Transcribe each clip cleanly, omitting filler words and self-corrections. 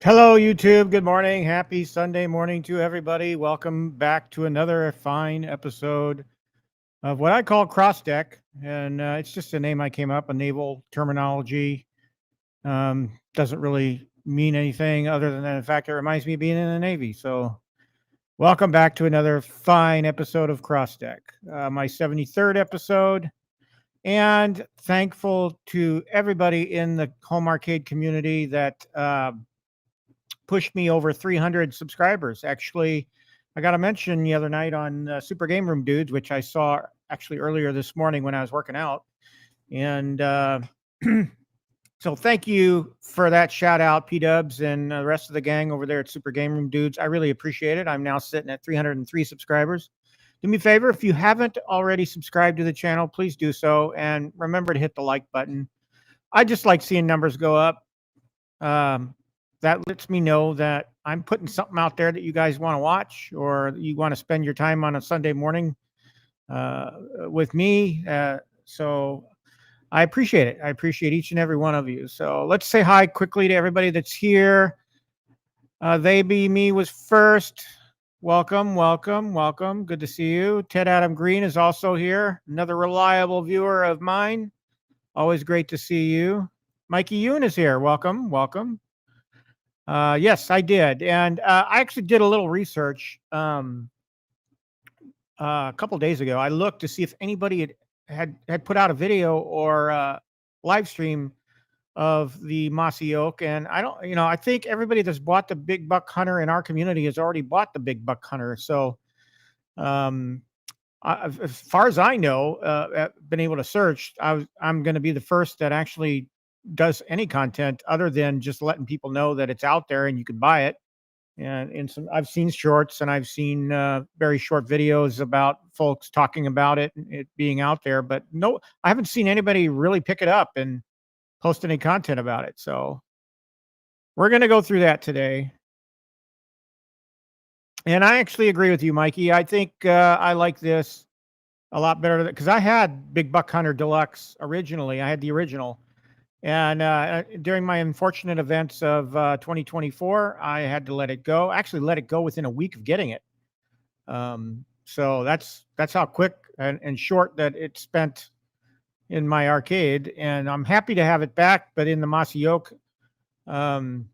Hello, YouTube. Good morning. Happy Sunday morning to everybody. Welcome back to another fine episode of what I call Crossdeck. And it's just a name I came up, a naval terminology. Doesn't really mean anything other than that. In fact, it reminds me of being in the Navy. So welcome back to another fine episode of Crossdeck, my 73rd episode. And thankful to everybody in the home arcade community that pushed me over 300 subscribers. Actually, I got a mention the other night on Super Game Room Dudes, which I saw actually earlier this morning when I was working out. And so thank you for that shout out, P-Dubs and the rest of the gang over there at Super Game Room Dudes. I really appreciate it. I'm now sitting at 303 subscribers. Do me a favor, if you haven't already subscribed to the channel, please do so. And remember to hit the like button. I just like seeing numbers go up. That lets me know that I'm putting something out there that you guys want to watch, or you want to spend your time on a Sunday morning with me. So I appreciate it. I appreciate each and every one of you. So let's say hi quickly to everybody that's here. They Be Me was first. Welcome, welcome, welcome. Good to see you. Ted Adam Green is also here. Another reliable viewer of mine. Always great to see you. Mikey Yoon is here. Welcome, welcome. Yes, I did. And I actually did a little research a couple days ago. I looked to see if anybody had put out a video or live stream of the Mossy Oak. And I think everybody that's bought the Big Buck Hunter in our community has already bought the Big Buck Hunter. So as far as I know, been able to search, I'm going to be the first that actually does any content other than just letting people know that it's out there and you can buy it. And I've seen shorts and I've seen very short videos about folks talking about it being out there, but no, I haven't seen anybody really pick it up and post any content about it. So we're going to go through that today. And I actually agree with you, Mikey. I think I like this a lot better because I had Big Buck Hunter Deluxe originally. I had the original. And during my unfortunate events of 2024, I had to let it go. Actually, let it go within a week of getting it. So that's how quick and short that it spent in my arcade. And I'm happy to have it back, but in the Mossy Oak form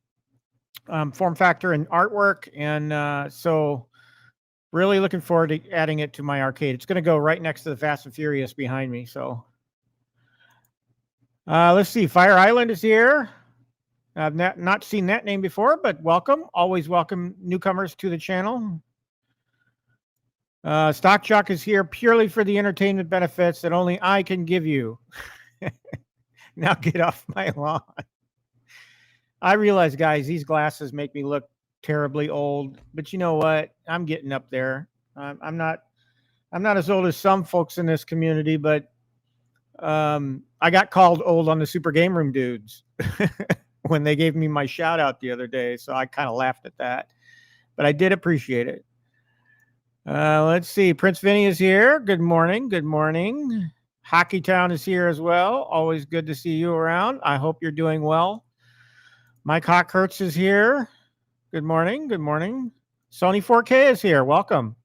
factor and artwork. And so really looking forward to adding it to my arcade. It's going to go right next to the Fast and Furious behind me. So. Let's see. Fire Island is here. I've not seen that name before, but welcome. Always welcome newcomers to the channel. Stock Jock is here purely for the entertainment benefits that only I can give you. Now get off my lawn. I realize, guys, these glasses make me look terribly old, but you know what? I'm getting up there. I'm not as old as some folks in this community, but I got called old on the Super Game Room Dudes when they gave me my shout out the other day. So I kind of laughed at that, but I did appreciate it. Let's see. Prince Vinny is here. Good morning. Good morning. Hockey Town is here as well. Always good to see you around. I hope you're doing well. Mike Hockhurts is here. Good morning. Good morning. Sony 4K is here. Welcome.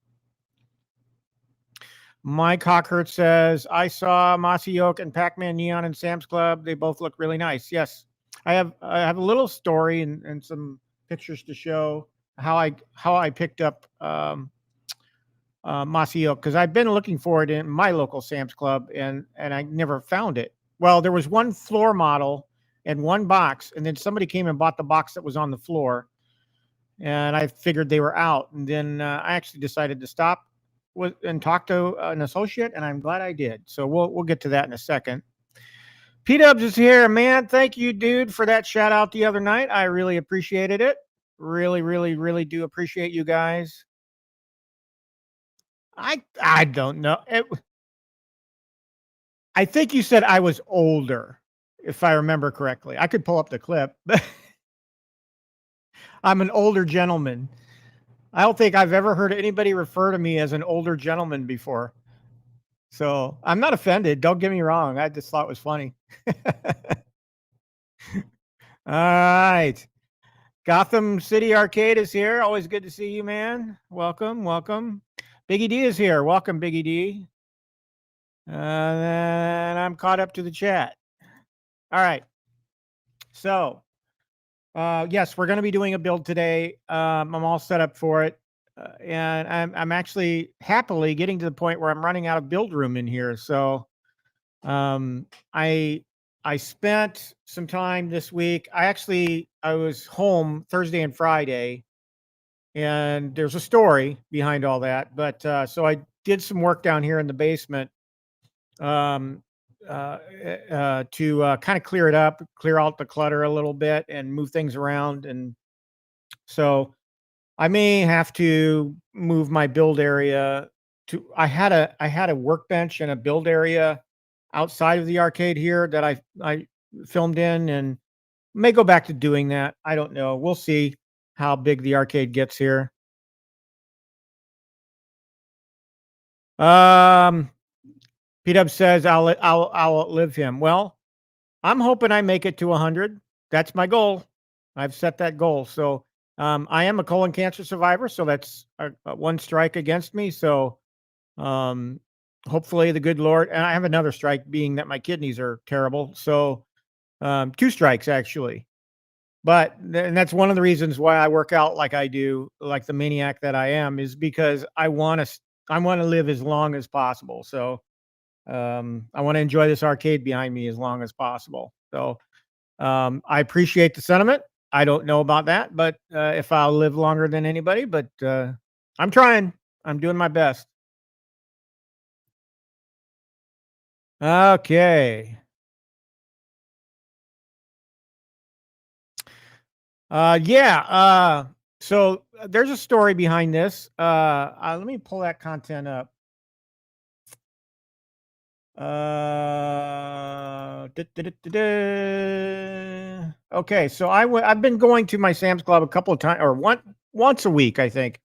Mike Hockhurst says, I saw Mossy Oak and Pac-Man Neon and Sam's Club. They both look really nice. Yes. I have a little story and some pictures to show how I picked up Mossy Oak, because I've been looking for it in my local Sam's Club and I never found it. Well, there was one floor model and one box, and then somebody came and bought the box that was on the floor, and I figured they were out. And then I actually decided to stop and talk to an associate, and I'm glad I did. So we'll get to that in a second. P Dubs is here, man. Thank you, dude, for that shout out the other night. I really appreciated it. Really, really, really do appreciate you guys. I don't know. I think you said I was older, if I remember correctly. I could pull up the clip, but I'm an older gentleman. I don't think I've ever heard anybody refer to me as an older gentleman before. So I'm not offended. Don't get me wrong. I just thought it was funny. All right. Gotham City Arcade is here. Always good to see you, man. Welcome, welcome. Biggie D is here. Welcome, Biggie D. And I'm caught up to the chat. All right. So, yes, we're going to be doing a build today. I'm all set up for it. And I'm actually happily getting to the point where I'm running out of build room in here. So I spent some time this week. I was home Thursday and Friday, and there's a story behind all that. But so I did some work down here in the basement to kind of clear it up, clear out the clutter a little bit, and move things around. And so I may have to move my build area to. I had a workbench and a build area outside of the arcade here that I filmed in, and may go back to doing that. I don't know. We'll see how big the arcade gets here. P-Dub says I'll outlive him. Well, I'm hoping I make it to 100. That's my goal. I've set that goal. So I am a colon cancer survivor, so that's one strike against me. So hopefully the good Lord, and I have another strike being that my kidneys are terrible. So two strikes actually. But and that's one of the reasons why I work out like I do, like the maniac that I am, is because I want to live as long as possible. So I want to enjoy this arcade behind me as long as possible. So I appreciate the sentiment. I don't know about that, but if I'll live longer than anybody, but I'm trying. I'm doing my best. Okay. Yeah. So there's a story behind this. Let me pull that content up. Okay, so I've been going to my Sam's Club a couple of times, or once a week, I think.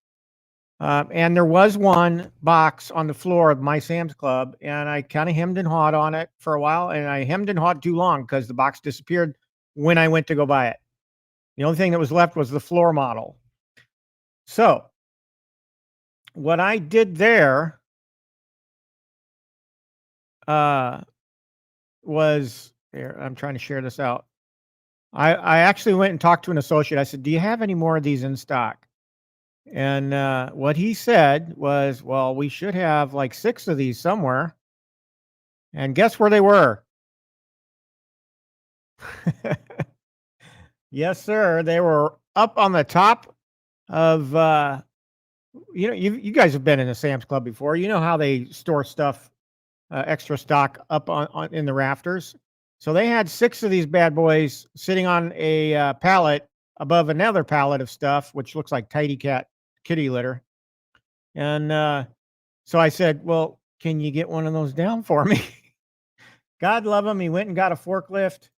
And there was one box on the floor of my Sam's Club, and I kind of hemmed and hawed on it for a while, and I hemmed and hawed too long because the box disappeared when I went to go buy it. The only thing that was left was the floor model. So what I did there was there. I'm trying to share this out. I actually went and talked to an associate. I said, "Do you have any more of these in stock?" And what he said was, "Well, we should have like 6 of these somewhere." And guess where they were? Yes, sir. They were up on the top of you guys have been in a Sam's Club before. You know how they store stuff, extra stock up on in the rafters. So they had 6 of these bad boys sitting on a pallet above another pallet of stuff, which looks like tidy cat kitty litter. And so I said, "Well, can you get one of those down for me?" God love him. He went and got a forklift.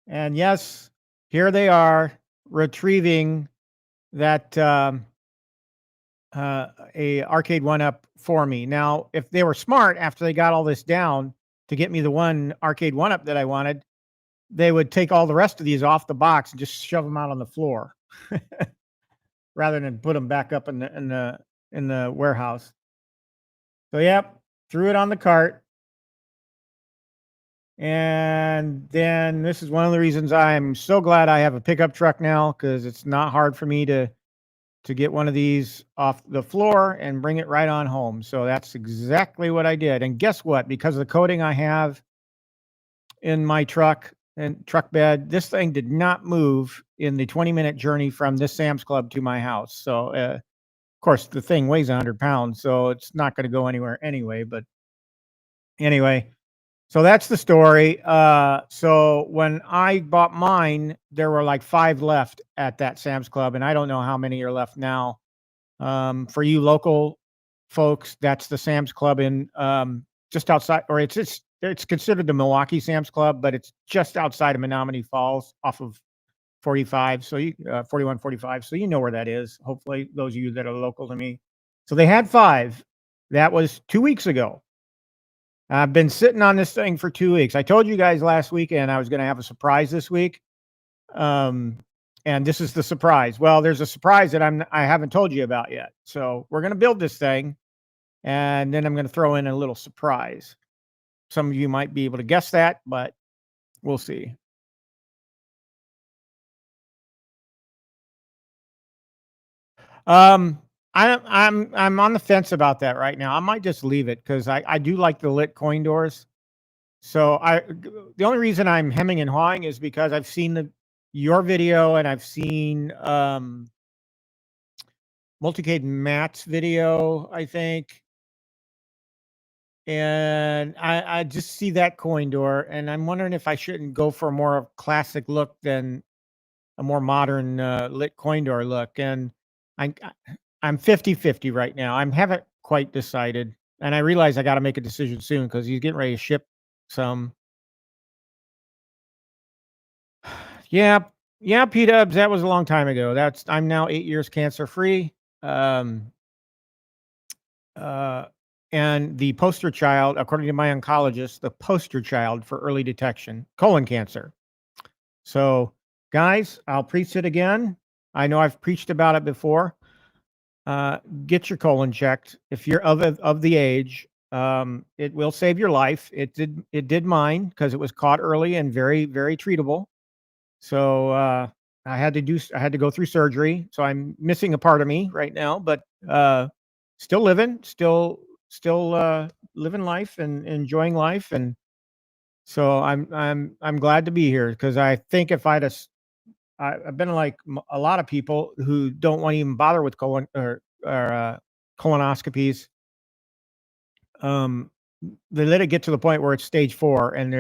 And yes, here they are retrieving that a Arcade1Up for me. Now, if they were smart after they got all this down to get me the one Arcade1Up that I wanted, they would take all the rest of these off the box and just shove them out on the floor rather than put them back up in the warehouse. So, yep, threw it on the cart. And then this is one of the reasons I'm so glad I have a pickup truck now, because it's not hard for me to get one of these off the floor and bring it right on home. So that's exactly what I did. And guess what? Because of the coating I have in my truck and truck bed, this thing did not move in the 20-minute journey from this Sam's Club to my house. So, of course, the thing weighs 100 pounds, so it's not going to go anywhere anyway. But anyway, so that's the story. So when I bought mine, there were like 5 left at that Sam's Club, and I don't know how many are left now. For you local folks, that's the Sam's Club in just outside, or it's considered the Milwaukee Sam's Club, but it's just outside of Menominee Falls off of 45. So 4145. So you know where that is. Hopefully, those of you that are local to me. So they had 5. That was 2 weeks ago. I've been sitting on this thing for 2 weeks. I told you guys last weekend I was going to have a surprise this week. And this is the surprise. Well, there's a surprise that I haven't told you about yet. So we're going to build this thing, and then I'm going to throw in a little surprise. Some of you might be able to guess that, but we'll see. I'm on the fence about that right now. I might just leave it because I do like the lit coin doors. So the only reason I'm hemming and hawing is because I've seen your video, and I've seen Multicade Matt's video, I think. And I just see that coin door, and I'm wondering if I shouldn't go for a more classic look than a more modern lit coin door look. And I'm 50-50 right now. I haven't quite decided, and I realize I got to make a decision soon because he's getting ready to ship some. Yeah, P-Dubs, that was a long time ago. I'm now 8 years cancer free. And the poster child, according to my oncologist, the poster child for early detection, colon cancer. So, guys, I'll preach it again. I know I've preached about it before. Get your colon checked. If you're of the age, it will save your life. It did mine because it was caught early and very, very treatable. So I had to go through surgery. So I'm missing a part of me right now, but still living, still living life and enjoying life. And so I'm glad to be here, because I think if I've been like a lot of people who don't want to even bother with colon or colonoscopies. They let it get to the point where it's stage 4, and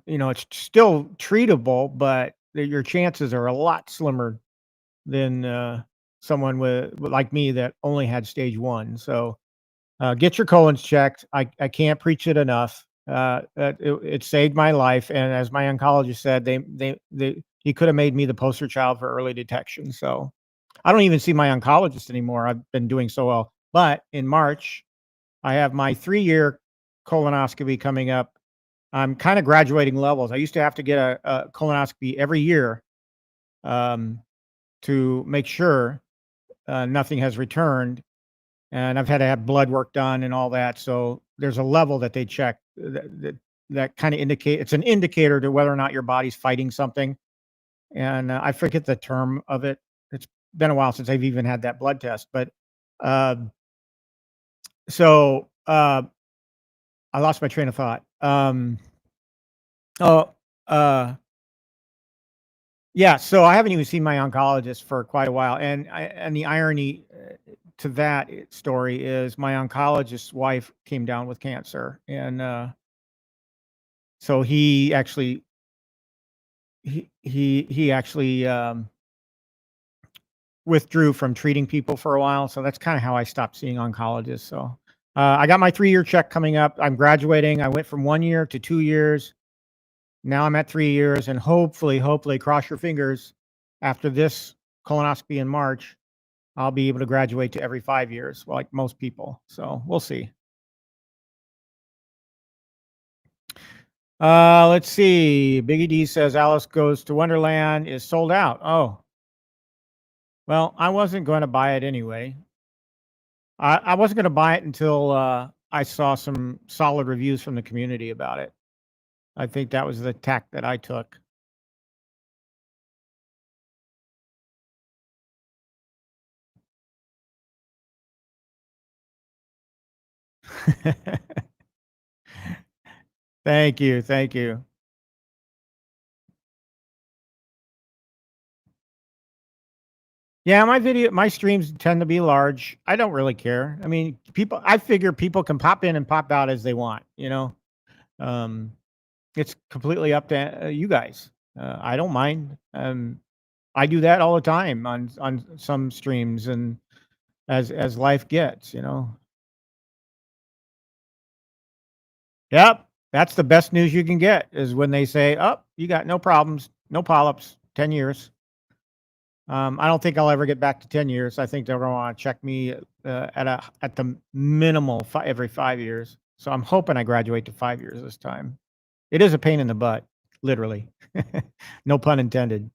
it's still treatable, but your chances are a lot slimmer than someone like me that only had stage 1. So get your colons checked. I can't preach it enough. It saved my life, and as my oncologist said, he could have made me the poster child for early detection. So I don't even see my oncologist anymore. I've been doing so well. But in March, I have my 3-year colonoscopy coming up. I'm kind of graduating levels. I used to have to get a colonoscopy every year to make sure nothing has returned. And I've had to have blood work done and all that. So there's a level that they check that kind of it's an indicator to whether or not your body's fighting something. And I forget the term of it. It's been a while since I've even had that blood test. But so I lost my train of thought. Yeah, so I haven't even seen my oncologist for quite a while. And the irony to that story is my oncologist's wife came down with cancer. And so he actually withdrew from treating people for a while. So that's kind of how I stopped seeing oncologists. So I got my 3-year check coming up. I'm graduating. I went from 1 year to 2 years. Now I'm at 3 years, and hopefully, cross your fingers, after this colonoscopy in March, I'll be able to graduate to every 5 years, like most people. So we'll see. Let's see. Biggie D says Alice Goes to Wonderland is sold out. Oh, well, I wasn't going to buy it anyway. I wasn't going to buy it until I saw some solid reviews from the community about it. I think that was the tack that I took. Thank you. Thank you. Yeah, my streams tend to be large. I don't really care. I mean, I figure people can pop in and pop out as they want, you know. Um, it's completely up to you guys. I don't mind. I do that all the time on some streams and as life gets, you know. Yep, that's the best news you can get is when they say, "Oh, you got no problems, no polyps, 10 years." I don't think I'll ever get back to 10 years. I think they're going to want to check me at the minimal every 5 years. So I'm hoping I graduate to 5 years this time. It is a pain in the butt, literally. No pun intended.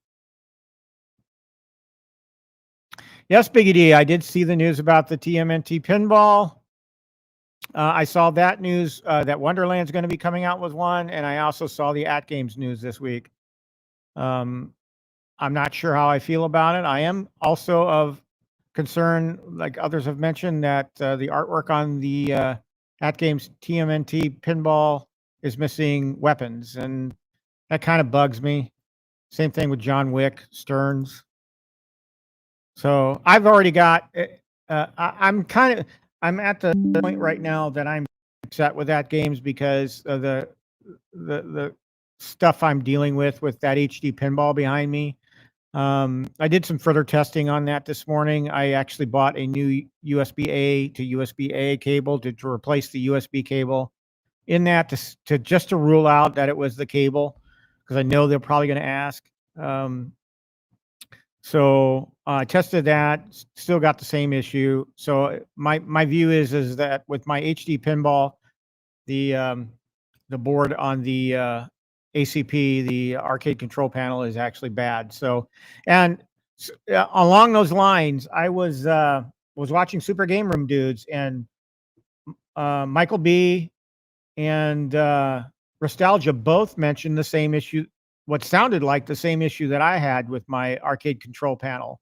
Yes, Biggie D, I did see the news about the TMNT pinball. I saw that news that Wonderland's going to be coming out with one, and I also saw the AtGames news this week. I'm not sure how I feel about it. I am also of concern, like others have mentioned, that the artwork on the AtGames TMNT pinball is missing weapons, and that kind of bugs me. Same thing with John Wick, Stearns. So I've already got. I'm at the point right now that I'm upset with AtGames because of the stuff I'm dealing with that HD pinball behind me. I did some further testing on that this morning. I actually bought a new USB-A to USB-A cable to replace the USB cable in that to just to rule out that it was the cable, because I know they're probably going to ask. So I tested that, still got the same issue. So my view is that with my HD pinball, the board on the ACP, the arcade control panel, is actually bad. So, and along those lines, I was watching Super Game Room Dudes, and Michael B and Nostalgia both mentioned the same issue, what sounded like the same issue that I had with my arcade control panel.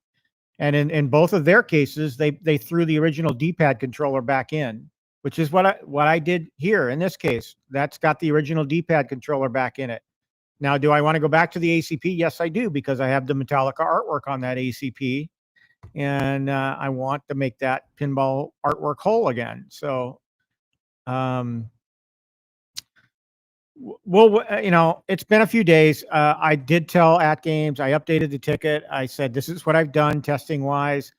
And in both of their cases, they threw the original D-pad controller back in, which is what I did here in this case. That's got the original D-pad controller back in it. Now, do I want to go back to the ACP? Yes, I do, because I have the Metallica artwork on that ACP, and I want to make that pinball artwork whole again. So, well, it's been a few days. I did tell AtGames, I updated the ticket. I said, this is what I've done testing wise.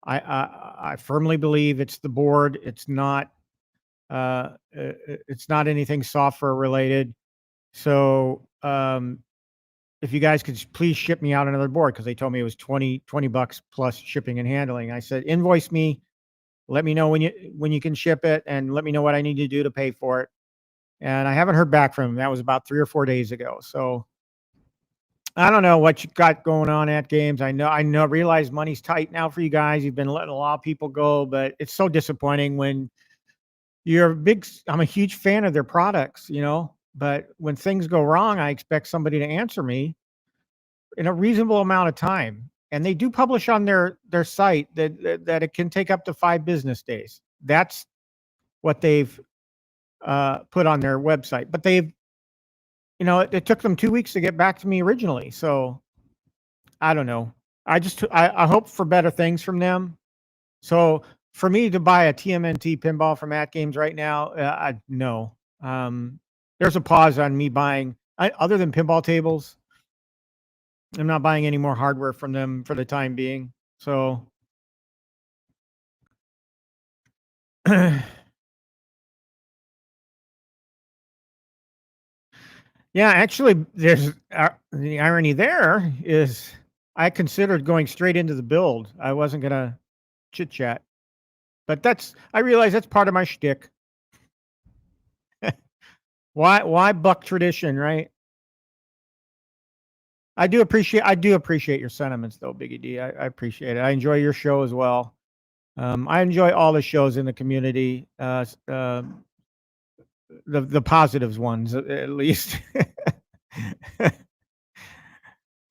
I firmly believe it's the board. It's not anything software related. So if you guys could please ship me out another board, because they told me it was $20 plus shipping and handling. I said, invoice me, let me know when you can ship it, and let me know what I need to do to pay for it. And I haven't heard back from them. That was about 3 or 4 days ago. So I don't know what you got going on AtGames. I realize money's tight now for you guys. You've been letting a lot of people go, but it's so disappointing when I'm a huge fan of their products, but when things go wrong, I expect somebody to answer me in a reasonable amount of time. And they do publish on their site that it can take up to 5 business days. That's what they've put on their website. But it took them 2 weeks to get back to me originally. So I don't know. I hope for better things from them. So for me to buy a TMNT pinball from AtGames right now, no. There's a pause on me buying, other than pinball tables. I'm not buying any more hardware from them for the time being. So yeah, actually, there's the irony there is I considered going straight into the build. I wasn't gonna chit chat, but I realize that's part of my shtick. Why buck tradition, right? I do appreciate your sentiments, though, Biggie D. I appreciate it. I enjoy your show as well. I enjoy all the shows in the community. the positives ones at least.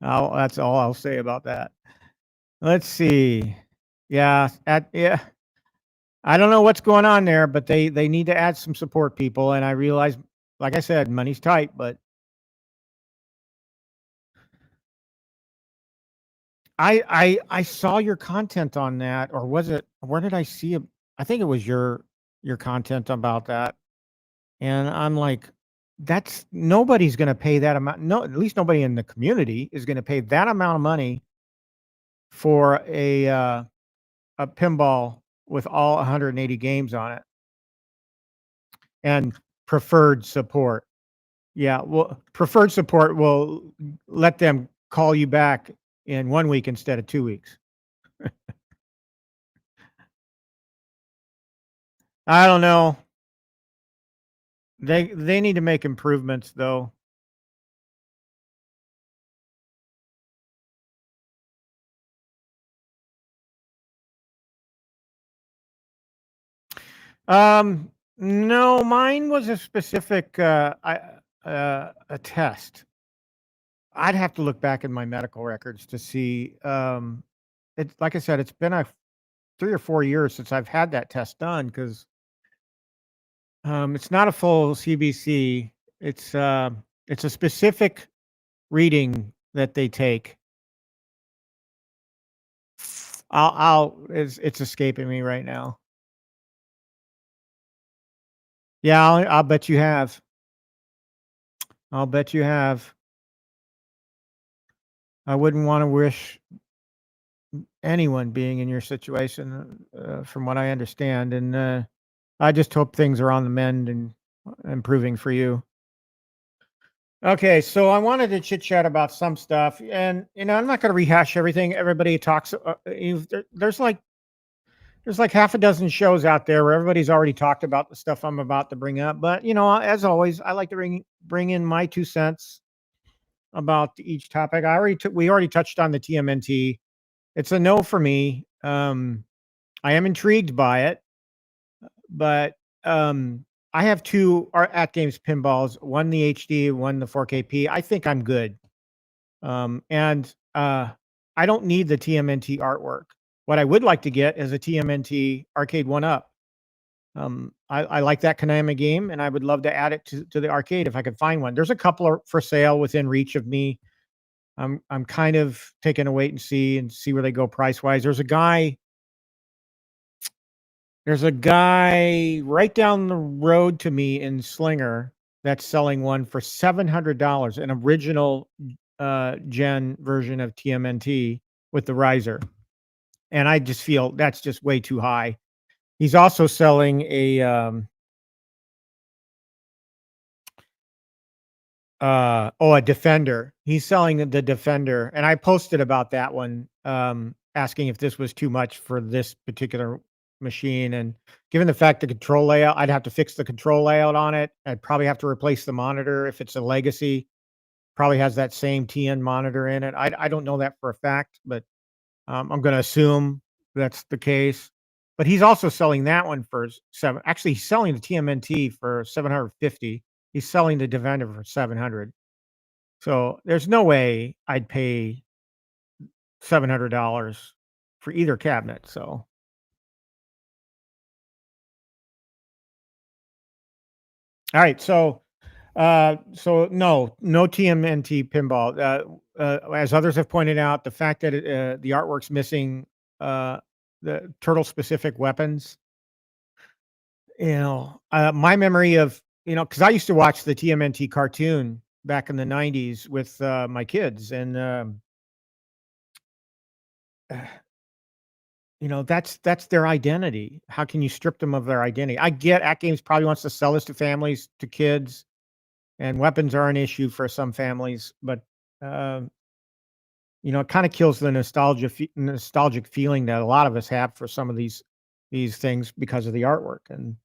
That's all I'll say about that. Let's see. Yeah, yeah. I don't know what's going on there, but they need to add some support people. And I realize, like I said, money's tight, but I saw your content on that, or was it? Where did I see it? I think it was your content about that, and I'm like, that's nobody's going to pay that amount. No, at least nobody in the community is going to pay that amount of money for a pinball with all 180 games on it and preferred support. Yeah, well, preferred support will let them call you back in 1 week instead of 2 weeks. I don't know. They need to make improvements though. No, mine was a specific a test. I'd have to look back in my medical records to see. It's like I said, it's been 3 or 4 years since I've had that test done because it's not a full CBC. It's a specific reading that they take. It's escaping me right now. Yeah, I'll bet you have. I'll bet you have. I wouldn't want to wish anyone being in your situation, from what I understand, and I just hope things are on the mend and improving for you. Okay, so I wanted to chit chat about some stuff, and I'm not going to rehash everything. Everybody talks. There's like half a dozen shows out there where everybody's already talked about the stuff I'm about to bring up. But as always, I like to bring in my 2 cents about each topic. We already touched on the TMNT. It's a no for me. I am intrigued by it, but I have 2 AtGames pinballs, one the HD, one the 4KP. I think I'm good. And I don't need the TMNT artwork. What I would like to get is a TMNT Arcade1Up. I like that Konami game, and I would love to add it to the arcade if I could find one. There's a couple for sale within reach of me. I'm kind of taking a wait and see where they go price wise. There's a guy right down the road to me in Slinger that's selling one for $700, an original gen version of TMNT with the riser. And I just feel that's just way too high. He's also selling a Defender. He's selling the Defender, and I posted about that one, asking if this was too much for this particular machine. And given the fact the control layout, I'd have to fix the control layout on it. I'd probably have to replace the monitor if it's a legacy. Probably has that same TN monitor in it. I don't know that for a fact, but I'm going to assume that's the case. But he's also selling that one for Actually, he's selling the TMNT for 750. He's selling the Defender for 700. So there's no way I'd pay $700 for either cabinet. So, all right. So no TMNT pinball. As others have pointed out, the fact that the artwork's missing the turtle specific weapons. My memory of because I used to watch the TMNT cartoon back in the 90s with my kids, and that's their identity. How can you strip them of their identity? I get AtGames probably wants to sell this to families, to kids, and weapons are an issue for some families, but it kind of kills the nostalgic feeling that a lot of us have for some of these things because of the artwork. And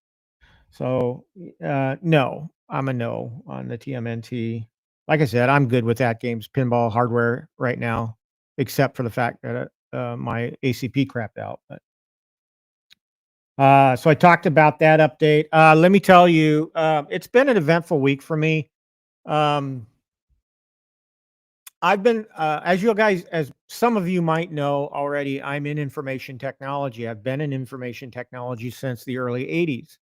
so, no, I'm a no on the TMNT. Like I said, I'm good with AtGames pinball hardware right now, except for the fact that my ACP crapped out. But So I talked about that update. Let me tell you, it's been an eventful week for me. Um, I've been, as some of you might know already, I'm in information technology. I've been in information technology since the early 80s.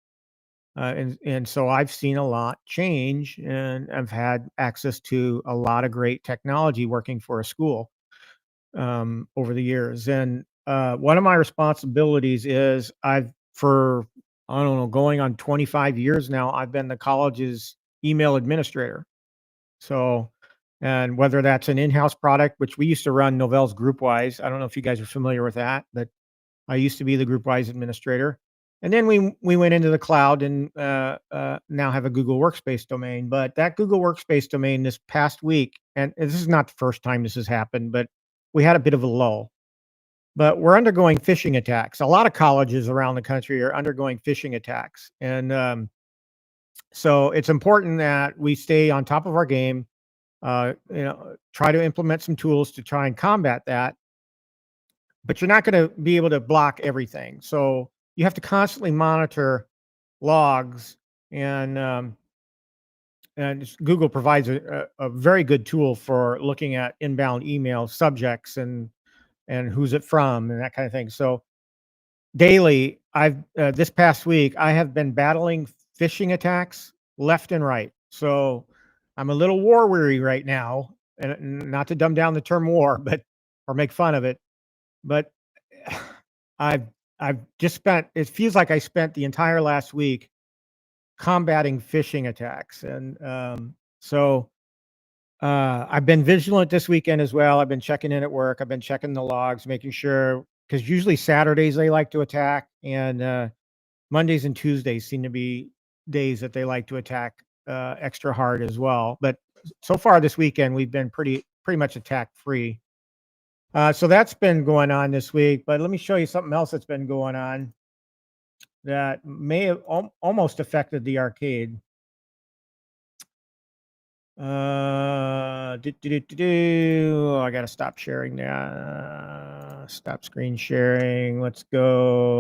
And so I've seen a lot change, and I've had access to a lot of great technology working for a school over the years. And one of my responsibilities is for, I don't know, going on 25 years now, I've been the college's email administrator. So, and whether that's an in-house product, which we used to run Novell's GroupWise. I don't know if you guys are familiar with that, but I used to be the GroupWise administrator. And then we went into the cloud and now have a Google Workspace domain. But that Google Workspace domain this past week, and this is not the first time this has happened, but we had a bit of a lull. But we're undergoing phishing attacks. A lot of colleges around the country are undergoing phishing attacks, and so it's important that we stay on top of our game. Try to implement some tools to try and combat that. But you're not going to be able to block everything. So you have to constantly monitor logs, and Google provides a very good tool for looking at inbound email subjects and who's it from and that kind of thing. So daily, I've this past week I have been battling phishing attacks left and right. So I'm a little war weary right now, and not to dumb down the term war, but or make fun of it, but I've I've just spent, it feels like I spent the entire last week combating phishing attacks. And so I've been vigilant this weekend as well. I've been checking in at work. I've been checking the logs, making sure, because usually Saturdays they like to attack, and Mondays and Tuesdays seem to be days that they like to attack extra hard as well. But so far this weekend, we've been pretty much attack free. So that's been going on this week. But let me show you something else that's been going on that may have almost affected the arcade. I gotta stop sharing that. Stop screen sharing. Let's go.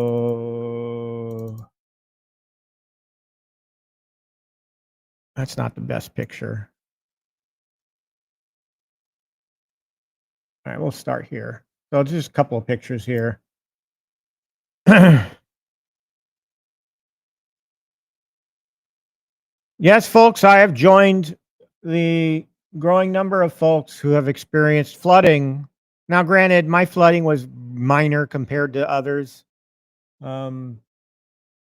That's not the best picture. All right, we'll start here. So just a couple of pictures here. Yes, folks, I have joined the growing number of folks who have experienced flooding. Now, granted, my flooding was minor compared to others. A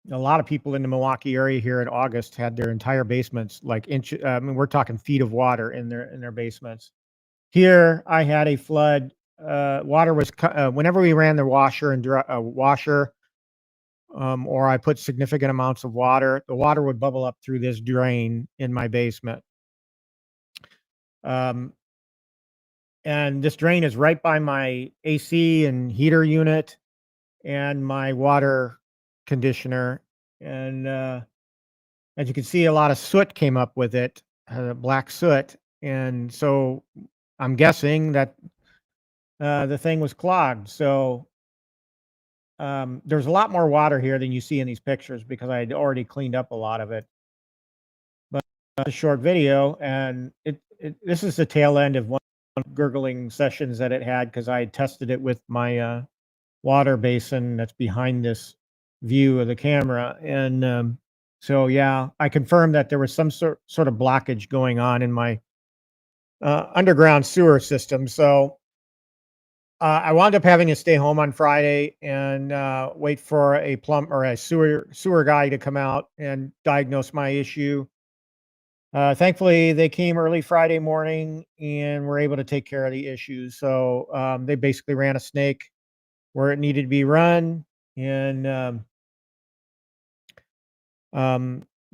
lot of people in the Milwaukee area here in August had their entire basements like we're talking feet of water in their basements. Here, I had a flood. Water was whenever we ran the washer and washer, or I put significant amounts of water, the water would bubble up through this drain in my basement. And this drain is right by my AC and heater unit and my water conditioner. And as you can see, a lot of soot came up with it, black soot. And so I'm guessing that the thing was clogged. So there's a lot more water here than you see in these pictures because I had already cleaned up a lot of it. But a short video, and this is the tail end of one gurgling sessions that it had because I had tested it with my water basin that's behind this view of the camera. And so, yeah, I confirmed that there was some sort of blockage going on in my underground sewer system. So I wound up having to stay home on Friday and wait for a plumber or a sewer guy to come out and diagnose my issue. Thankfully, they came early Friday morning and were able to take care of the issues. So they basically ran a snake where it needed to be run, and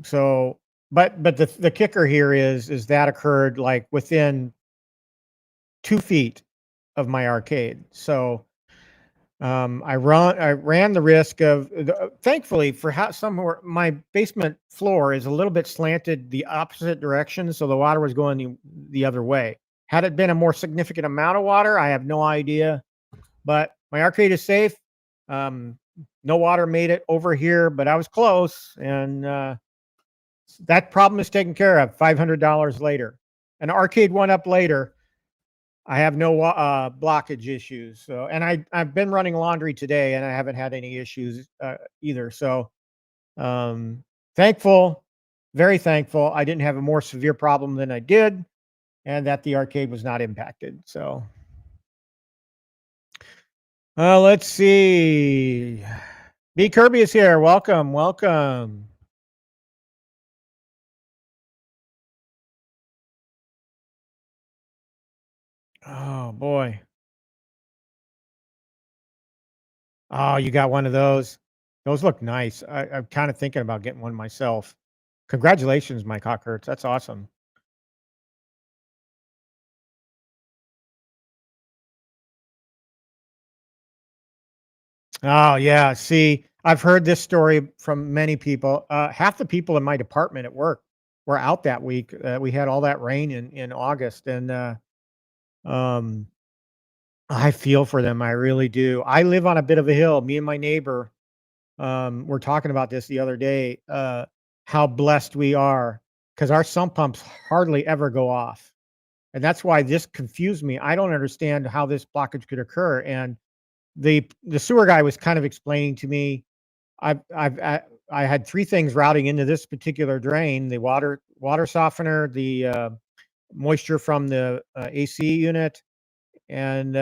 so, but the kicker here is that occurred like within 2 feet of my arcade. So I ran the risk of, thankfully for how somewhere my basement floor is a little bit slanted the opposite direction, so the water was going the other way. Had it been a more significant amount of water, I have no idea, but my arcade is safe. no water made it over here, but I was close, and that problem is taken care of. $500 later, an Arcade1Up later. I have no blockage issues. So, and I've been running laundry today, and I haven't had any issues either. So, thankful, very thankful. I didn't have a more severe problem than I did, and that the arcade was not impacted. So, let's see. B Kirby is here. Welcome, welcome. Oh boy. Oh, you got one of those. Those look nice. I'm kind of thinking about getting one myself. Congratulations, Mike Hawkhurst. That's awesome. Oh yeah. See, I've heard this story from many people. Half the people in my department at work were out that week. We had all that rain in August, and um, I feel for them. I really do. I live on a bit of a hill. Me and my neighbor we're talking about this the other day. How blessed we are, because our sump pumps hardly ever go off, and that's why this confused me. I don't understand how this blockage could occur. And the sewer guy was kind of explaining to me. I had three things routing into this particular drain: the water softener, the moisture from the AC unit, and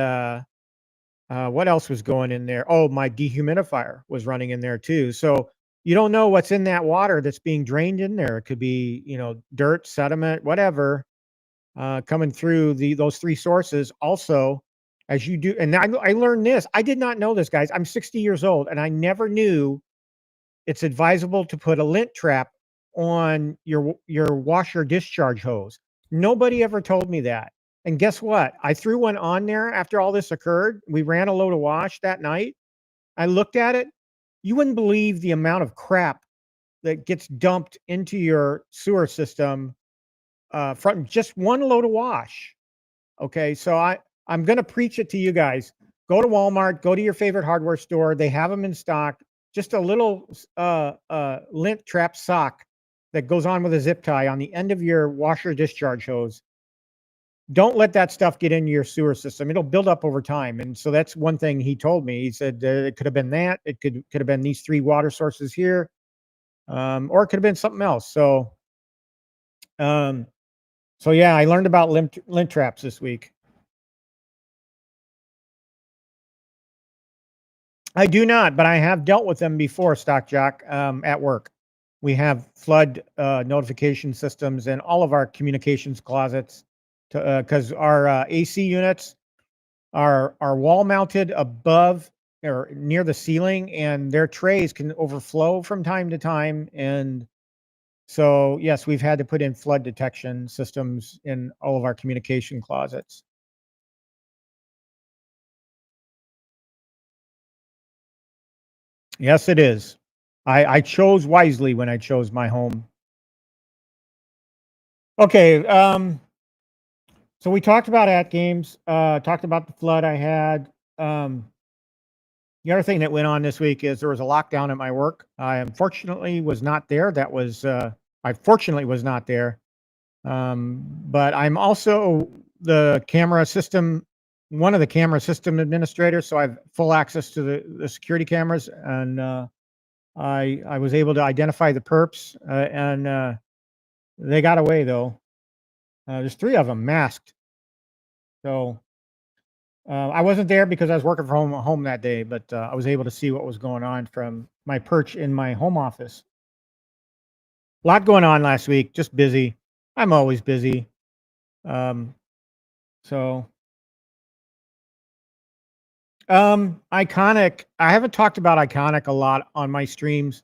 what else was going in there? Oh, my dehumidifier was running in there too. So you don't know what's in that water that's being drained in there. It could be, dirt, sediment, whatever, coming through those three sources. Also, as you do, and I learned this. I did not know this, guys. I'm 60 years old, and I never knew it's advisable to put a lint trap on your washer discharge hose. Nobody ever told me that. And guess what? I threw one on there after all this occurred. We ran a load of wash that night. I looked at it. You wouldn't believe the amount of crap that gets dumped into your sewer system from just one load of wash. Okay, so I'm going to preach it to you guys. Go to Walmart, go to your favorite hardware store. They have them in stock. Just a little lint trap sock that goes on with a zip tie on the end of your washer discharge hose. Don't let that stuff get into your sewer system. It'll build up over time. And so that's one thing he told me. He said it could have been that. It could have been these three water sources here, or it could have been something else. So, yeah, I learned about lint traps this week. I do not, but I have dealt with them before, Stock Jock, at work. We have flood notification systems in all of our communications closets, because our AC units are wall mounted above or near the ceiling, and their trays can overflow from time to time. And so, yes, we've had to put in flood detection systems in all of our communication closets. Yes, it is. I chose wisely when I chose my home. Okay, so we talked about AtGames, talked about the flood I had. The other thing that went on this week is there was a lockdown at my work. I unfortunately was not there. I fortunately was not there. But I'm also the camera system, one of the camera system administrators, so I have full access to the security cameras, and I was able to identify the perps, and they got away though. There's three of them masked. So I wasn't there because I was working from home that day, but I was able to see what was going on from my perch in my home office. A lot going on last week, just busy. I'm always busy. So Iconic. I haven't talked about Iconic a lot on my streams.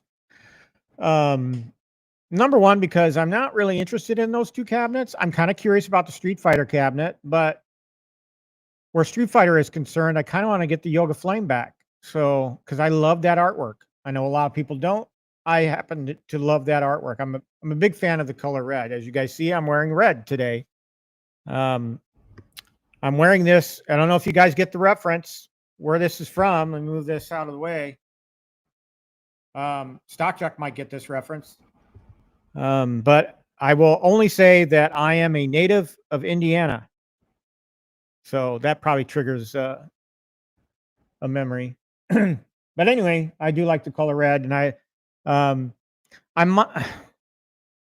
Number one, because I'm not really interested in those two cabinets. I'm kind of curious about the Street Fighter cabinet, but where Street Fighter is concerned, I kind of want to get the Yoga Flame back. So, because I love that artwork. I know a lot of people don't. I happen to love that artwork. I'm a big fan of the color red. As you guys see, I'm wearing red today. I'm wearing this. I don't know if you guys get the reference where this is from. Let me move this out of the way. Stockchuck might get this reference. But I will only say that I am a native of Indiana. So that probably triggers a memory. But anyway, I do like the color red, and I'm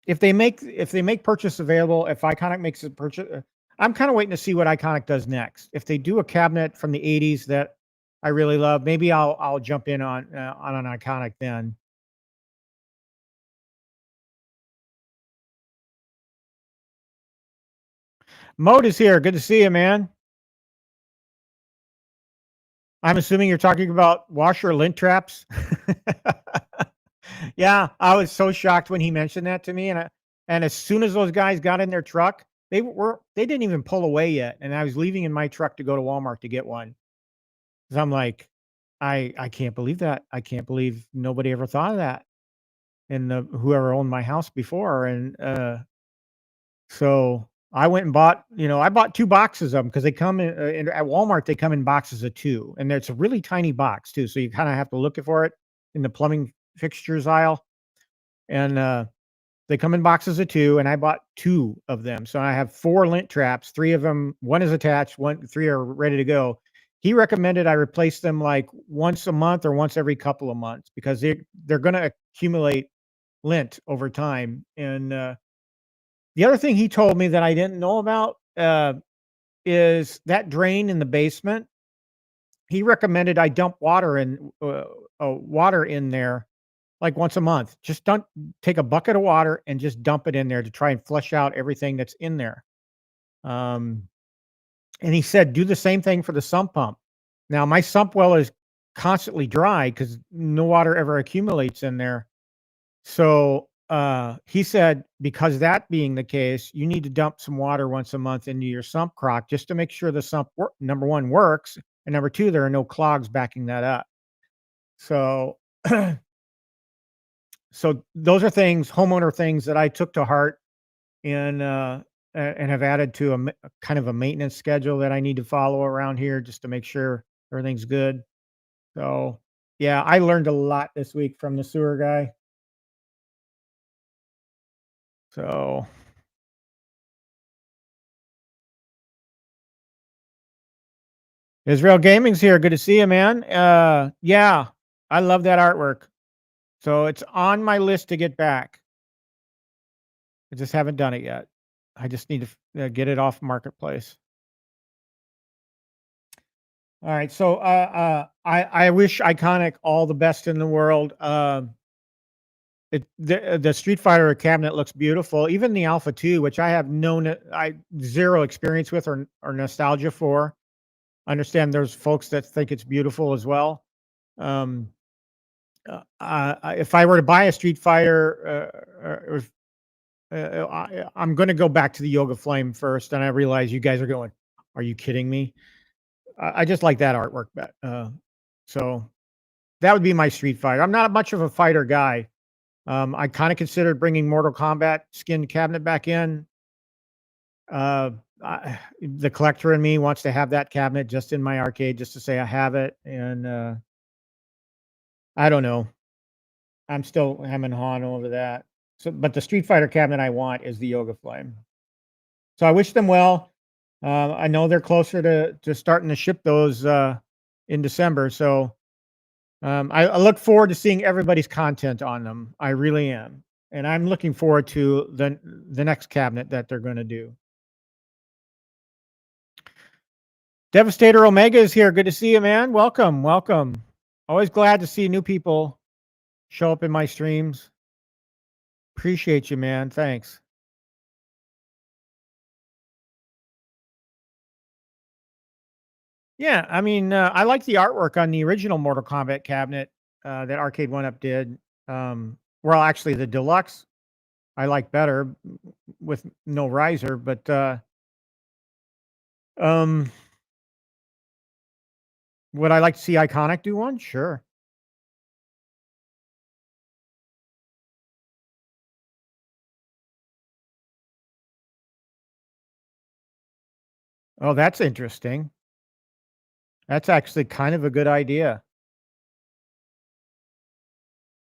if they make purchase available, if Iconic makes a purchase, I'm kind of waiting to see what Iconic does next. If they do a cabinet from the 80s that I really love, maybe I'll jump in on an Iconic then. Mode is here. Good to see you, man. I'm assuming you're talking about washer lint traps. Yeah, I was so shocked when he mentioned that to me, and as soon as those guys got in their truck, they didn't even pull away yet, and I was leaving in my truck to go to Walmart to get one. Cuz I'm like, I can't believe that. I can't believe nobody ever thought of that. And whoever owned my house before, and so I went and bought, I bought 2 boxes of them because they come at Walmart. They come in boxes of 2, and it's a really tiny box too. So you kind of have to look for it in the plumbing fixtures aisle, and they come in boxes of 2, and I bought 2 of them. So I have 4 lint traps. 3 of them, one is attached, 3 are ready to go. He recommended I replace them like once a month or once every couple of months because they're going to accumulate lint over time. And the other thing he told me that I didn't know about is that drain in the basement. He recommended I dump water in there like once a month. Just don't take a bucket of water and just dump it in there to try and flush out everything that's in there. And he said do the same thing for the sump pump. Now my sump well is constantly dry because no water ever accumulates in there. So he said, because that being the case, you need to dump some water once a month into your sump crock just to make sure the sump, number 1, works, and number 2, there are no clogs backing that up. So, so those are homeowner things that I took to heart, and have added to a kind of a maintenance schedule that I need to follow around here just to make sure everything's good. So, yeah, I learned a lot this week from the sewer guy. So. Israel Gaming's here. Good to see you, man. Yeah, I love that artwork. So it's on my list to get back. I just haven't done it yet. I just need to get it off Marketplace. All right. So I wish Iconic all the best in the world. The Street Fighter cabinet looks beautiful. Even the Alpha 2, which I have zero experience with or nostalgia for. I understand there's folks that think it's beautiful as well. If I were to buy a Street Fighter, I'm going to go back to the Yoga Flame first, and I realize you guys are going, "Are you kidding me?" I just like that artwork. So that would be my Street Fighter. I'm not much of a fighter guy. I kind of considered bringing Mortal Kombat skin cabinet back in. The collector in me wants to have that cabinet just in my arcade, just to say I have it, and I don't know. I'm still hemming and hawing over that. So, but the Street Fighter cabinet I want is the Yoga Flame. So I wish them well. I know they're closer to starting to ship those in December. So I look forward to seeing everybody's content on them. I really am, and I'm looking forward to the next cabinet that they're going to do. Devastator Omega is here. Good to see you, man. Welcome, welcome. Always glad to see new people show up in my streams. Appreciate you, man. Thanks. Yeah, I mean, I like the artwork on the original Mortal Kombat cabinet that Arcade1Up did. Well, actually, the deluxe I like better with no riser, but would I like to see Iconic do one? Sure. Oh, that's interesting. That's actually kind of a good idea.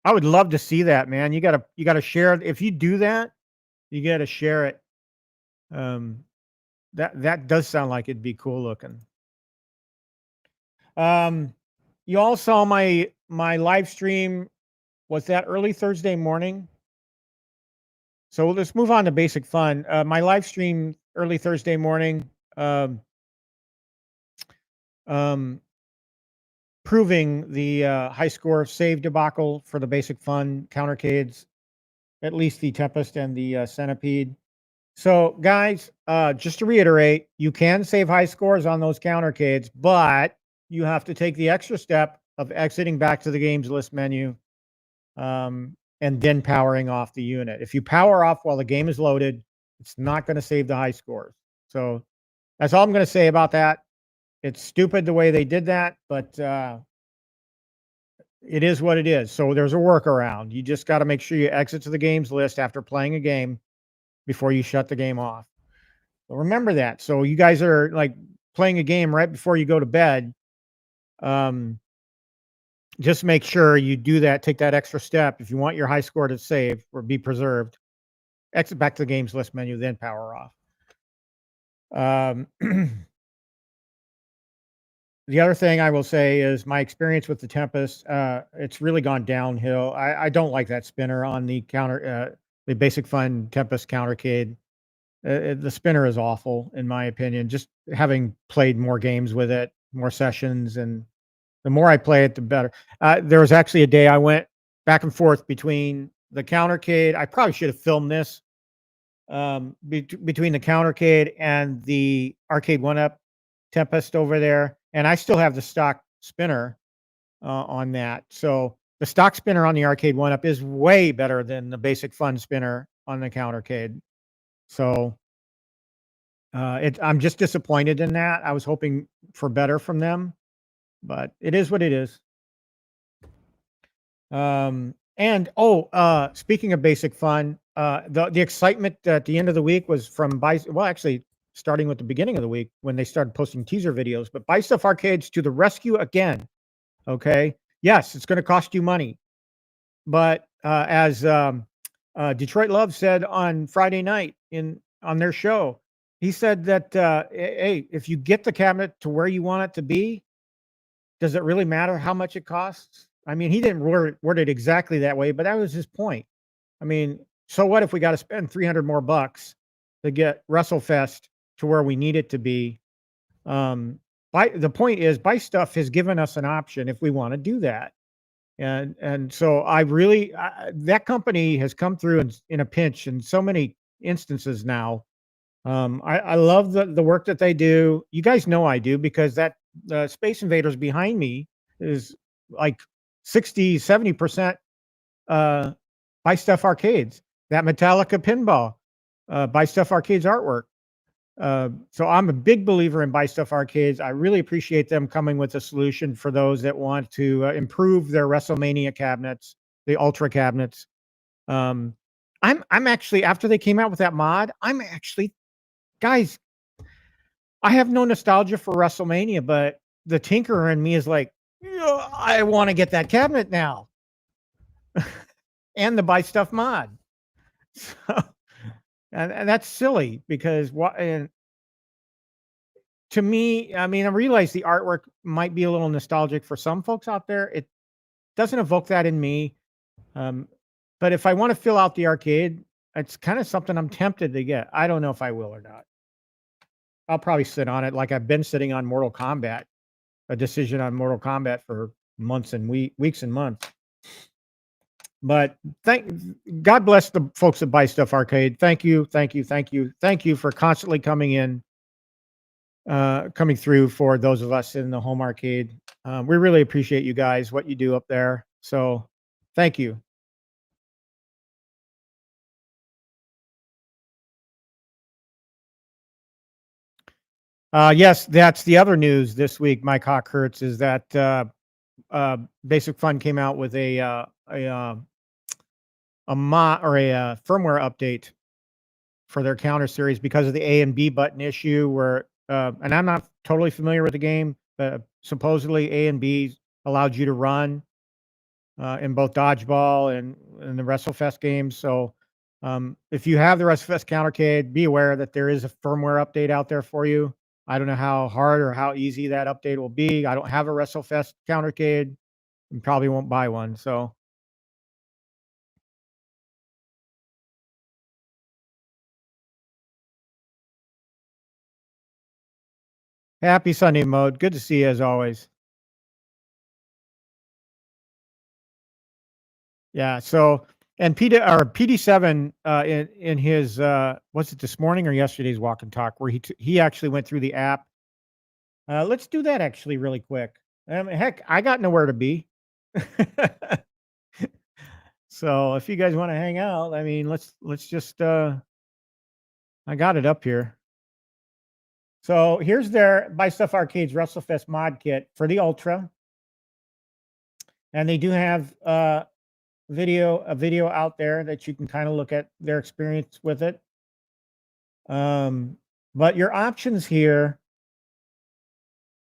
I would love to see that, man. You gotta share it. If you do that, you gotta share it. That does sound like it'd be cool looking. You all saw my live stream. Was that early Thursday morning? So let's move on to basic fun. My live stream early Thursday morning, proving the high score save debacle for the basic fun countercades, at least the Tempest and the Centipede. So, guys, just to reiterate, you can save high scores on those countercades, but you have to take the extra step of exiting back to the games list menu, and then powering off the unit. If you power off while the game is loaded, it's not going to save the high scores. So that's all I'm going to say about that. It's stupid the way they did that, but it is what it is. So there's a workaround. You just got to make sure you exit to the games list after playing a game before you shut the game off. So remember that. So you guys are like playing a game right before you go to bed. Just make sure you do that. Take that extra step. If you want your high score to save or be preserved, exit back to the games list menu, then power off. The other thing I will say is my experience with the Tempest. It's really gone downhill. I don't like that spinner on the the basic fun Tempest countercade. The spinner is awful, in my opinion. Just having played more games with it, more sessions, and the more I play it, the better. There was actually a day I went back and forth between the countercade. I probably should have filmed this. Between the countercade and the Arcade1Up Tempest over there, and I still have the stock spinner on that. So the stock spinner on the Arcade1Up is way better than the basic fun spinner on the countercade. So I'm just disappointed in that. I was hoping for better from them, but it is what it is. Speaking of basic fun, the excitement at the end of the week was from actually starting with the beginning of the week when they started posting teaser videos, but Buy Stuff Arcades to the rescue again. Okay. Yes, it's going to cost you money, but as Detroit Love said on Friday night on their show, he said that hey, if you get the cabinet to where you want it to be, does it really matter how much it costs? I mean, he didn't word it exactly that way, but that was his point. I mean, so what if we got to spend 300 more bucks to get WrestleFest to where we need it to be? The point is, Buy Stuff has given us an option if we want to do that. And so I really, that company has come through in a pinch in so many instances now. I love the work that they do. You guys know I do, because that Space Invaders behind me is like 60-70% Buy Stuff Arcades. That Metallica pinball, Buy Stuff Arcades artwork. So I'm a big believer in Buy Stuff Arcades. I really appreciate them coming with a solution for those that want to improve their WrestleMania cabinets, the Ultra cabinets. I'm actually, after they came out with that mod, guys, I have no nostalgia for WrestleMania, but the tinkerer in me is like, I want to get that cabinet now. And the Buy Stuff mod. So, and that's silly, because to me, I mean, I realize the artwork might be a little nostalgic for some folks out there. It doesn't evoke that in me. But if I want to fill out the arcade, it's kind of something I'm tempted to get. I don't know if I will or not. I'll probably sit on it like I've been sitting on Mortal Kombat, a decision on Mortal Kombat for months and weeks and months. But God bless the folks at Buy Stuff Arcade. Thank you for constantly coming through for those of us in the home arcade. We really appreciate you guys, what you do up there. So thank you. Yes, that's the other news this week, Mike Hawkhurts, is that Basic Fun came out with a firmware update for their counter series because of the A and B button issue, where and I'm not totally familiar with the game, but supposedly A and B allowed you to run in both Dodgeball and the WrestleFest games. So if you have the WrestleFest Countercade, be aware that there is a firmware update out there for you. I don't know how hard or how easy that update will be. I don't have a WrestleFest Countercade and probably won't buy one. So happy Sunday, Mode. Good to see you as always. Yeah. So and PD7 in his was it this morning or yesterday's walk and talk where he actually went through the app. Let's do that actually really quick. Heck, I got nowhere to be. So if you guys want to hang out, I mean, let's just I got it up here. So here's their Buy Stuff Arcade's WrestleFest mod kit for the Ultra. And they do have a video out there that you can kind of look at their experience with it. But your options here,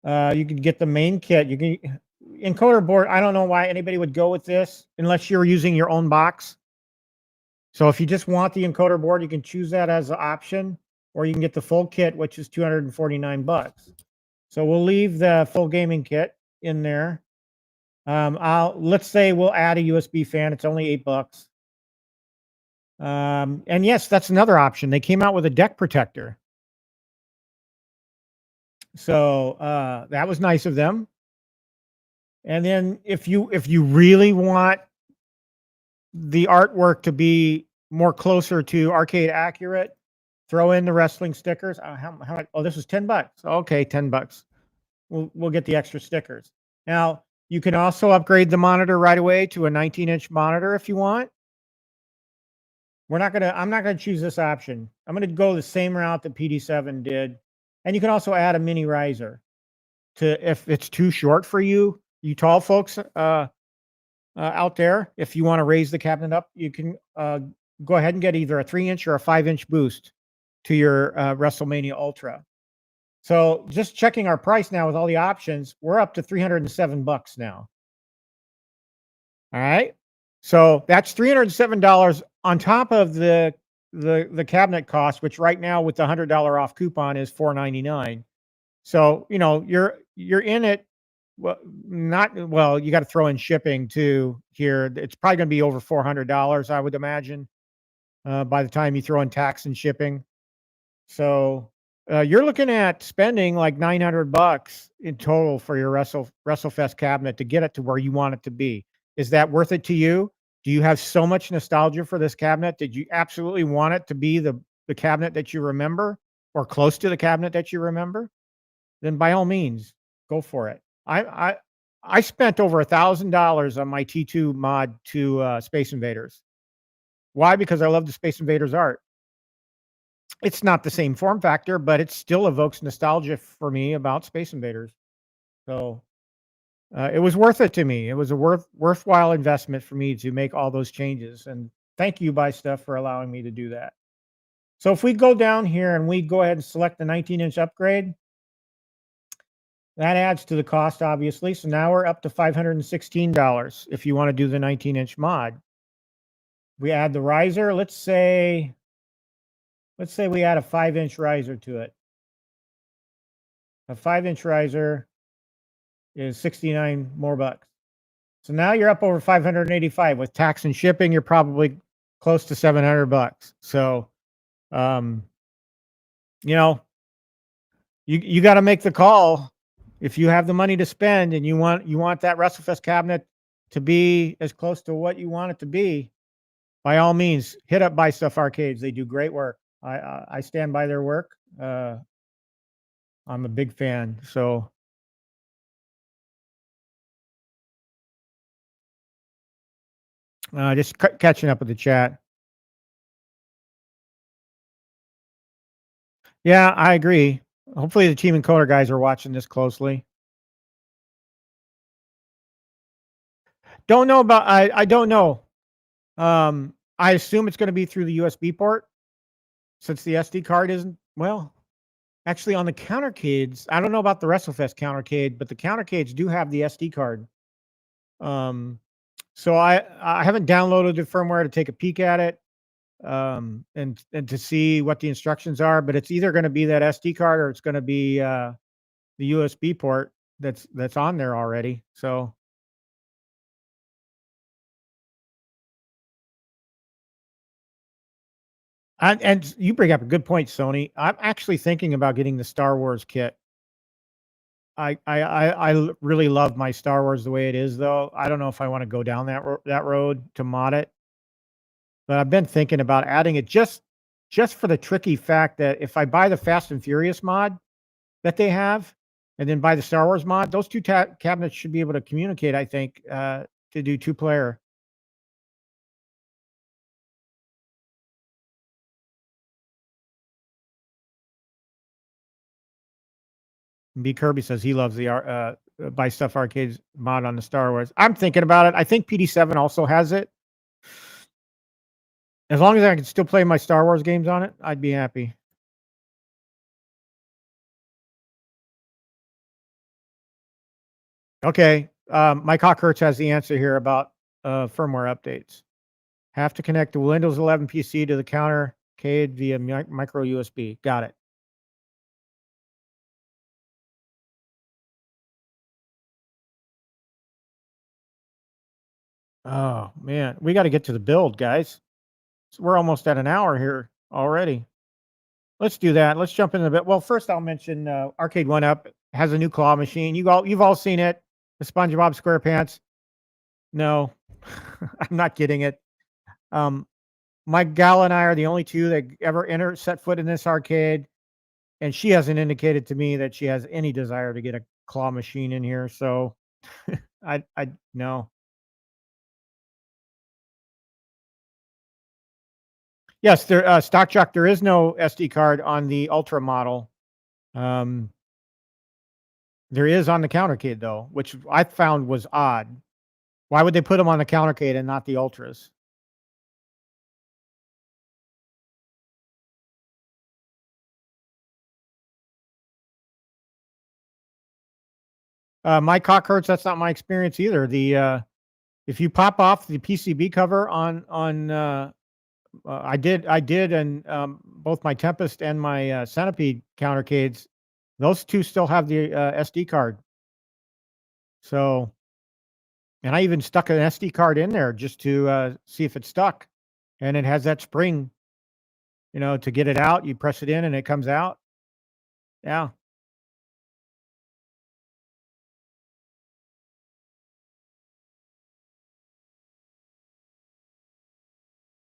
you can get the main kit. You can encoder board. I don't know why anybody would go with this unless you're using your own box. So if you just want the encoder board, you can choose that as an option, or you can get the full kit, which is $249. So we'll leave the full gaming kit in there. Let's say we'll add a USB fan. It's only $8. And yes, that's another option. They came out with a deck protector. So that was nice of them. And then if you really want the artwork to be more closer to arcade accurate, throw in the wrestling stickers. Oh, this was $10. Okay, $10. We'll get the extra stickers. Now you can also upgrade the monitor right away to a 19-inch monitor if you want. I'm not gonna choose this option. I'm gonna go the same route that PD7 did. And you can also add a mini riser to if it's too short for you tall folks out there. If you want to raise the cabinet up, you can go ahead and get either a 3-inch or a 5-inch boost to your WrestleMania Ultra. So just checking our price now with all the options, we're up to $307 now. All right. So that's $307 on top of the cabinet cost, which right now with the $100 off coupon is $499. So, you know, you're in it. Well, you got to throw in shipping too here. It's probably going to be over $400, I would imagine, by the time you throw in tax and shipping. So you're looking at spending like $900 in total for your WrestleFest cabinet to get it to where you want it to be. Is that worth it to you? Do you have so much nostalgia for this cabinet? Did you absolutely want it to be the cabinet that you remember or close to the cabinet that you remember? Then by all means, go for it. I spent over $1,000 on my T2 mod to Space Invaders. Why? Because I love the Space Invaders art. It's not the same form factor, but it still evokes nostalgia for me about Space Invaders. So it was worth it to me. It was a worthwhile investment for me to make all those changes. And thank you, Buy Stuff, for allowing me to do that. So if we go down here and we go ahead and select the 19-inch upgrade, that adds to the cost, obviously. So now we're up to $516 if you want to do the 19-inch mod. We add the riser. Let's say we add a 5-inch riser to it. A 5-inch riser is $69 more bucks. So now you're up over $585 with tax and shipping. You're probably close to $700. So, you know, you got to make the call. If you have the money to spend and you want that WrestleFest cabinet to be as close to what you want it to be, by all means, hit up Buy Stuff Arcades. They do great work. I stand by their work. I'm a big fan. So just catching up with the chat. Yeah, I agree. Hopefully the Team Encoder guys are watching this closely. Don't know about, I don't know. I assume it's going to be through the USB port since the SD card isn't, well, actually on the countercades, I don't know about the WrestleFest countercade, but the countercades do have the SD card. So I haven't downloaded the firmware to take a peek at it, and to see what the instructions are. But it's either going to be that SD card or it's going to be the USB port that's on there already. So. And you bring up a good point, Sony. I'm actually thinking about getting the Star Wars kit. I really love my Star Wars the way it is, though. I don't know if I want to go down that road to mod it, but I've been thinking about adding it just for the tricky fact that if I buy the Fast and Furious mod that they have, and then buy the Star Wars mod, those two cabinets should be able to communicate. I think to do 2-player. B Kirby says he loves the Buy Stuff Arcades mod on the Star Wars. I'm thinking about it. I think PD7 also has it. As long as I can still play my Star Wars games on it, I'd be happy. Okay. Mike Hawkhurst has the answer here about firmware updates. Have to connect the Windows 11 PC to the counter arcade via micro USB. Got it. Oh, man. We got to get to the build, guys. So we're almost at an hour here already. Let's do that. Let's jump into the bit. Well, first I'll mention Arcade1Up has a new claw machine. You've all seen it. The SpongeBob SquarePants. No, I'm not getting it. My gal and I are the only two that ever set foot in this arcade, and she hasn't indicated to me that she has any desire to get a claw machine in here. So I no. Yes, there stock jock. There is no SD card on the Ultra model. There is on the countercade though, which I found was odd. Why would they put them on the countercade and not the Ultras? My cock hurts. That's not my experience either. The if you pop off the PCB cover on I did, and both my Tempest and my Centipede countercades, those two still have the SD card. So, and I even stuck an SD card in there just to see if it stuck, and it has that spring, to get it out. You press it in and it comes out. Yeah.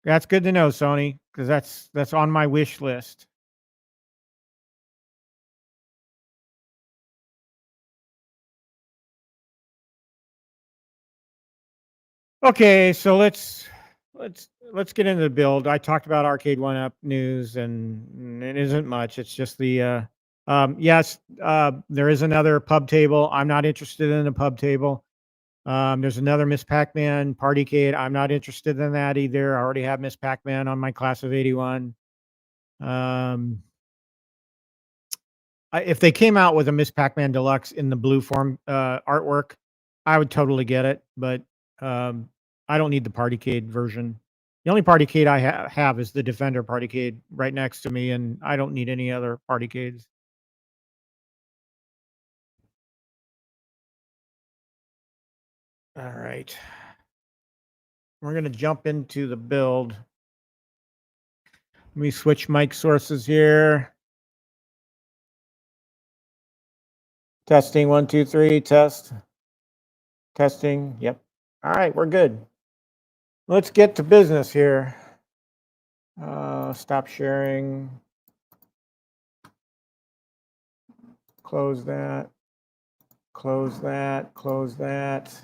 That's good to know, Sony, because that's on my wish list. Okay, so let's get into the build. I talked about Arcade1Up news, and it isn't much. It's just the yes, there is another pub table. I'm not interested in a pub table. There's another Miss Pac-Man Partycade. I'm not interested in that either. I already have Miss Pac-Man on my class of 81. If they came out with a Miss Pac-Man Deluxe in the blue form artwork, I would totally get it. But I don't need the Partycade version. The only Partycade I have is the Defender Partycade right next to me, and I don't need any other Partycades. All right. We're going to jump into the build. Let me switch mic sources here. Testing 1, 2, 3. Test. Testing. Yep. All right, we're good. Let's get to business here. Stop sharing. Close that. Close that. Close that.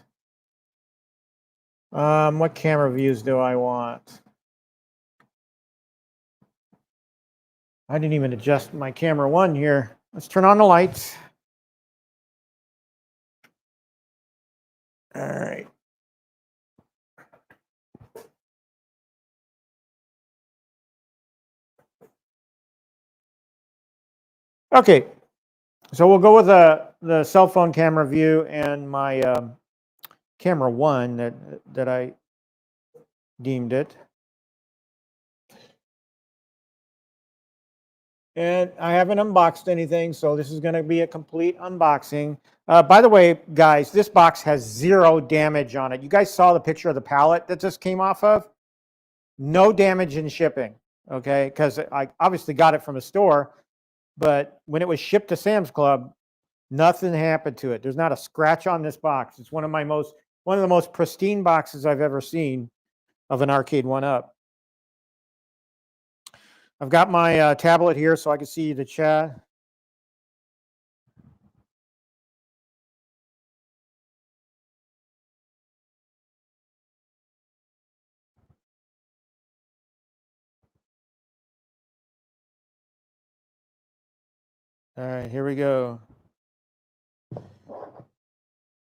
What camera views do I want? I didn't even adjust my camera 1 here. Let's turn on the lights. All right. Okay. So we'll go with the cell phone camera view and my camera 1 that I deemed it. And I haven't unboxed anything, so this is going to be a complete unboxing. By the way, guys, this box has 0 damage on it. You guys saw the picture of the pallet that this came off of? No damage in shipping, okay? Because I obviously got it from a store, but when it was shipped to Sam's Club, nothing happened to it. There's not a scratch on this box. It's one of the most pristine boxes I've ever seen of an Arcade1Up. I've got my tablet here so I can see the chat. All right, here we go.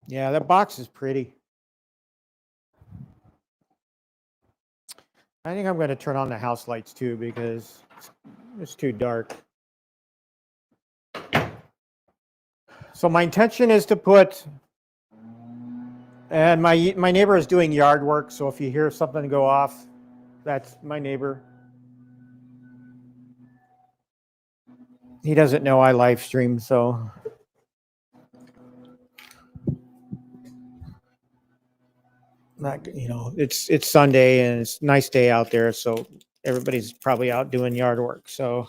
Yeah, that box is pretty. I think I'm going to turn on the house lights too because it's too dark. So my intention is to put, and my neighbor is doing yard work, so if you hear something go off, that's my neighbor. He doesn't know I live stream, so. Not, you know, it's Sunday and it's a nice day out there, so everybody's probably out doing yard work. So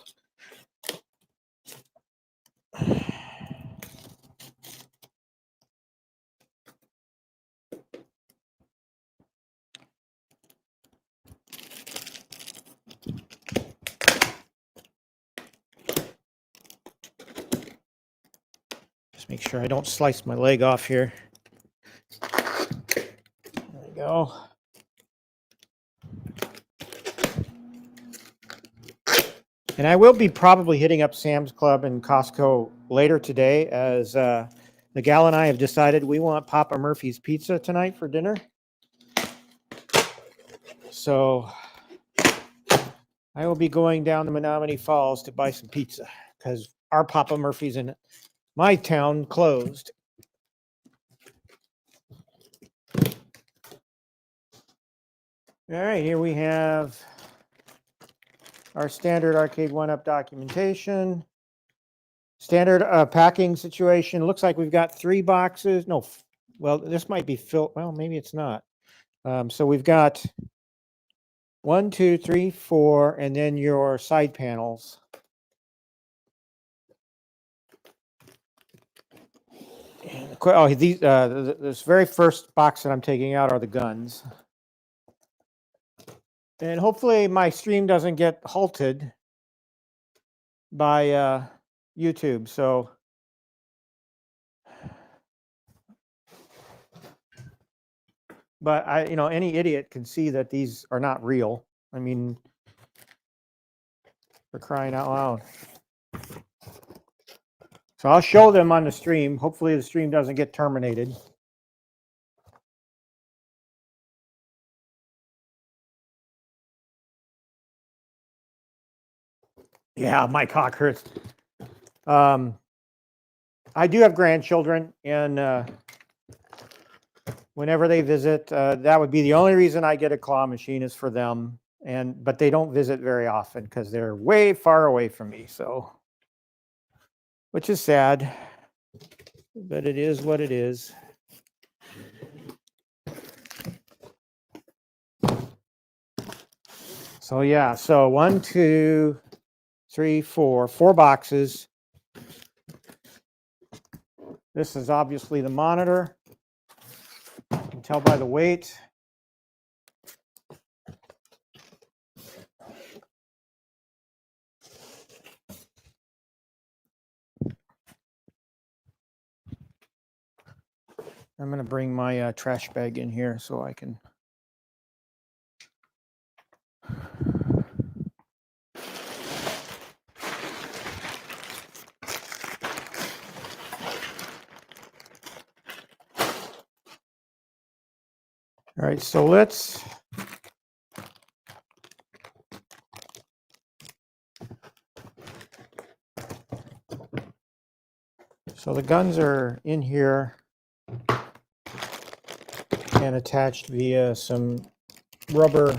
just make sure I don't slice my leg off here. There we go. And I will be probably hitting up Sam's Club and Costco later today, as the gal and I have decided we want Papa Murphy's pizza tonight for dinner. So I will be going down to Menominee Falls to buy some pizza because our Papa Murphy's in my town closed. All right, here we have our standard Arcade1Up documentation. Standard packing situation. Looks like we've got 3 boxes. No, well, this might be filled. Well, maybe it's not. So we've got 1, 2, 3, 4, and then your side panels. Oh, these this very first box that I'm taking out are the guns. And hopefully my stream doesn't get halted by YouTube. So but any idiot can see that these are not real. I mean, for crying out loud. So I'll show them on the stream. Hopefully the stream doesn't get terminated. Yeah, my cock hurts. I do have grandchildren, and whenever they visit, that would be the only reason I get a claw machine is for them. But they don't visit very often because they're way far away from me. So, which is sad, but it is what it is. So yeah, so 1, 2, 3, 4 boxes. This is obviously the monitor. You can tell by the weight. I'm going to bring my trash bag in here so I can. All right, so let's. So the guns are in here. and attached via some rubber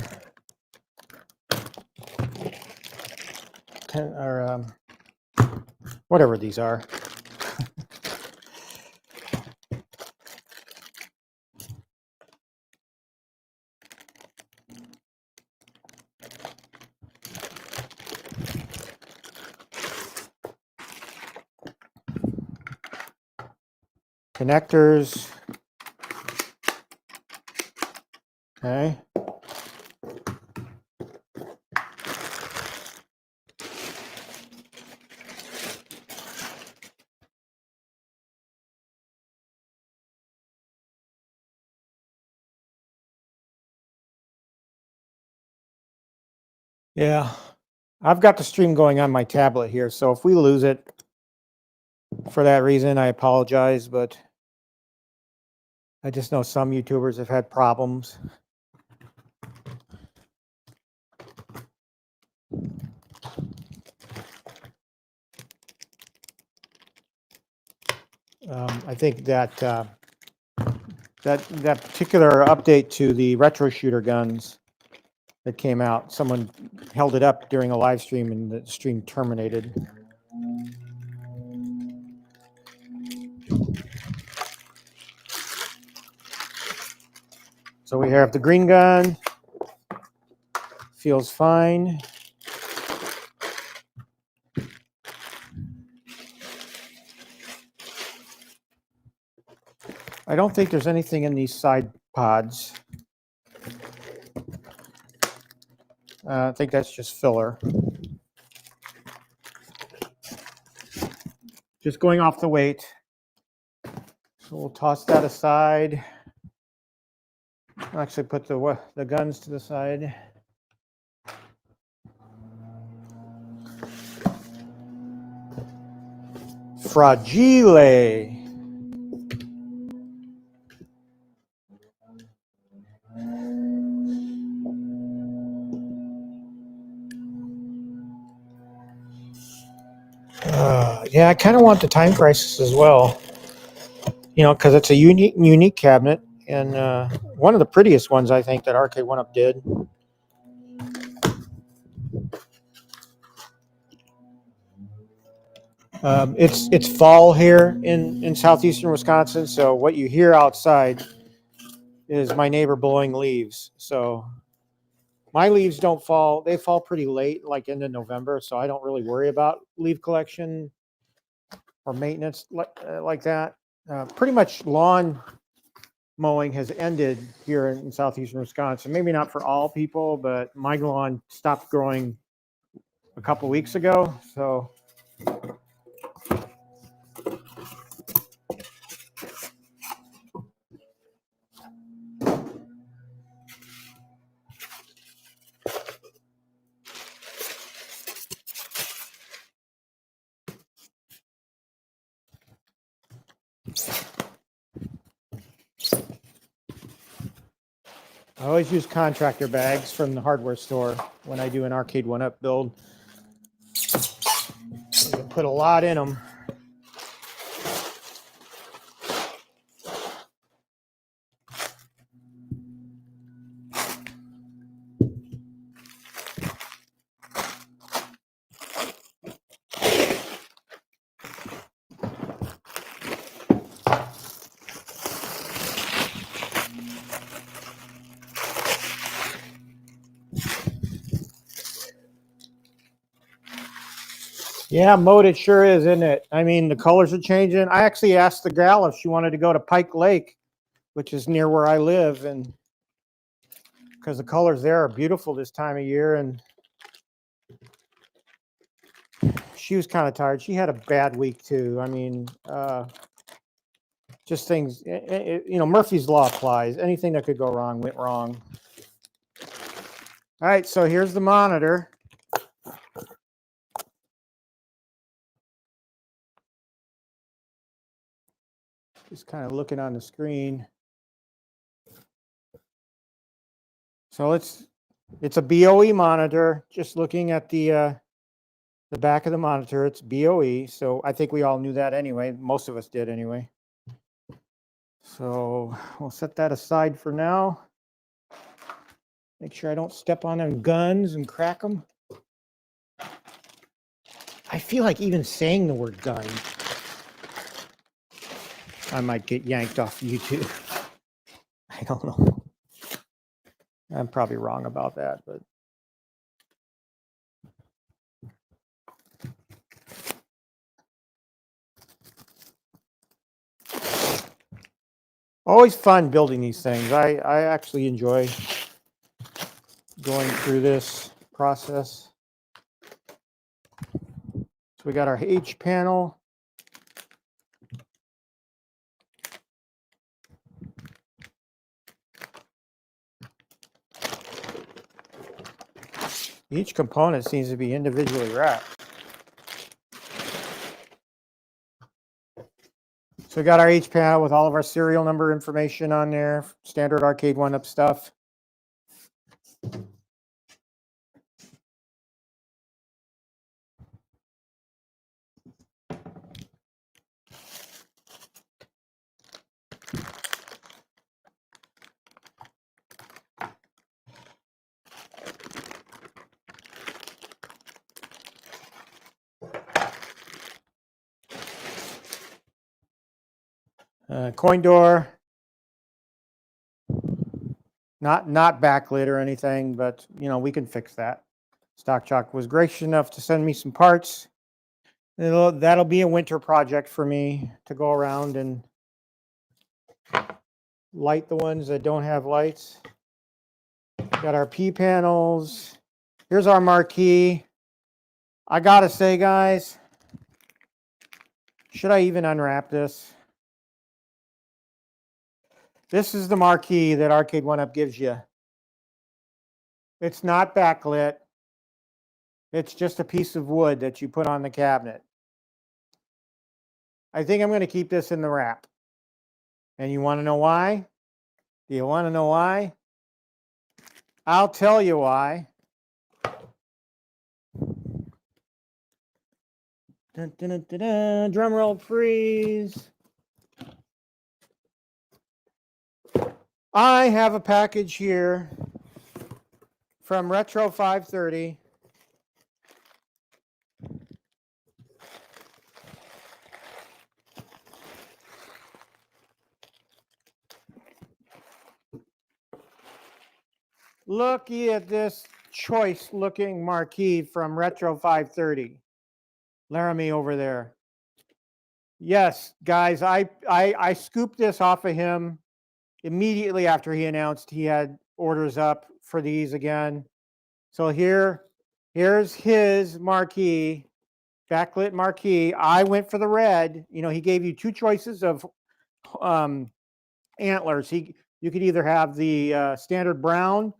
or whatever these are. Connectors. Okay. Yeah, I've got the stream going on my tablet here, so if we lose it for that reason, I apologize, but I just know some YouTubers have had problems. I think that that particular update to the retro shooter guns that came out, someone held it up during a live stream and the stream terminated. So we have the green gun, feels fine. I don't think there's anything in these side pods. I think that's just filler. Just going off the weight. So we'll toss that aside. I'll actually put the guns to the side. Fragile. Yeah, I kind of want the Time Crisis as well. You know, because it's a unique cabinet, and one of the prettiest ones I think that Arcade1Up did. It's fall here in southeastern Wisconsin, so what you hear outside is my neighbor blowing leaves. So my leaves don't fall; they fall pretty late, like into November. So I don't really worry about leaf collection or maintenance like that. Pretty much lawn mowing has ended here in southeastern Wisconsin. Maybe not for all people, but my lawn stopped growing a couple weeks ago. So I always use contractor bags from the hardware store when I do an Arcade1Up build. You can put a lot in them. Yeah, mode it sure is, isn't it? I mean, the colors are changing. I actually asked the gal if she wanted to go to Pike Lake, which is near where I live, and because the colors there are beautiful this time of year, and she was kind of tired. She had a bad week too. I mean, just things, you know, Murphy's Law applies. Anything that could go wrong went wrong. All right, so here's the monitor. Just kind of looking on the screen. So it's a BOE monitor. Just looking at the back of the monitor, it's BOE. So I think we all knew that anyway. Most of us did anyway. So we'll set that aside for now. Make sure I don't step on them guns and crack them. I feel like even saying the word gun, I might get yanked off YouTube. I don't know. I'm probably wrong about that, but. Always fun building these things. I actually enjoy going through this process. So we got our H panel. Each component seems to be individually wrapped. So we got our H panel with all of our serial number information on there, standard Arcade1Up stuff. Coin door, not backlit or anything, but you know, we can fix that. Stock Chalk was gracious enough to send me some parts. That'll be a winter project for me to go around and light the ones that don't have lights. Got our P panels. Here's our marquee. I gotta say, guys, should I even unwrap this? This is the marquee that Arcade1Up gives you. It's not backlit. It's just a piece of wood that you put on the cabinet. I think I'm going to keep this in the wrap. And you want to know why? Do you want to know why? I'll tell you why. Dun, dun, dun, dun, dun. Drum roll, freeze. I have a package here from Retro530. Looky at this choice looking marquee from Retro530. Laramie over there. Yes, guys, I scooped this off of him immediately after he announced he had orders up for these again. So here's his marquee, backlit marquee. I went for the red. You know, he gave you two choices of antlers. You could either have the standard brown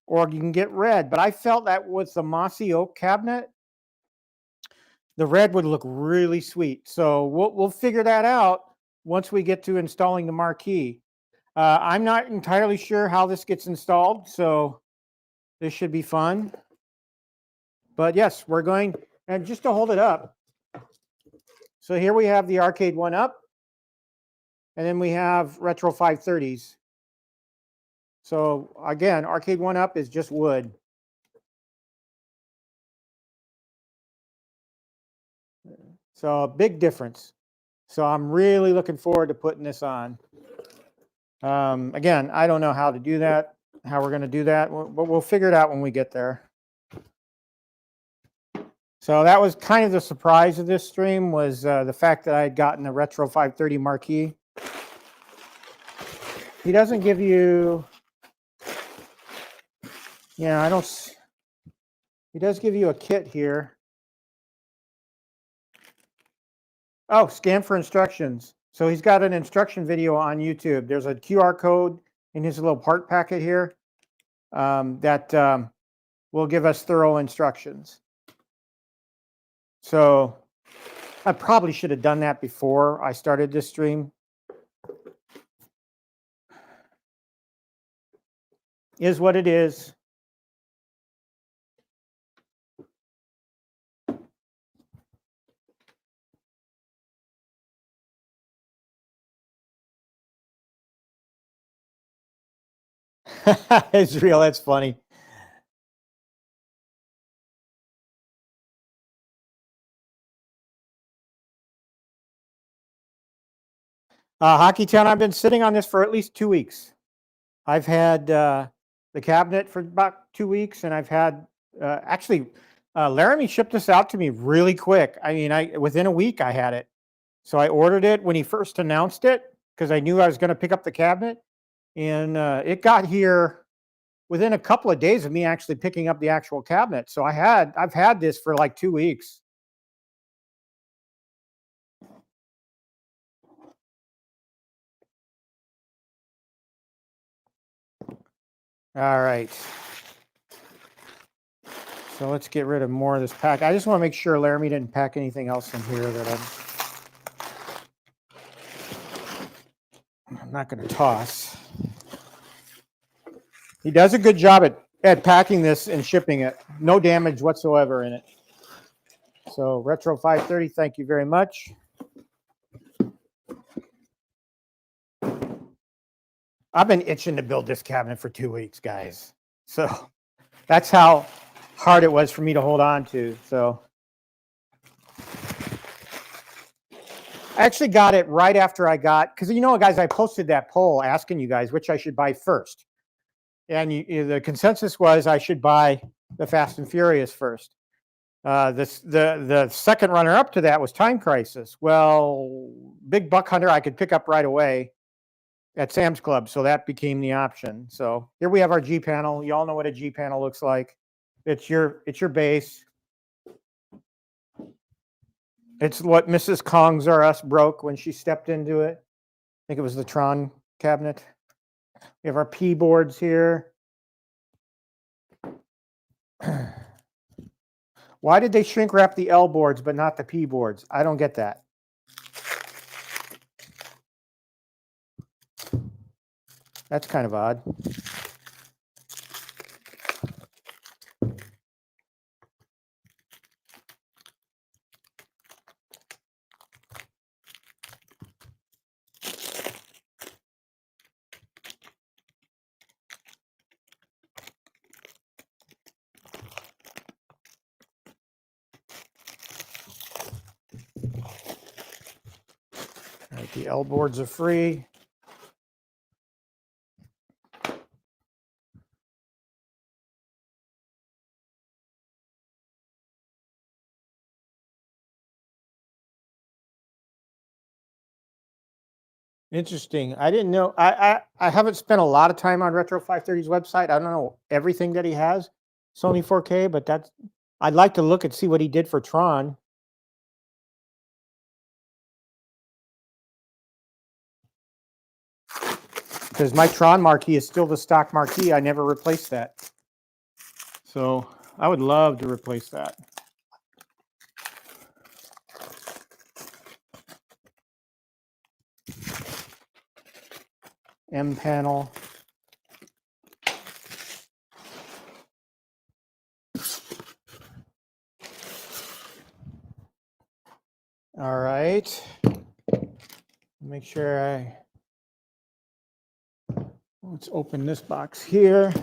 or you can get red. But I felt that with the Mossy Oak cabinet, the red would look really sweet. So we'll figure that out once we get to installing the marquee. I'm not entirely sure how this gets installed, so this should be fun. But yes, we're going, and just to hold it up. So here we have the Arcade1Up, and then we have Retro530s. So again, Arcade1Up is just wood. So a big difference. So I'm really looking forward to putting this on. Again, I don't know how to do that, how we're going to do that, but we'll figure it out when we get there. So that was kind of the surprise of this stream, was the fact that I had gotten the Retro530 Marquee. He doesn't give you, yeah, I don't, he does give you a kit here. Oh, scan for instructions. So he's got an instruction video on YouTube. There's a QR code in his little part packet here that will give us thorough instructions. So I probably should have done that before I started this stream. Is what it is. Israel, that's funny. Hockey Town, I've been sitting on this for at least 2 weeks. I've had the cabinet for about 2 weeks, and I've had actually Laramie shipped this out to me really quick. I mean, within a week I had it. So I ordered it when he first announced it because I knew I was going to pick up the cabinet, and it got here within a couple of days of me actually picking up the actual cabinet. So I've had this for like 2 weeks. All right. So let's get rid of more of this pack. I just want to make sure Laramie didn't pack anything else in here that I'm not going to toss. He does a good job at packing this and shipping it. No damage whatsoever in it. So Retro530, thank you very much. I've been itching to build this cabinet for 2 weeks, guys. So that's how hard it was for me to hold on to. So I actually got it right after I got, because you know, guys, I posted that poll asking you guys which I should buy first. And the consensus was I should buy the Fast and Furious first. The second runner up to that was Time Crisis. Well, Big Buck Hunter I could pick up right away at Sam's Club, so that became the option. So here we have our G panel. You all know what a G panel looks like. It's your base. It's what Mrs. Kong's R Us broke when she stepped into it. I think it was the Tron cabinet. We have our P boards here. Why did they shrink wrap the L boards but not the P boards? I don't get that. That's kind of odd. All right, the L boards are free. Interesting. I didn't know. I haven't spent a lot of time on Retro530's website. I don't know everything that he has, Sony 4K, but I'd like to look and see what he did for Tron. Because my Tron marquee is still the stock marquee. I never replaced that. So I would love to replace that. M panel. All right. Make sure let's open this box here.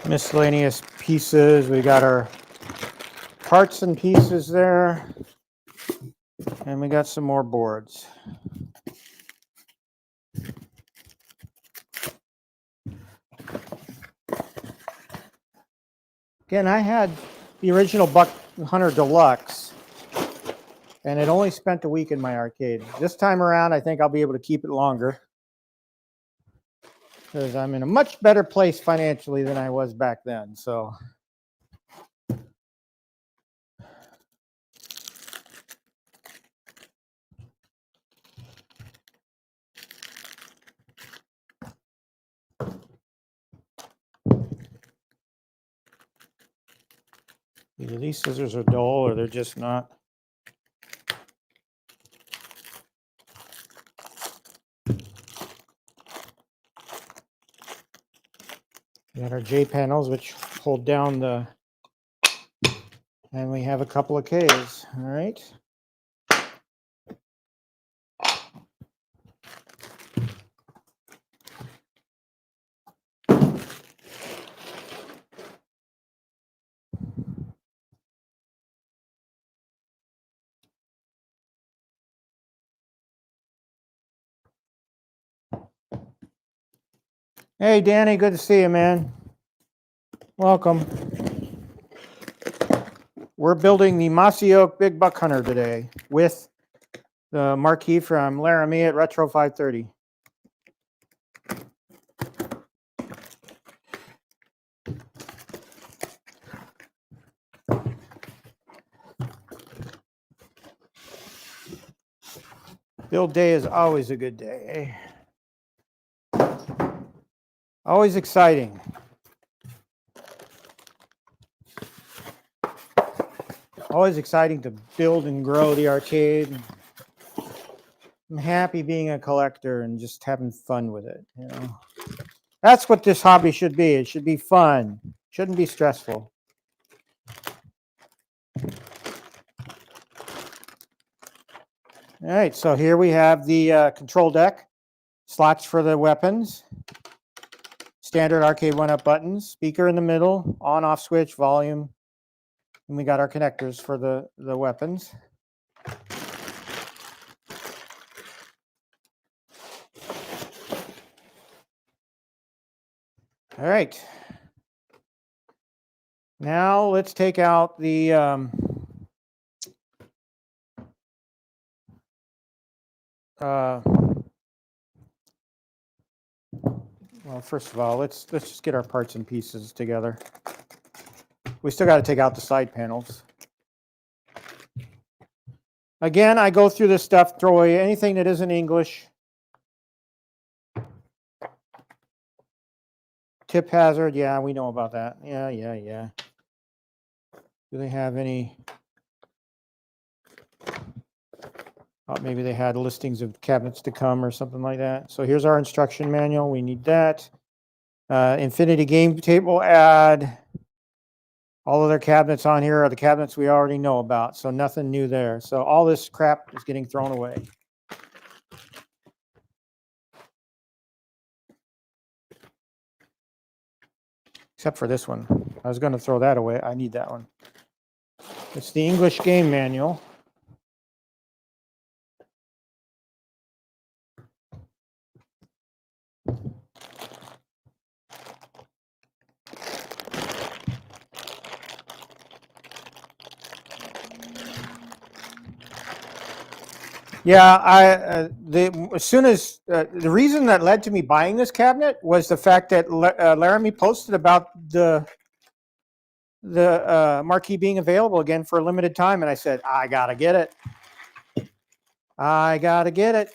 Miscellaneous pieces. We got our parts and pieces there. And we got some more boards. Again, I had the original Buck Hunter Deluxe, and it only spent a week in my arcade. This time around, I think I'll be able to keep it longer, because I'm in a much better place financially than I was back then. So either these scissors are dull or they're just not J panels, which hold down the, and we have a couple of Ks. All right. Hey, Danny, good to see you, man. Welcome. We're building the Mossy Oak Big Buck Hunter today with the marquee from Laramie at Retro530. Build day is always a good day. Always exciting. Always exciting to build and grow the arcade. I'm happy being a collector and just having fun with it. You know, that's what this hobby should be. It should be fun. Shouldn't be stressful. All right, so here we have the control deck, slots for the weapons, standard Arcade1Up buttons, speaker in the middle, on-off switch, volume, and we got our connectors for the weapons. All right. Now let's take out the well, first of all, let's just get our parts and pieces together. We still got to take out the side panels. Again, I go through this stuff, throw away anything that isn't English. Tip hazard, yeah, we know about that. Yeah. Do they have any? Oh, maybe they had listings of cabinets to come or something like that. So here's our instruction manual. We need that. Infinity game table add. All of their cabinets on here are the cabinets we already know about, so nothing new there. So all this crap is getting thrown away. Except for this one. I was going to throw that away. I need that one. It's the English game manual. Yeah, as soon as the reason that led to me buying this cabinet was the fact that Laramie posted about the marquee being available again for a limited time, and I said, I gotta get it. I gotta get it.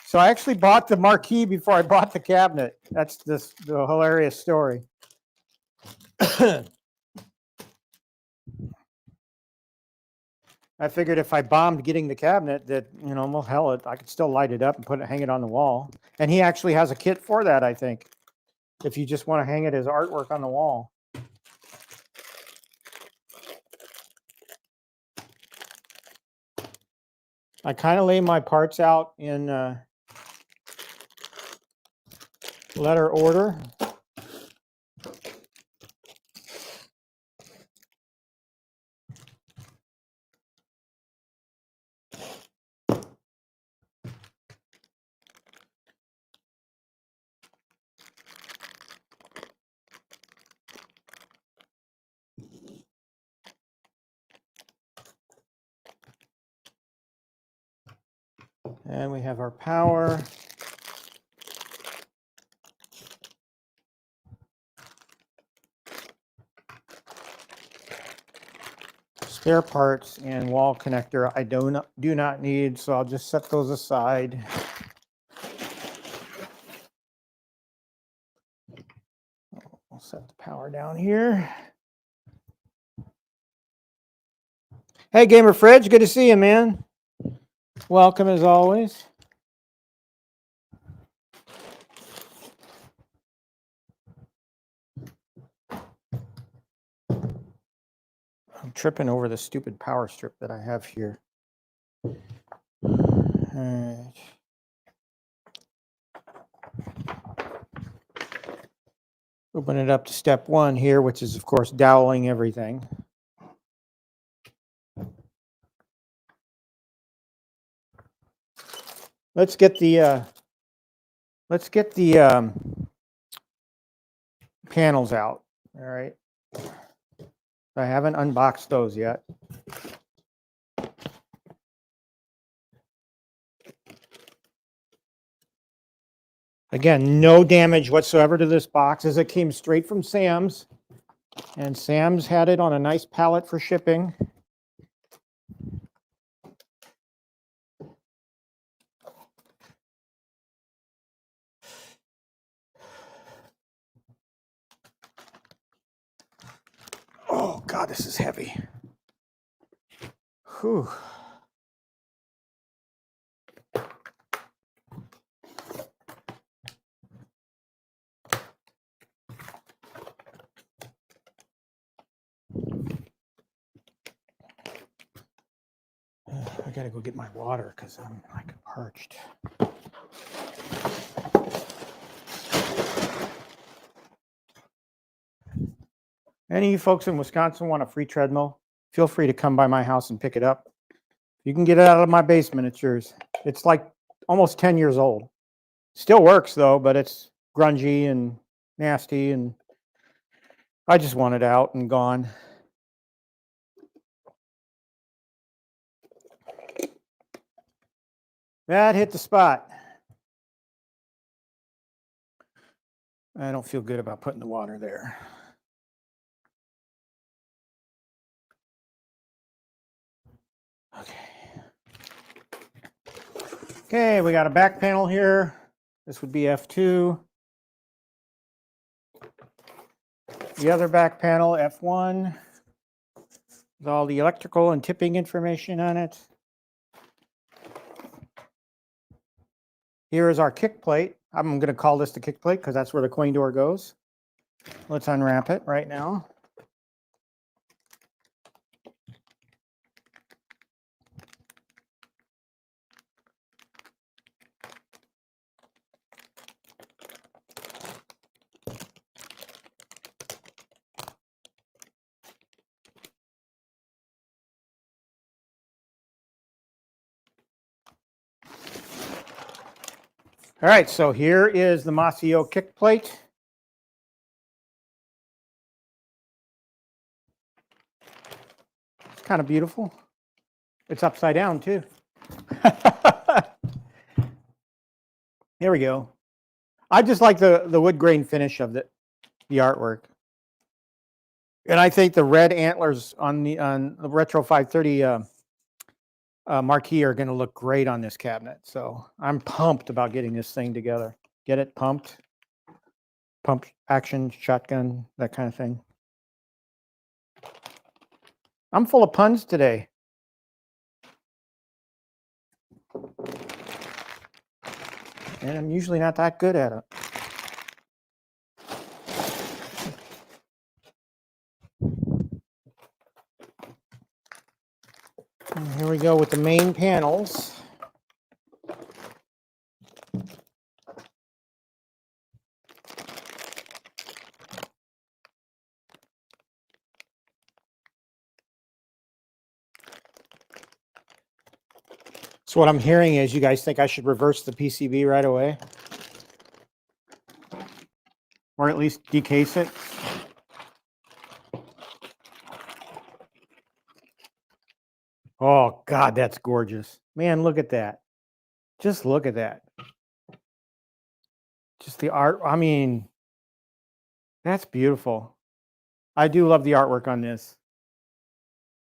So I actually bought the marquee before I bought the cabinet. That's the hilarious story. I figured if I bombed getting the cabinet, that, you know, well, hell, I could still light it up and hang it on the wall. And he actually has a kit for that, I think, if you just want to hang it as artwork on the wall. I kind of lay my parts out in letter order. And we have our power. Spare parts and wall connector I do not need, so I'll just set those aside. I'll set the power down here. Hey, Gamer Fridge, good to see you, man. Welcome as always. I'm tripping over the stupid power strip that I have here. All right. Open it up to step 1 here, which is, of course, doweling everything. Let's get the panels out. All right. I haven't unboxed those yet. Again, no damage whatsoever to this box, as it came straight from Sam's, and Sam's had it on a nice pallet for shipping. Oh God, this is heavy. Whew. I gotta go get my water because I'm like parched. Any of you folks in Wisconsin want a free treadmill? Feel free to come by my house and pick it up. You can get it out of my basement, it's yours. It's like almost 10 years old. Still works though, but it's grungy and nasty, and I just want it out and gone. That hit the spot. I don't feel good about putting the water there. Okay, we got a back panel here. This would be F2. The other back panel, F1, with all the electrical and tipping information on it. Here is our kick plate. I'm going to call this the kick plate because that's where the coin door goes. Let's unwrap it right now. All right, so here is the Mossy Oak kick plate. It's kind of beautiful. It's upside down too. There we go. I just like the wood grain finish of the artwork. And I think the red antlers on the Retro530 Marquee are going to look great on this cabinet. So I'm pumped about getting this thing together. Get it? Pumped? Pump action, shotgun, that kind of thing. I'm full of puns today. And I'm usually not that good at it. And here we go with the main panels. So what I'm hearing is you guys think I should reverse the PCB right away? Or at least decase it? Oh, God, that's gorgeous. Man, look at that. Just look at that. Just the art. I mean, that's beautiful. I do love the artwork on this.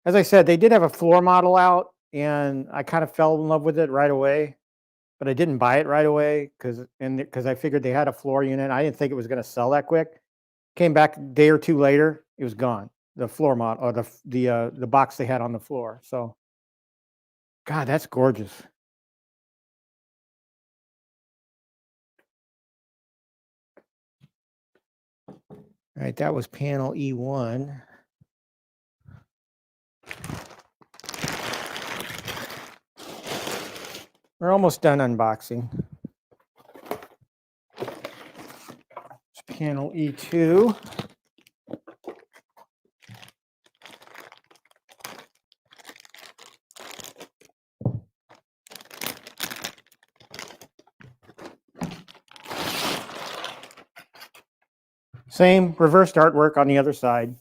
As I said, they did have a floor model out, and I kind of fell in love with it right away. But I didn't buy it right away because I figured they had a floor unit. I didn't think it was going to sell that quick. Came back a day or two later, it was gone. The floor model, or the box they had on the floor. So, God, that's gorgeous. All right, that was panel E1. We're almost done unboxing. It's panel E2. Same reversed artwork on the other side.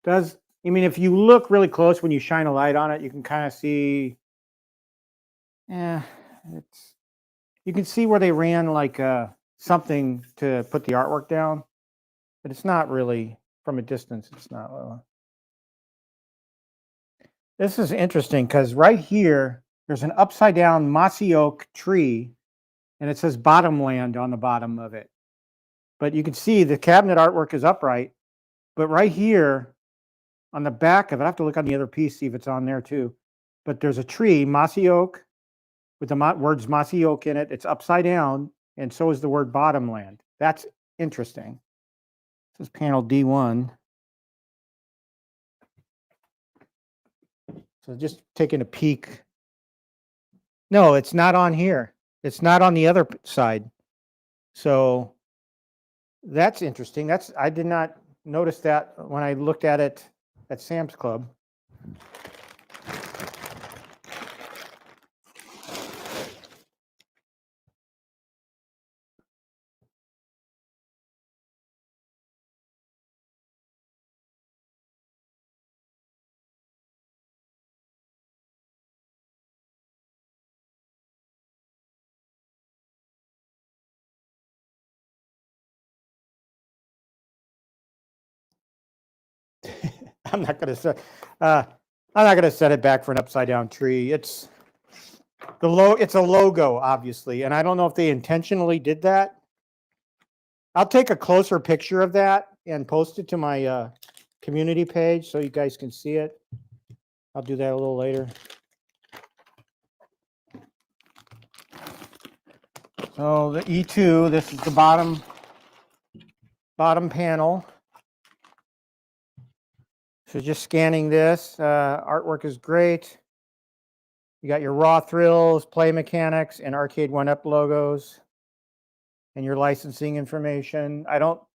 I mean, if you look really close when you shine a light on it, you can kind of see, you can see where they ran like something to put the artwork down, but it's not really, from a distance, it's not. This is interesting because right here, there's an upside down mossy oak tree, and it says Bottomland on the bottom of it. But you can see the cabinet artwork is upright, but right here on the back of it, I have to look on the other piece, see if it's on there too. But there's a tree, mossy oak, with the words mossy oak in it. It's upside down, and so is the word Bottomland. That's interesting. This is panel D1. So just taking a peek. No, it's not on here. It's not on the other side. So that's interesting. I did not notice that when I looked at it at Sam's Club. I'm not going to set it back for an upside down tree. It's a logo, obviously, and I don't know if they intentionally did that. I'll take a closer picture of that and post it to my community page so you guys can see it. I'll do that a little later. So the E2, this is the bottom panel. So just scanning this, artwork is great. You got your Raw Thrills, Play Mechanics, and Arcade1Up logos, and your licensing information. All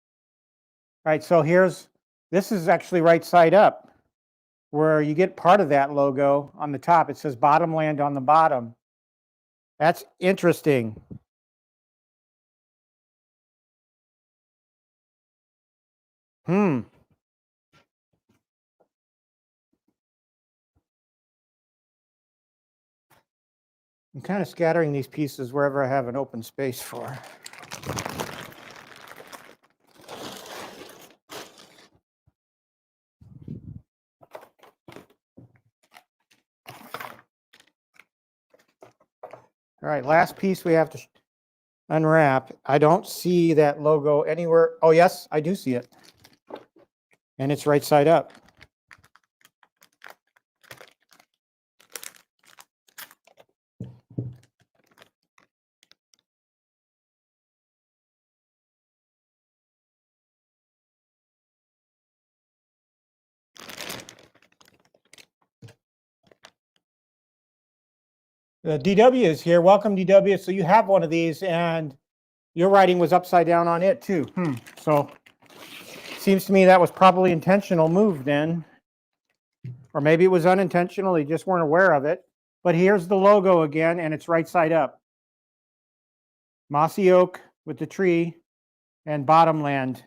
right, so this is actually right side up, where you get part of that logo on the top. It says Bottomland on the bottom. That's interesting. I'm kind of scattering these pieces wherever I have an open space for. All right, last piece we have to unwrap. I don't see that logo anywhere. Oh, yes, I do see it. And it's right side up. DW is here. Welcome, DW. So you have one of these, and your writing was upside down on it too. So seems to me that was probably intentional move then, or maybe it was unintentional. They just weren't aware of it. But here's the logo again, and it's right side up. Mossy oak with the tree and Bottomland.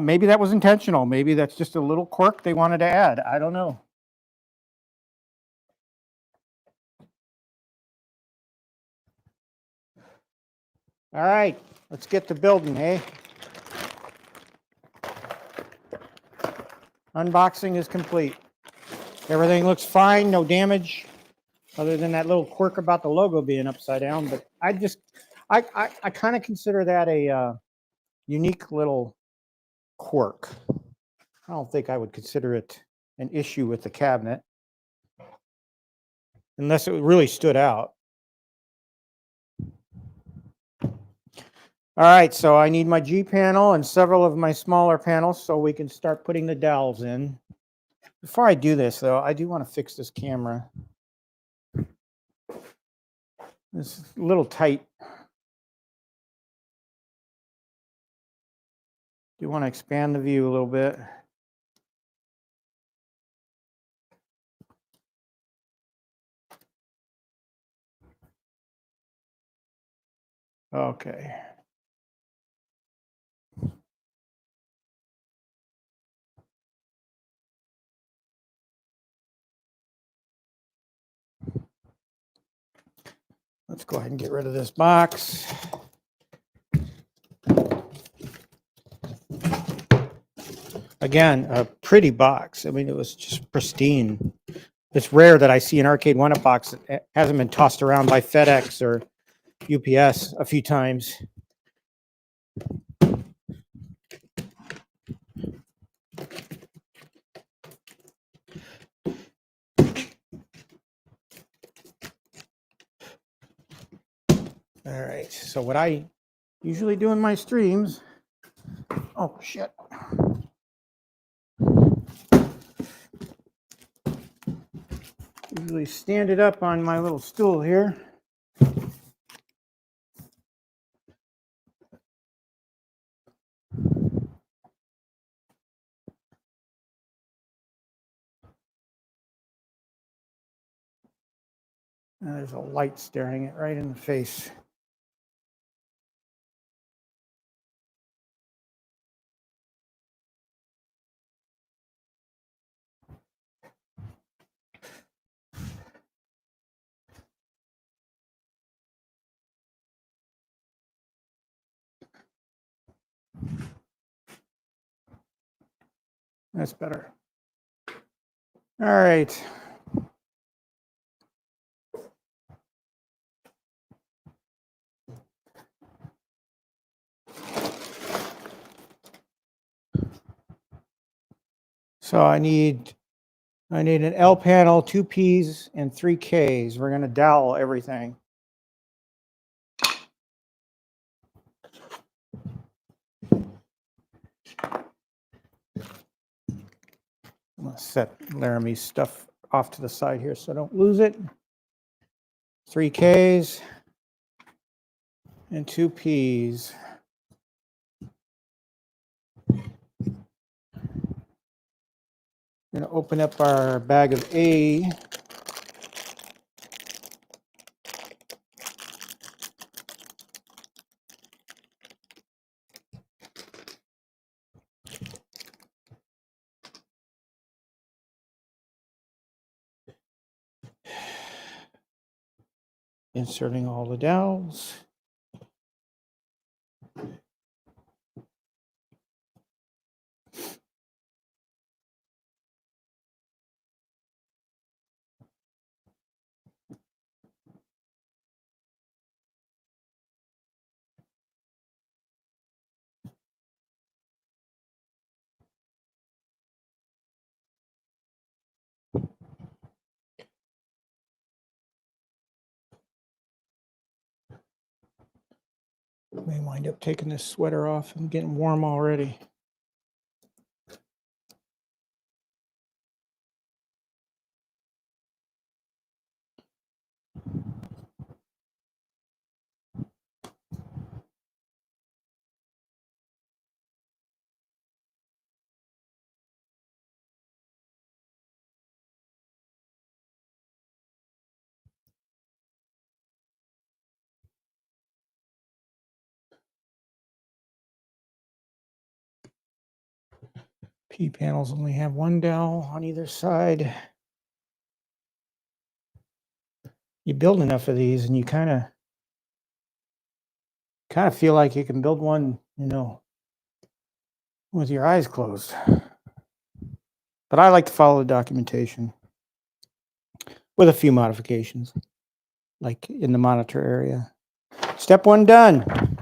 Maybe that was intentional. Maybe that's just a little quirk they wanted to add. I don't know. All right, let's get to building, hey? Unboxing is complete. Everything looks fine, no damage, other than that little quirk about the logo being upside down. But I kind of consider that a unique little quirk. I don't think I would consider it an issue with the cabinet, unless it really stood out. All right, so I need my G panel and several of my smaller panels so we can start putting the dowels in. Before I do this, though, I do want to fix this camera. It's a little tight. Do want to expand the view a little bit. Okay. Let's go ahead and get rid of this box. Again, a pretty box. I mean, it was just pristine. It's rare that I see an Arcade1Up box that hasn't been tossed around by FedEx or UPS a few times. All right, so what I usually do in my streams, oh shit. Usually stand it up on my little stool here. There's a light staring it right in the face. That's better. All right. So I need an L panel, 2 Ps, and 3 Ks. We're going to dowel everything. I'm going to set Laramie's stuff off to the side here so I don't lose it. 3 Ks and 2 Ps. We're going to open up our bag of A. Inserting all the dowels. May wind up taking this sweater off and getting warm already. P panels only have 1 dowel on either side. You build enough of these and you kind of feel like you can build one, with your eyes closed. But I like to follow the documentation with a few modifications, like in the monitor area. Step 1 done.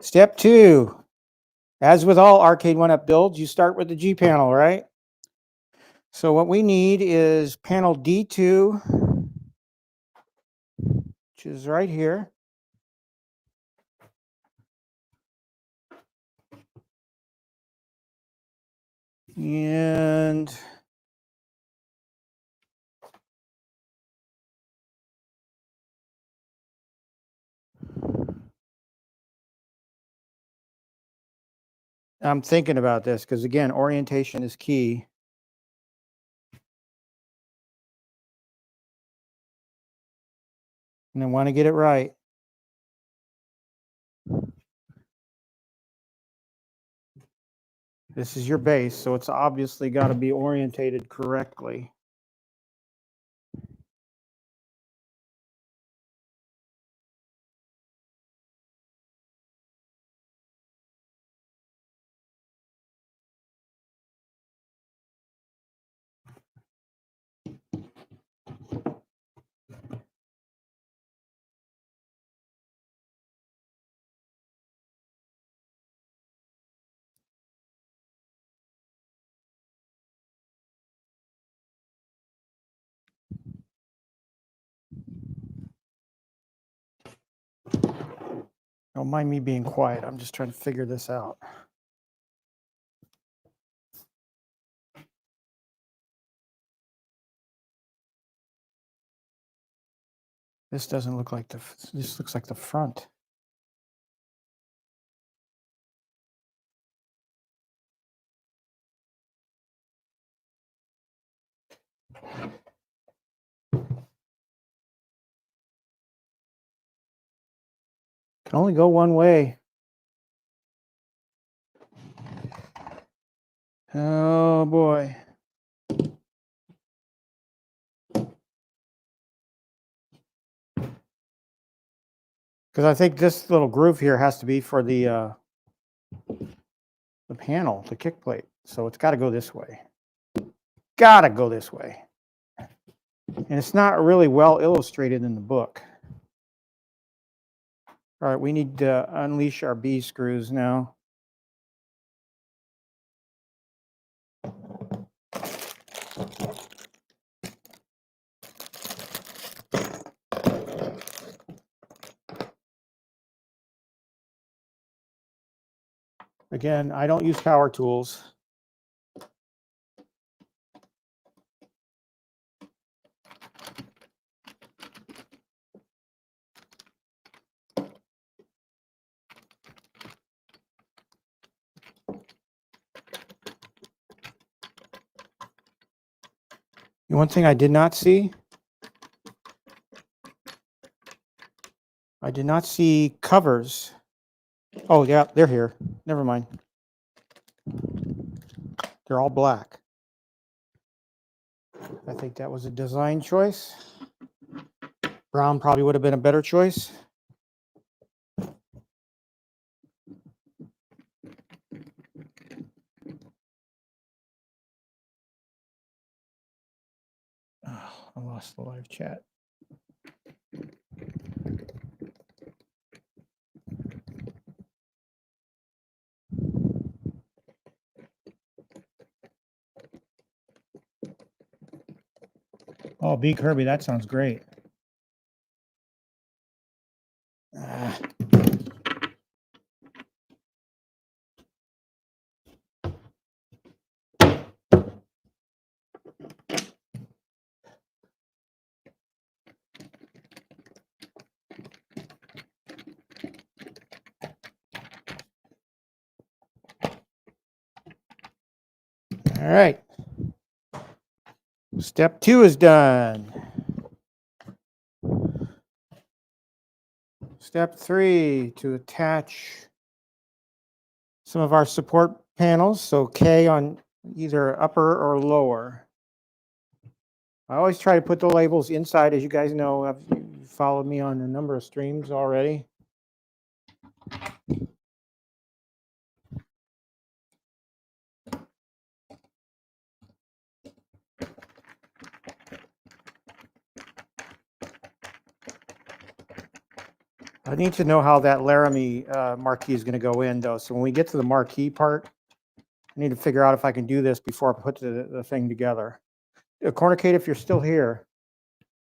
Step 2. As with all Arcade1Up builds, you start with the G panel, right? So what we need is panel D2, which is right here. And I'm thinking about this because, again, orientation is key. And I want to get it right. This is your base, so it's obviously got to be orientated correctly. Don't mind me being quiet. I'm just trying to figure this out. This doesn't look like this looks like the front. Can only go one way. Oh boy. Because I think this little groove here has to be for the panel, the kick plate. So it's got to go this way. Got to go this way. And it's not really well illustrated in the book. All right, we need to unleash our B screws now. Again, I don't use power tools. One thing I did not see, I did not see covers. Oh, yeah, they're here. Never mind. They're all black. I think that was a design choice. Brown probably would have been a better choice. Oh, I lost the live chat. Oh, B. Kirby, that sounds great. All right. Step 2 is done. Step 3, to attach some of our support panels. So K on either upper or lower. I always try to put the labels inside, as you guys know. You've followed me on a number of streams already. I need to know how that Laramie marquee is going to go in, though. So when we get to the marquee part, I need to figure out if I can do this before I put the thing together. Cornercade, if you're still here,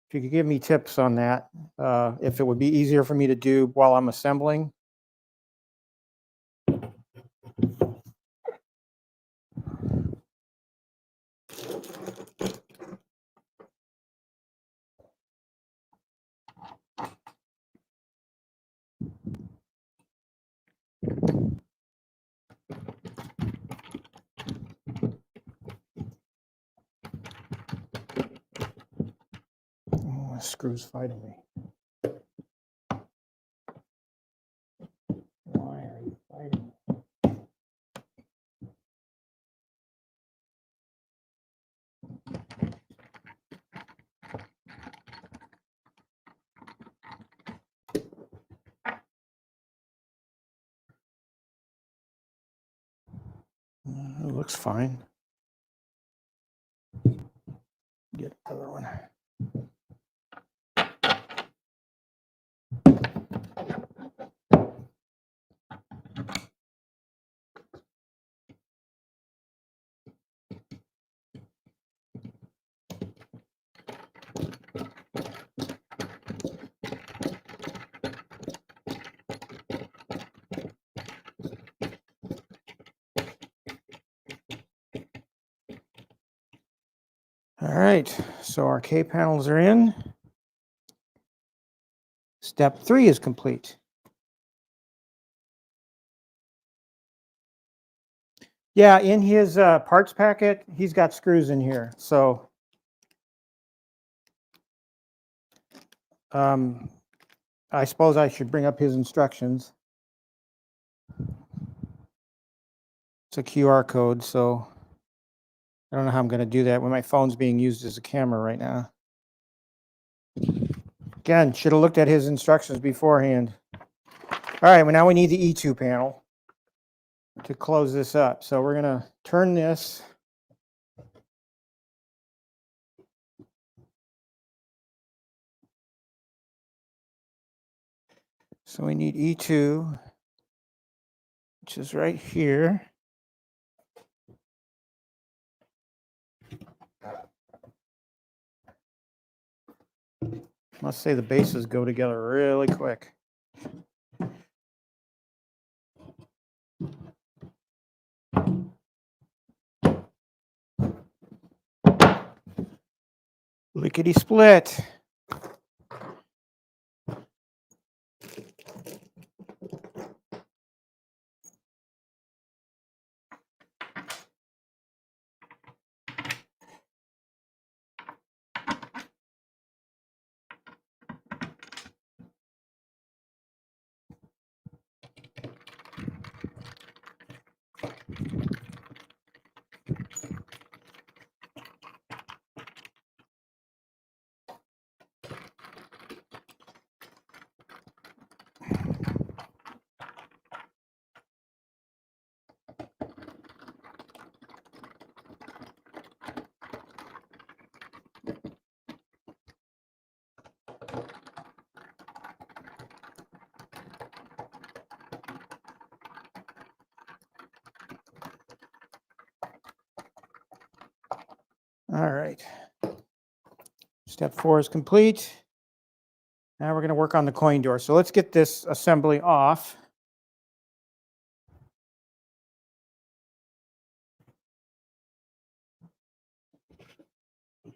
if you could give me tips on that, if it would be easier for me to do while I'm assembling. screws fighting me? Why are you fighting me? It looks fine. Get another one. All right, so our K panels are in. Step 3 is complete. Yeah, in his parts packet, he's got screws in here. So I suppose I should bring up his instructions. It's a QR code, so I don't know how I'm going to do that when my phone's being used as a camera right now. Again, should have looked at his instructions beforehand. All right, well, now we need the E2 panel to close this up. So we're going to turn this. So we need E2, which is right here. Must say the bases go together really quick. Lickety split. All right. Step 4 is complete. Now we're going to work on the coin door. So let's get this assembly off.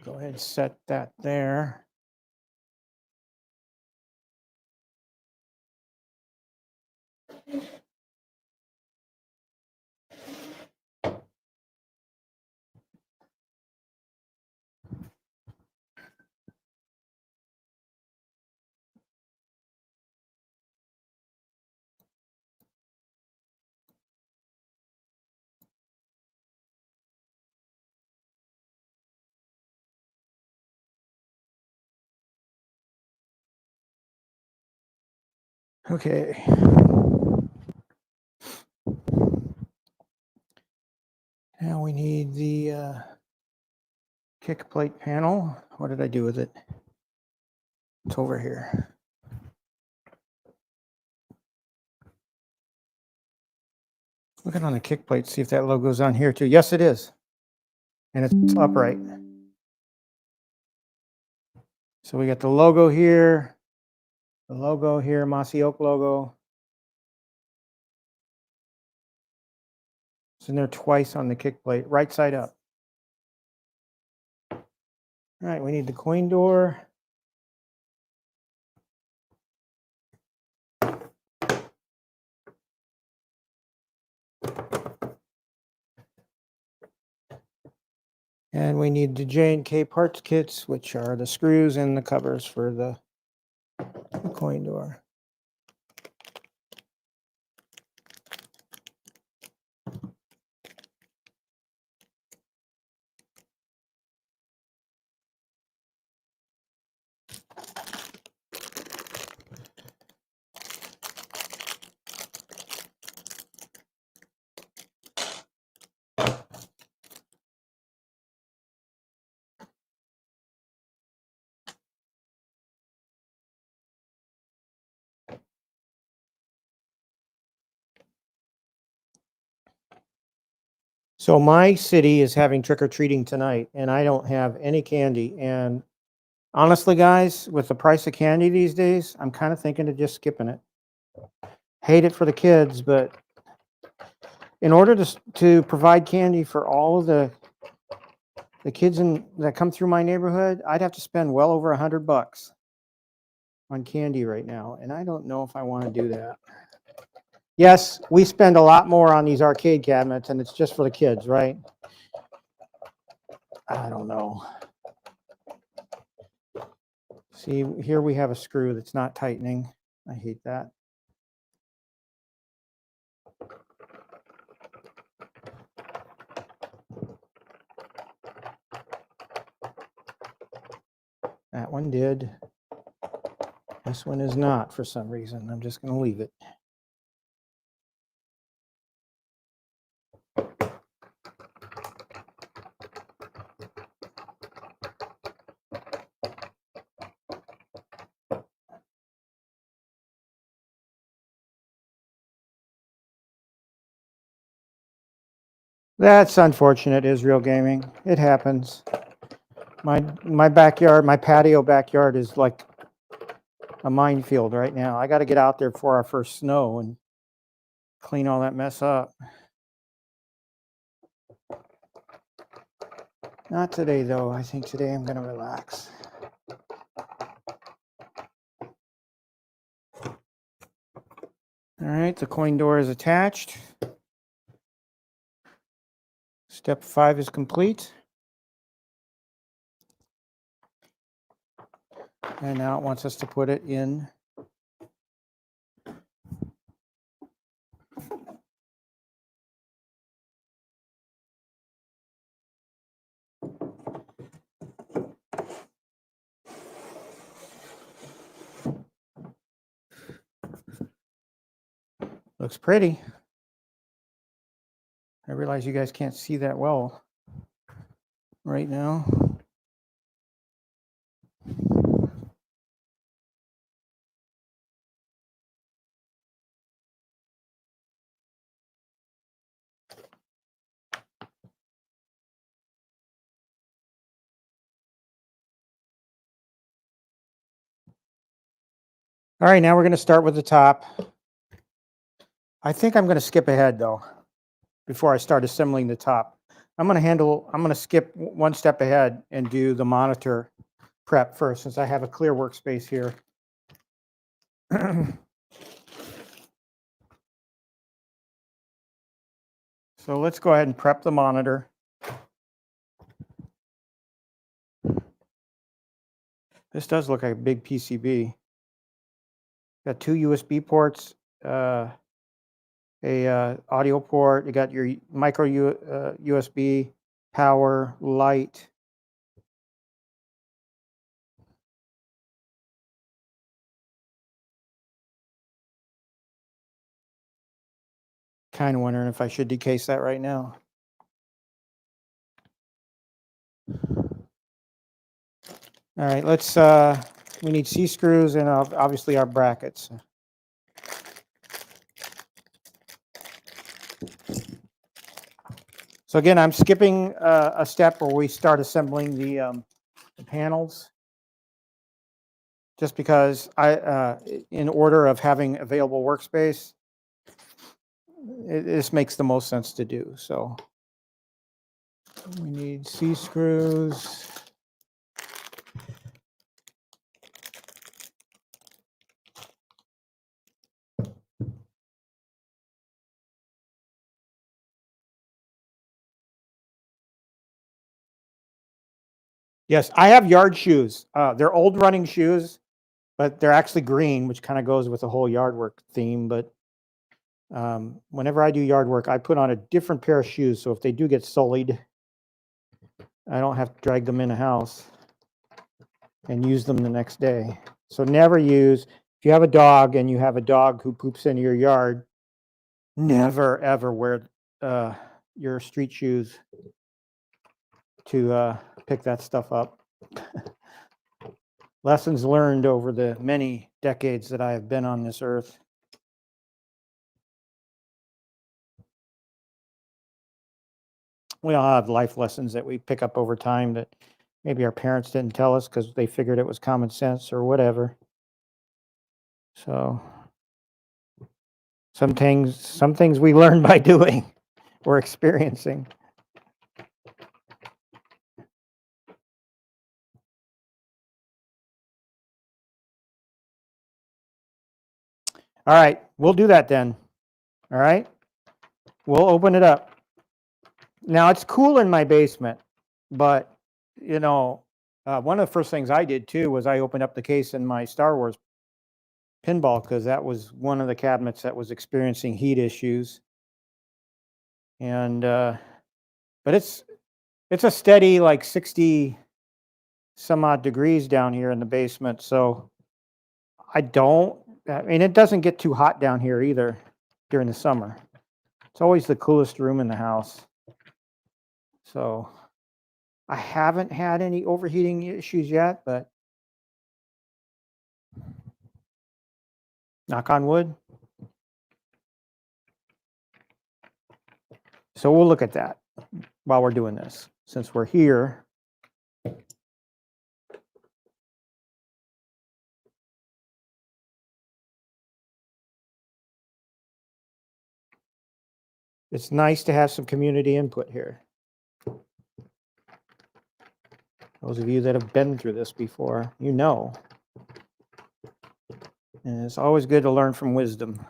Go ahead and set that there. Okay. Now we need the kick plate panel. What did I do with it? It's over here. Look at on the kick plate, see if that logo's on here too. Yes, it is. And it's upright. So we got the logo here, Mossy Oak logo. It's in there twice on the kick plate, right side up. All right, we need the coin door. And we need the J&K parts kits, which are the screws and the covers for the coin door. So my city is having trick-or-treating tonight, and I don't have any candy. And honestly, guys, with the price of candy these days, I'm kind of thinking of just skipping it. Hate it for the kids, but in order to provide candy for all of the kids that come through my neighborhood, I'd have to spend well over $100 on candy right now, and I don't know if I want to do that. Yes, we spend a lot more on these arcade cabinets, and it's just for the kids, right? I don't know. See, here we have a screw that's not tightening. I hate that. That one did. This one is not for some reason. I'm just going to leave it. That's unfortunate, Israel Gaming. It happens. My backyard, my patio backyard is like a minefield right now. I got to get out there before our first snow and clean all that mess up. Not today, though. I think today I'm going to relax. All right, the coin door is attached. Step 5 is complete. And now it wants us to put it in. Looks pretty. I realize you guys can't see that well right now. All right, now we're going to start with the top. I think I'm going to skip ahead, though, before I start assembling the top. I'm going to skip one step ahead and do the monitor prep first, since I have a clear workspace here. So let's go ahead and prep the monitor. This does look like a big PCB. Got 2 USB ports, a audio port. You got your micro USB, power, light. Kind of wondering if I should decase that right now. All right, let's, we need C-screws and obviously our brackets. So again, I'm skipping a step where we start assembling the panels, just because in order of having available workspace, this makes the most sense to do. So we need C-screws. Yes, I have yard shoes. They're old running shoes, but they're actually green, which kind of goes with the whole yard work theme. But whenever I do yard work, I put on a different pair of shoes. So if they do get sullied, I don't have to drag them in the house and use them the next day. So never use, if you have a dog and you have a dog who poops into your yard, never, ever wear your street shoes to pick that stuff up. Lessons learned over the many decades that I have been on this earth. We all have life lessons that we pick up over time that maybe our parents didn't tell us because they figured it was common sense or whatever. So some things we learn by doing or experiencing. All right, we'll do that then. All right, we'll open it up. Now it's cool in my basement, but you know, one of the first things I did too was I opened up the case in my Star Wars pinball because that was one of the cabinets that was experiencing heat issues. And but it's a steady like 60 some odd degrees down here in the basement, so I mean, it doesn't get too hot down here either during the summer. It's always the coolest room in the house. So I haven't had any overheating issues yet, but knock on wood. So we'll look at that while we're doing this, since we're here. It's nice to have some community input here. Those of you that have been through this before, you know. And it's always good to learn from wisdom.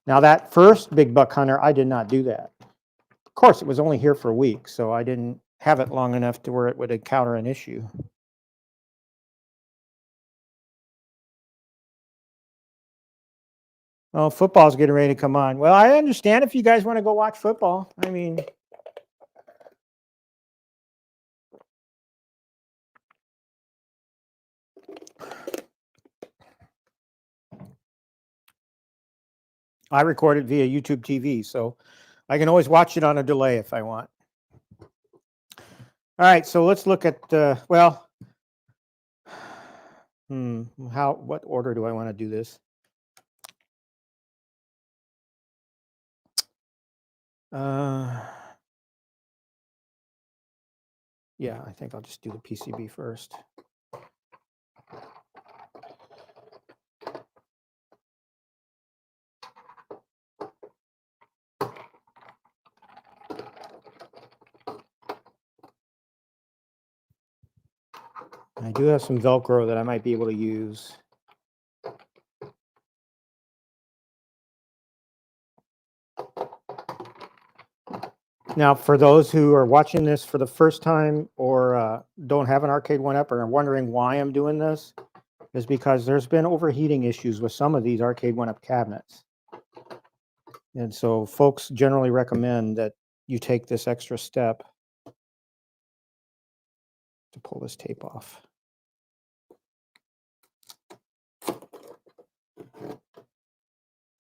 Now that first big buck hunter, I did not do that. Of course, it was only here for a week, so I didn't have it long enough to where it would encounter an issue. Oh, football's getting ready to come on. Well, I understand if you guys want to go watch football. I mean, I record it via YouTube TV, so I can always watch it on a delay if I want. All right, so let's look at well, what order do I want to do this? Yeah, I think I'll just do the PCB first. I do have some Velcro that I might be able to use. Now, for those who are watching this for the first time or don't have an Arcade1Up or are wondering why I'm doing this, is because there's been overheating issues with some of these Arcade1Up cabinets. And so folks generally recommend that you take this extra step to pull this tape off.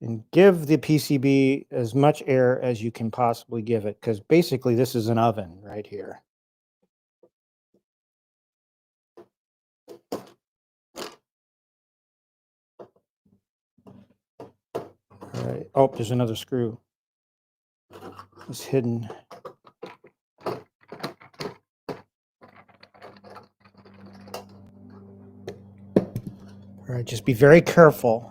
And give the PCB as much air as you can possibly give it, because basically this is an oven right here. All right. Oh, there's another screw. It's hidden. All right, just be very careful,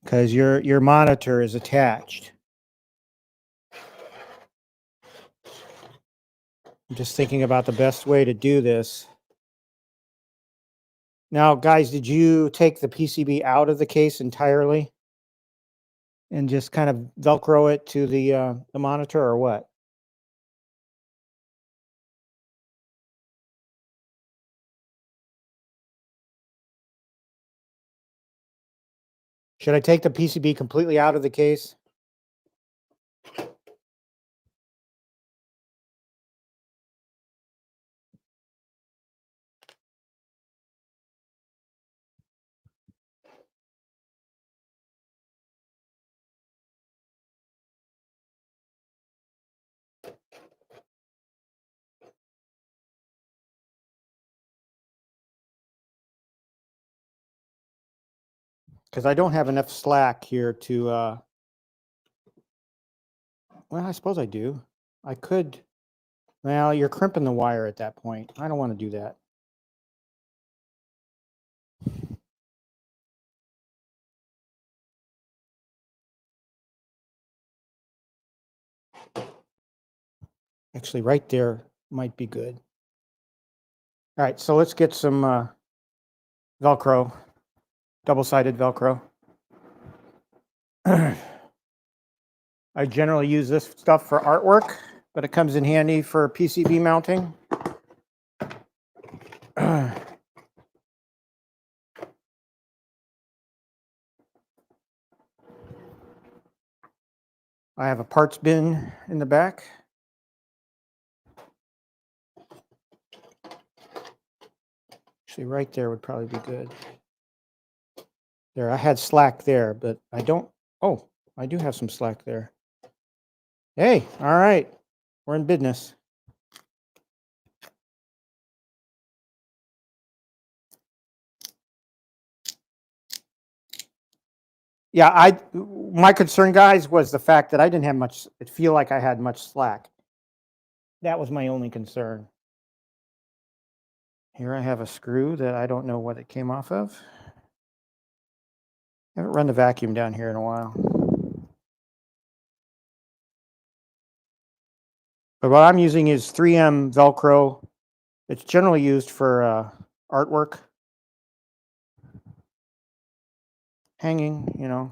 because your monitor is attached. I'm just thinking about the best way to do this. Now, guys, did you take the PCB out of the case entirely? and just kind of Velcro it to the monitor, or what? Should I take the PCB completely out of the case? Because I don't have enough slack here to, well, I suppose I do. I could, well, you're crimping the wire at that point. I don't want to do that. Actually, right there might be good. All right, so let's get some Velcro, double-sided Velcro. I generally use this stuff for artwork, but it comes in handy for PCB mounting. I have a parts bin in the back. Actually, right there would probably be good. There, I had slack there, but I don't. Oh, I do have some slack there. Hey, all right, we're in business. Yeah, my concern, guys, was the fact that I didn't have much. It feel like I had much slack. That was my only concern. Here I have a screw that I don't know what it came off of. I haven't run the vacuum down here in a while. But what I'm using is 3M Velcro. It's generally used for artwork. Hanging, you know.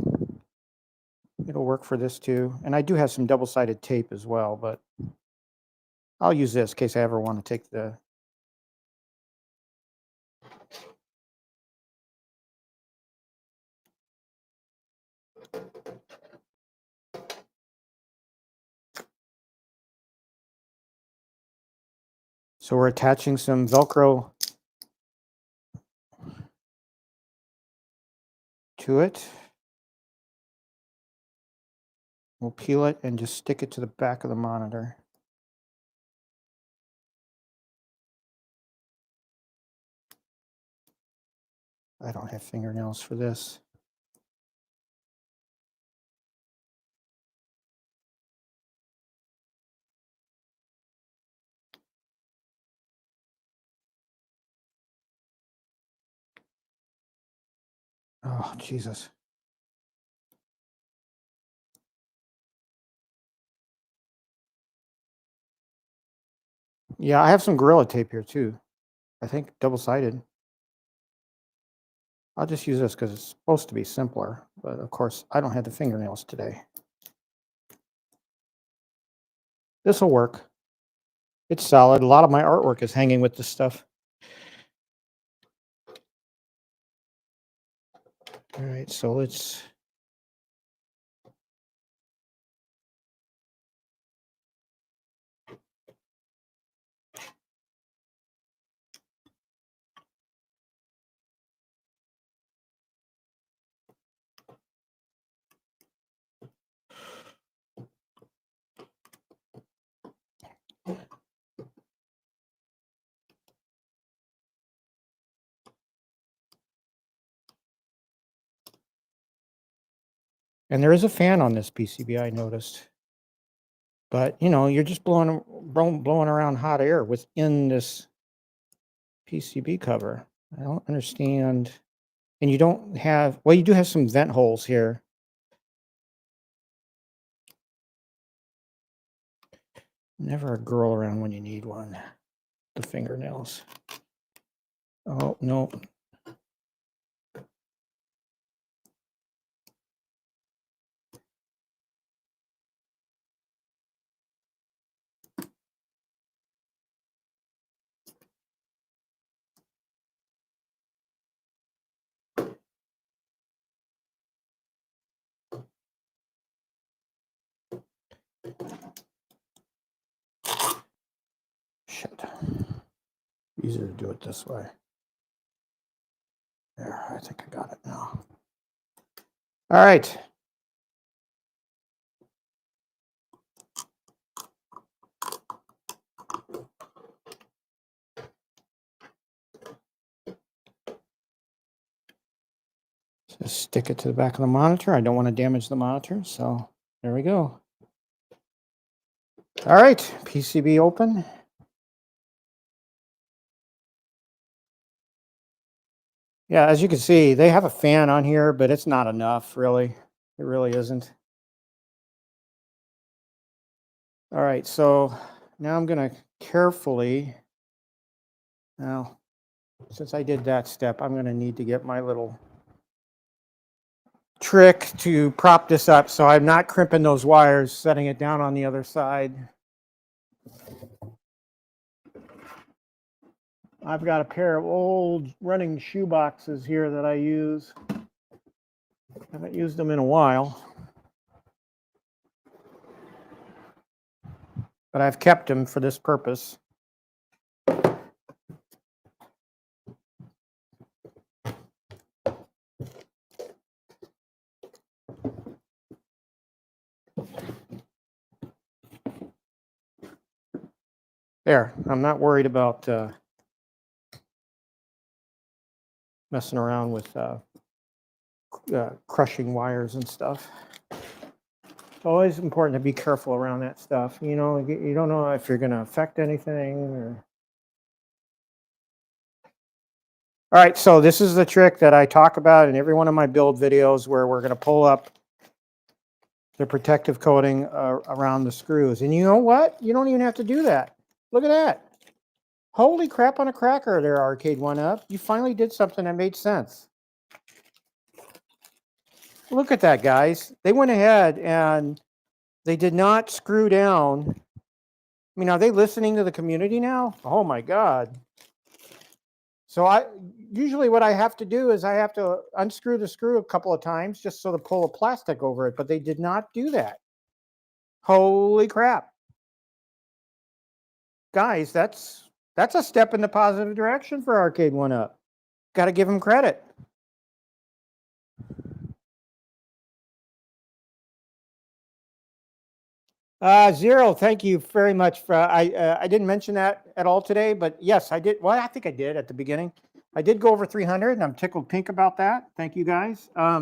It'll work for this too. And I do have some double-sided tape as well, but I'll use this in case I ever want to take the... So we're attaching some Velcro to it. We'll peel it and just stick it to the back of the monitor. I don't have fingernails for this. Oh, Jesus. Yeah, I have some Gorilla Tape here too. I think double-sided. I'll just use this because it's supposed to be simpler, but of course I don't have the fingernails today. This will work. It's solid. A lot of my artwork is hanging with this stuff. All right, so let's... And there is a fan on this PCB, I noticed. But, you know, you're just blowing around hot air within this PCB cover. I don't understand. And you don't have, well, you do have some vent holes here. Never a girl around when you need one. The fingernails. Oh, no. Shit. Easier to do it this way. There, I think I got it now. All right. Just stick it to the back of the monitor. I don't want to damage the monitor, so there we go. All right, PCB open. Yeah, as you can see, they have a fan on here, but it's not enough, really. It really isn't. All right, so now I'm going to carefully, now, since I did that step, I'm going to need to get my little trick to prop this up so I'm not crimping those wires, setting it down on the other side. I've got a pair of old running shoe boxes here that I use. Haven't used them in a while, but I've kept them for this purpose. There, I'm not worried about messing around with crushing wires and stuff. It's always important to be careful around that stuff. You know, you don't know if you're going to affect anything. Or... All right, so this is the trick that I talk about in every one of my build videos where we're going to pull up the protective coating around the screws. And you know what? You don't even have to do that. Look at that. Holy crap on a cracker there, Arcade1Up. You finally did something that made sense. Look at that, guys. They went ahead and they did not screw down. I mean, are they listening to the community now? Oh my God. So usually what I have to do is I have to unscrew the screw a couple of times just so to pull a plastic over it, but they did not do that. Holy crap. Guys, that's a step in the positive direction for Arcade1Up. Got to give them credit. Zero, thank you very much. I didn't mention that at all today, but yes, I did. Well, I think I did at the beginning. I did go over 300, and I'm tickled pink about that. Thank you, guys. I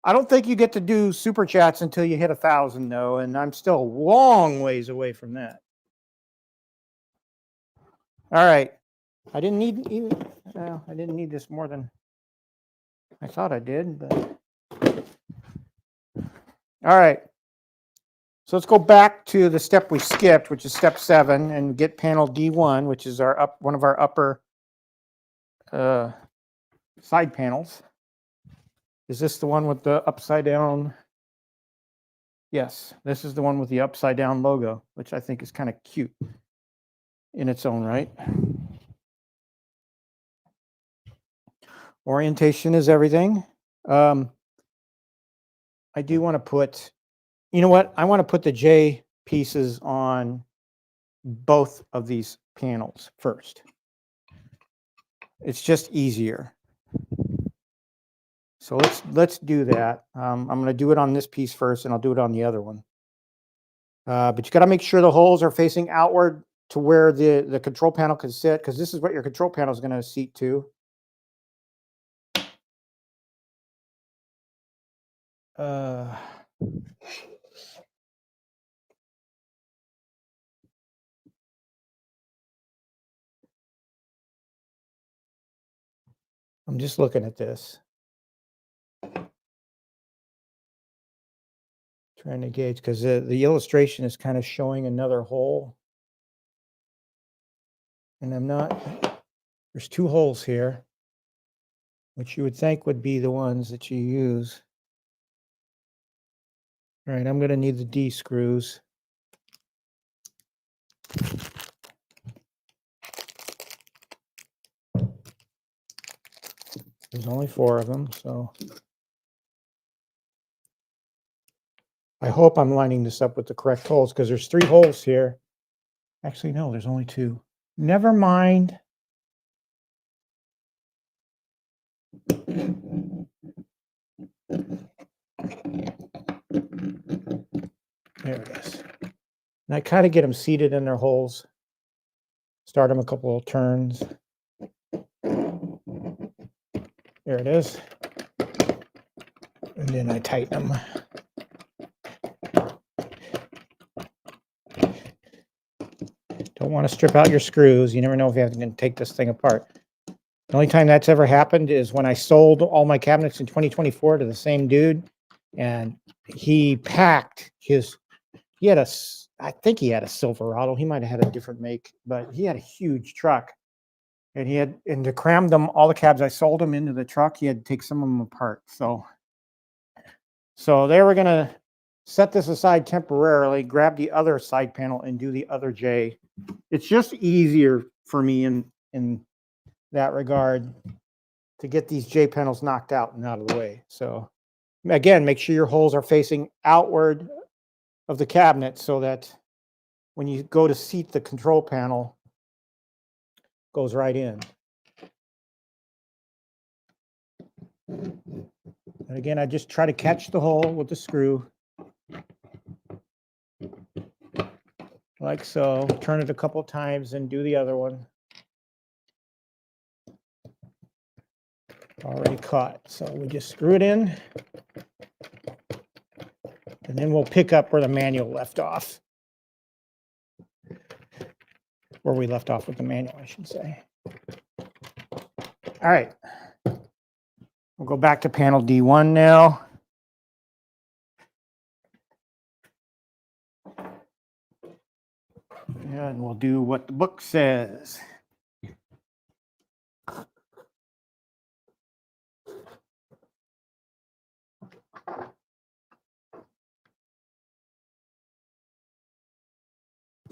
don't think you get to do super chats until you hit 1,000, though, and I'm still a long ways away from that. All right, I didn't need this more than I thought I did, but all right. So let's go back to the step we skipped, which is step 7, and get panel D1, which is one of our upper side panels. Is this the one with the upside down? Yes, this is the one with the upside down logo, which I think is kind of cute in its own right. Orientation is everything. I do want to put, you know what? I want to put the J pieces on both of these panels first. It's just easier. So let's do that. I'm going to do it on this piece first, and I'll do it on the other one. But you got to make sure the holes are facing outward to where the control panel can sit, because this is what your control panel is going to seat to. I'm just looking at this. Trying to gauge, because the illustration is kind of showing another hole. And I'm not, there's 2 holes here, which you would think would be the ones that you use. All right, I'm going to need the D screws. There's only 4 of them, so. I hope I'm lining this up with the correct holes because there's 3 holes here. Actually, no, there's only 2. Never mind. There it is. And I kind of get them seated in their holes. Start them a couple of turns. There it is. And then I tighten them. Don't want to strip out your screws. You never know if you have to take this thing apart. The only time that's ever happened is when I sold all my cabinets in 2024 to the same dude, and he packed his, I think he had a Silverado. He might have had a different make, but he had a huge truck. And to cram them, all the cabs I sold him into the truck, he had to take some of them apart. So they were going to set this aside temporarily, grab the other side panel and do the other J. It's just easier for me in that regard to get these J panels knocked out and out of the way. So again, make sure your holes are facing outward of the cabinet so that when you go to seat the control panel, it goes right in. And again, I just try to catch the hole with the screw. Like so. Turn it a couple times and do the other one. Already caught. So we just screw it in. And then we'll pick up where the manual left off. Where we left off with the manual, I should say. All right. We'll go back to panel D1 now. And we'll do what the book says.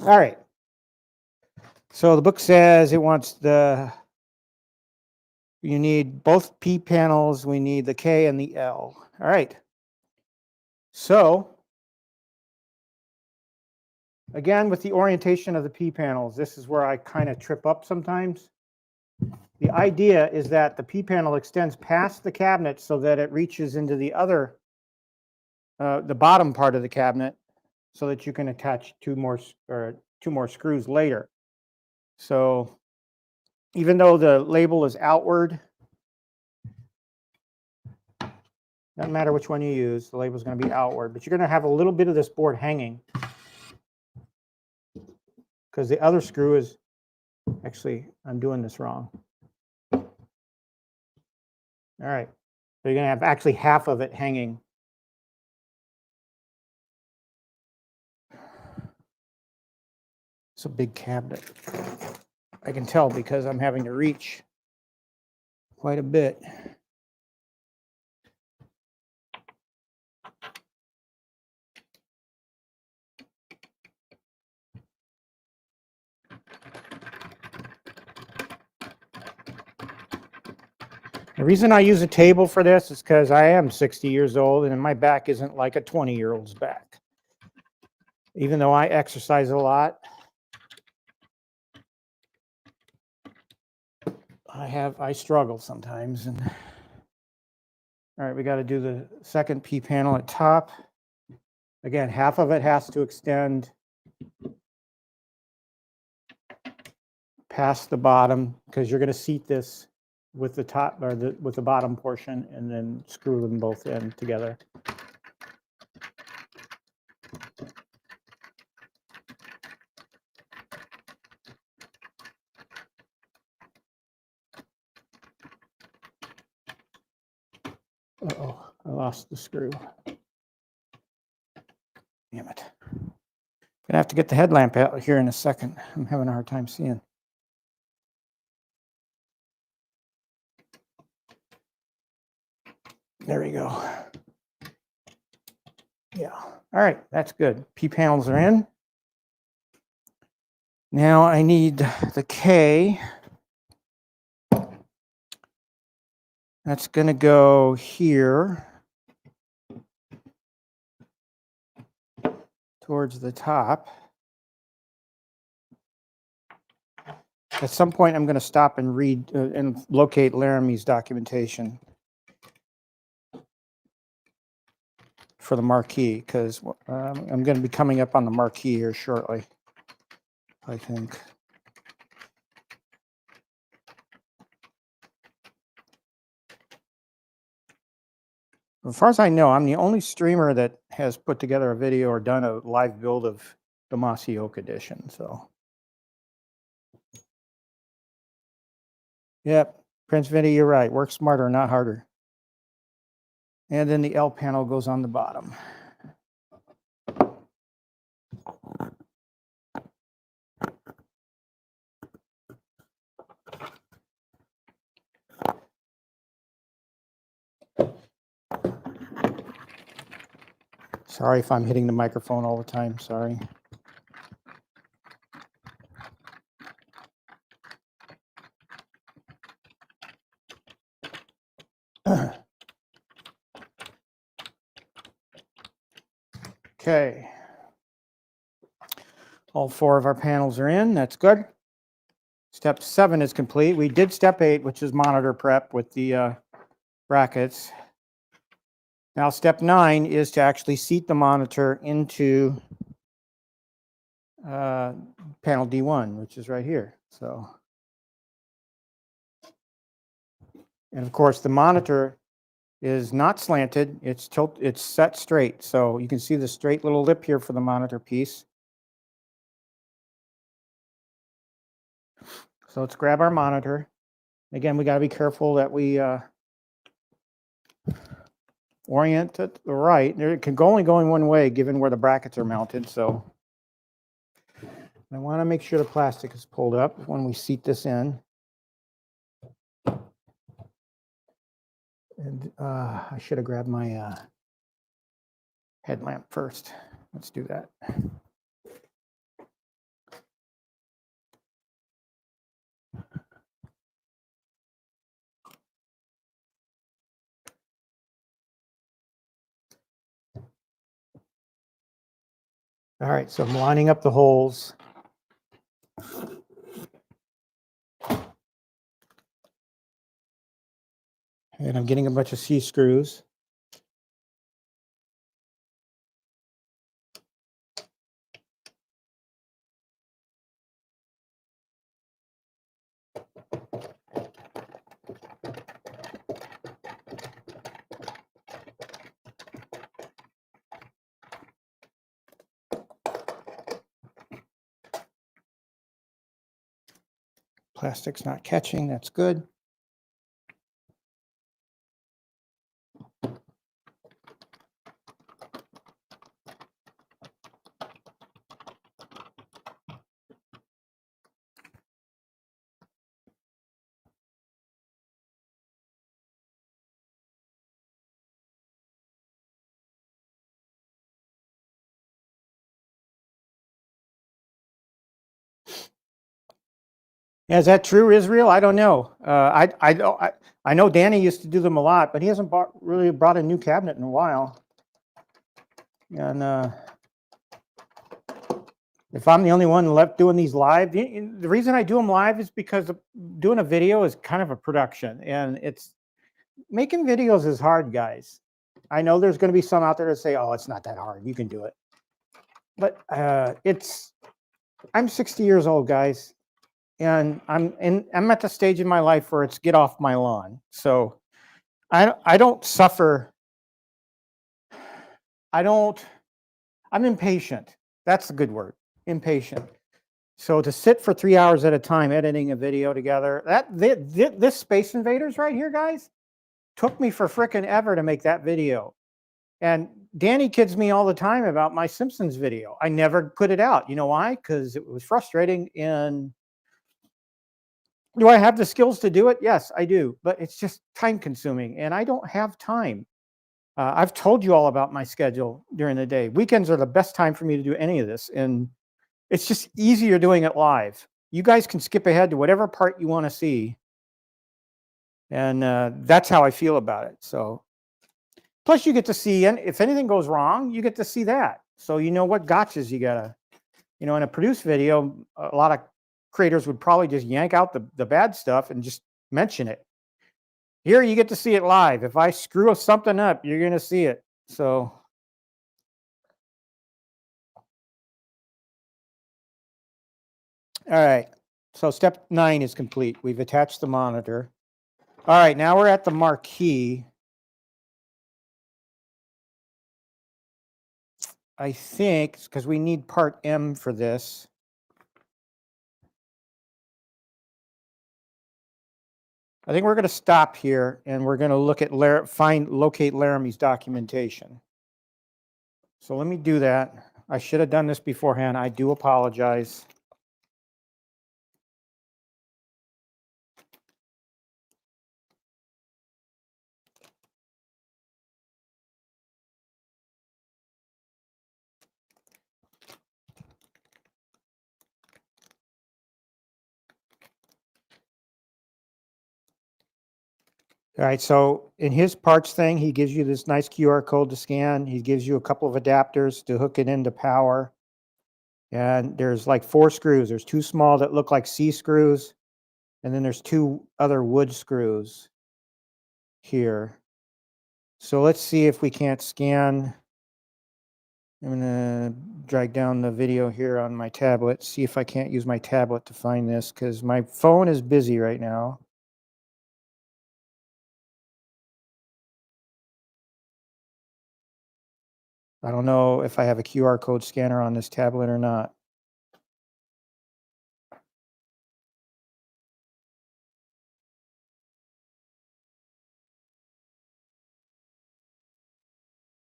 All right. So the book says it wants you need both P panels. We need the K and the L. All right. So again, with the orientation of the P panels, this is where I kind of trip up sometimes. The idea is that the P panel extends past the cabinet so that it reaches into the other, the bottom part of the cabinet, so that you can attach two more screws later. So even though the label is outward, doesn't matter which one you use, the label is going to be outward, but you're going to have a little bit of this board hanging because the other screw is, actually, I'm doing this wrong. All right, so you're going to have actually half of it hanging. It's a big cabinet. I can tell because I'm having to reach quite a bit. The reason I use a table for this is because I am 60 years old and my back isn't like a 20-year-old's back. Even though I exercise a lot, I struggle sometimes. And all right, we got to do the second P panel at top. Again, half of it has to extend past the bottom because you're going to seat this with the top or with the bottom portion and then screw them both in together. Uh-oh, I lost the screw. Damn it. Gonna have to get the headlamp out here in a second. I'm having a hard time seeing. There we go. Yeah. All right, that's good. P panels are in. Now I need the K. That's going to go here. towards the top. At some point, I'm going to stop and read and locate Laramie's documentation for the marquee, because I'm going to be coming up on the marquee here shortly, I think. As far as I know, I'm the only streamer that has put together a video or done a live build of the Mossy Oak Edition. So, yep, Prince Vinny, you're right. Work smarter, not harder. And then the L panel goes on the bottom. Sorry if I'm hitting the microphone all the time. Sorry. Okay. All 4 of our panels are in. That's good. Step 7 is complete. We did step 8, which is monitor prep with the brackets. Now, step 9 is to actually seat the monitor into panel D1, which is right here. So, and of course, the monitor is not slanted. It's set straight. So you can see the straight little lip here for the monitor piece. So let's grab our monitor. Again, we got to be careful that we orient it right. It can only go in one way given where the brackets are mounted. So I want to make sure the plastic is pulled up when we seat this in. And I should have grabbed my headlamp first. Let's do that. All right, so I'm lining up the holes. And I'm getting a bunch of C-screws. Plastic's not catching, that's good. Yeah, is that true, Israel? I don't know. I know Danny used to do them a lot, but he hasn't really brought a new cabinet in a while. And if I'm the only one left doing these live, the reason I do them live is because doing a video is kind of a production, and making videos is hard, guys. I know there's going to be some out there that say, "Oh, it's not that hard. You can do it," but I'm 60 years old, guys. And I'm at the stage in my life where it's get off my lawn. So I don't suffer. I'm impatient. That's a good word, impatient. So to sit for 3 hours at a time editing a video together, this Space Invaders right here, guys, took me for frickin' ever to make that video. And Danny kids me all the time about my Simpsons video. I never put it out. You know why? Because it was frustrating. And do I have the skills to do it? Yes, I do. But it's just time consuming, and I don't have time. I've told you all about my schedule during the day. Weekends are the best time for me to do any of this, and it's just easier doing it live. You guys can skip ahead to whatever part you want to see, and that's how I feel about it. So, plus you get to see, and if anything goes wrong, you get to see that. so you know what gotchas you gotta, in a produced video, a lot of creators would probably just yank out the bad stuff and just mention it. Here you get to see it live. If I screw something up, you're gonna see it. So all right. So step 9 is complete. We've attached the monitor. All right, now we're at the marquee. I think because we need part M for this. I think we're going to stop here and we're going to look at locate Laramie's documentation. So let me do that. I should have done this beforehand. I do apologize. All right, so in his parts thing, he gives you this nice QR code to scan. He gives you a couple of adapters to hook it into power. And there's like 4 screws. There's 2 small that look like C screws. And then there's 2 other wood screws here. So let's see if we can't scan. I'm going to drag down the video here on my tablet, see if I can't use my tablet to find this because my phone is busy right now. I don't know if I have a QR code scanner on this tablet or not.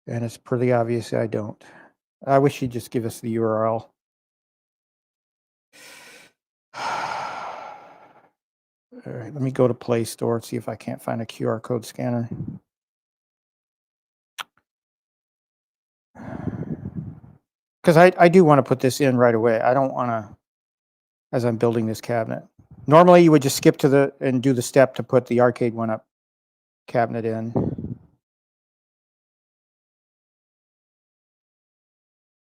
And it's pretty obvious I don't. I wish you'd just give us the URL. All right, let me go to Play Store, see if I can't find a QR code scanner. Because I do want to put this in right away. I don't want to, as I'm building this cabinet. Normally you would just skip to and do the step to put the Arcade1Up cabinet in.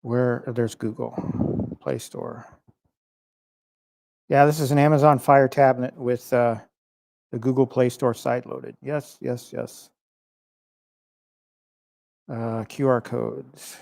There's Google Play Store. Yeah, this is an Amazon Fire cabinet with the Google Play Store site loaded. Yes, yes, yes. QR codes.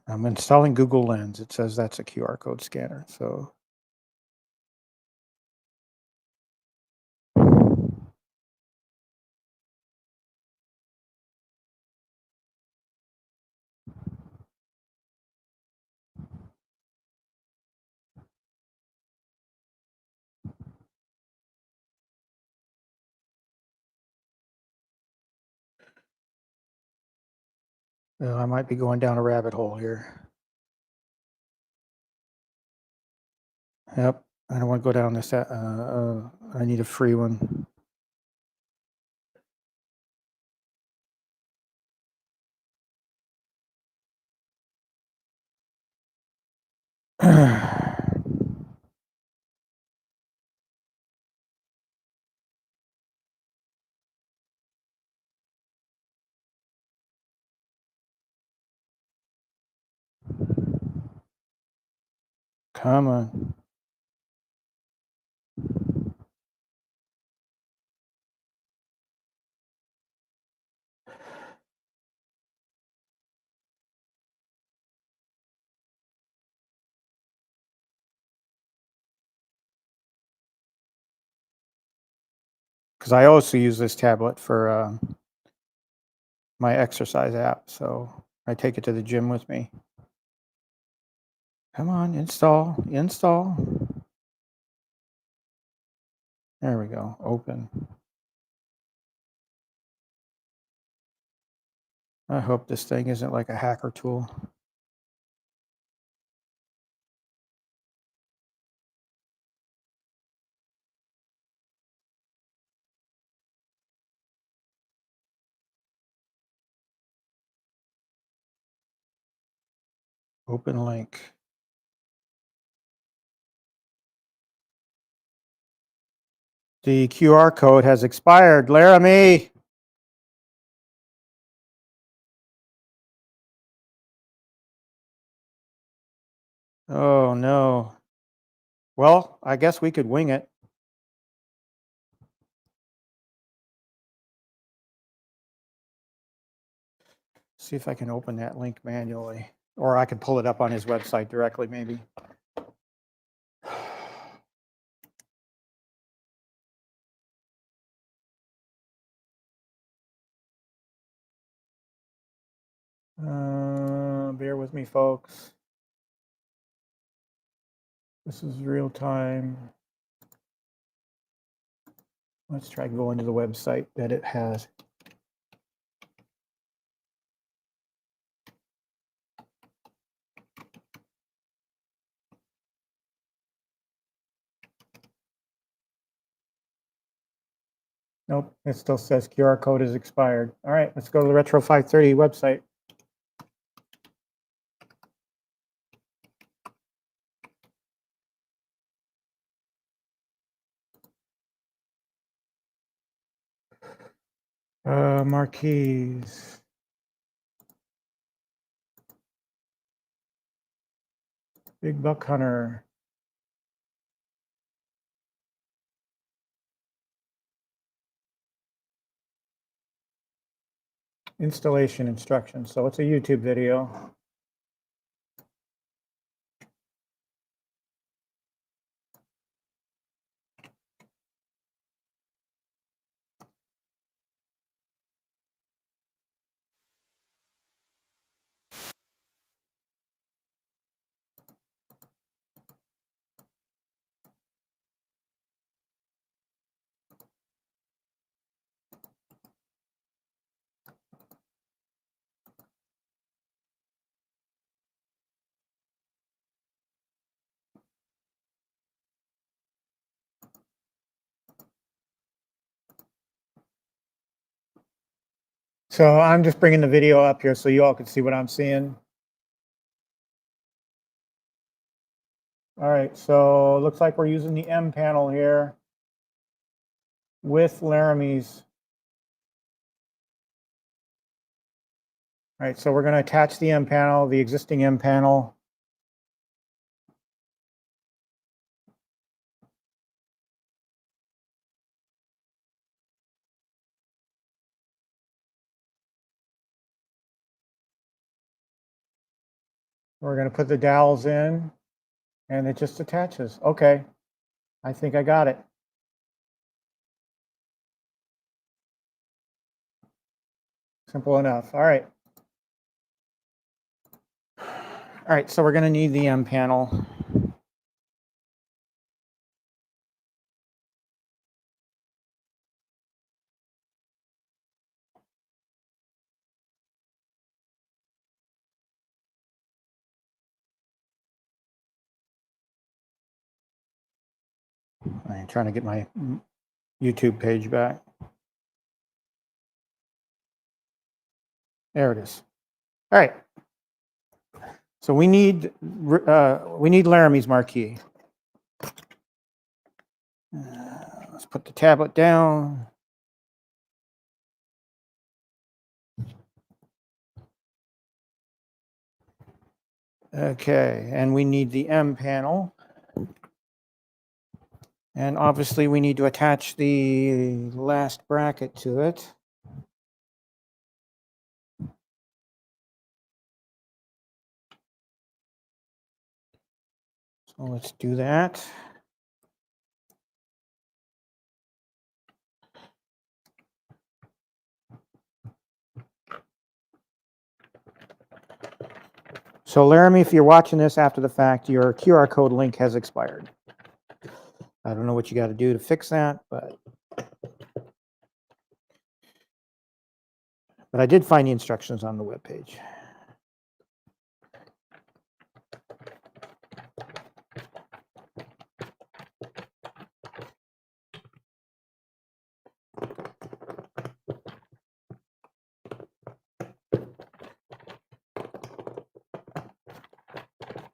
I'm installing Google Lens. It says that's a QR code scanner. So I might be going down a rabbit hole here. Yep, I don't want to go down this. I need a free one. Come on. Because I also use this tablet for my exercise app, so I take it to the gym with me. Come on, install. There we go, open. I hope this thing isn't like a hacker tool. Open link. The QR code has expired. Laramie. Oh, no. Well, I guess we could wing it. See if I can open that link manually. Or I could pull it up on his website directly, maybe. Bear with me, folks. This is real time. Let's try going to the website that it has. Nope, it still says QR code is expired. All right, let's go to the Retro530 website. Marquees. Big Buck Hunter. Installation instructions. So it's a YouTube video. So I'm just bringing the video up here so you all can see what I'm seeing. All right, so it looks like we're using the M panel here with Laramie's. All right, so we're going to attach the M panel, the existing M panel. We're going to put the dowels in, and it just attaches. Okay, I think I got it. Simple enough. All right. All right, so we're going to need the M panel. I'm trying to get my YouTube page back. There it is. All right. So we need Laramie's Marquee. Let's put the tablet down. Okay, and we need the M panel. And obviously we need to attach the last bracket to it. So let's do that. So Laramie, if you're watching this after the fact, your QR code link has expired. I don't know what you got to do to fix that, but I did find the instructions on the webpage.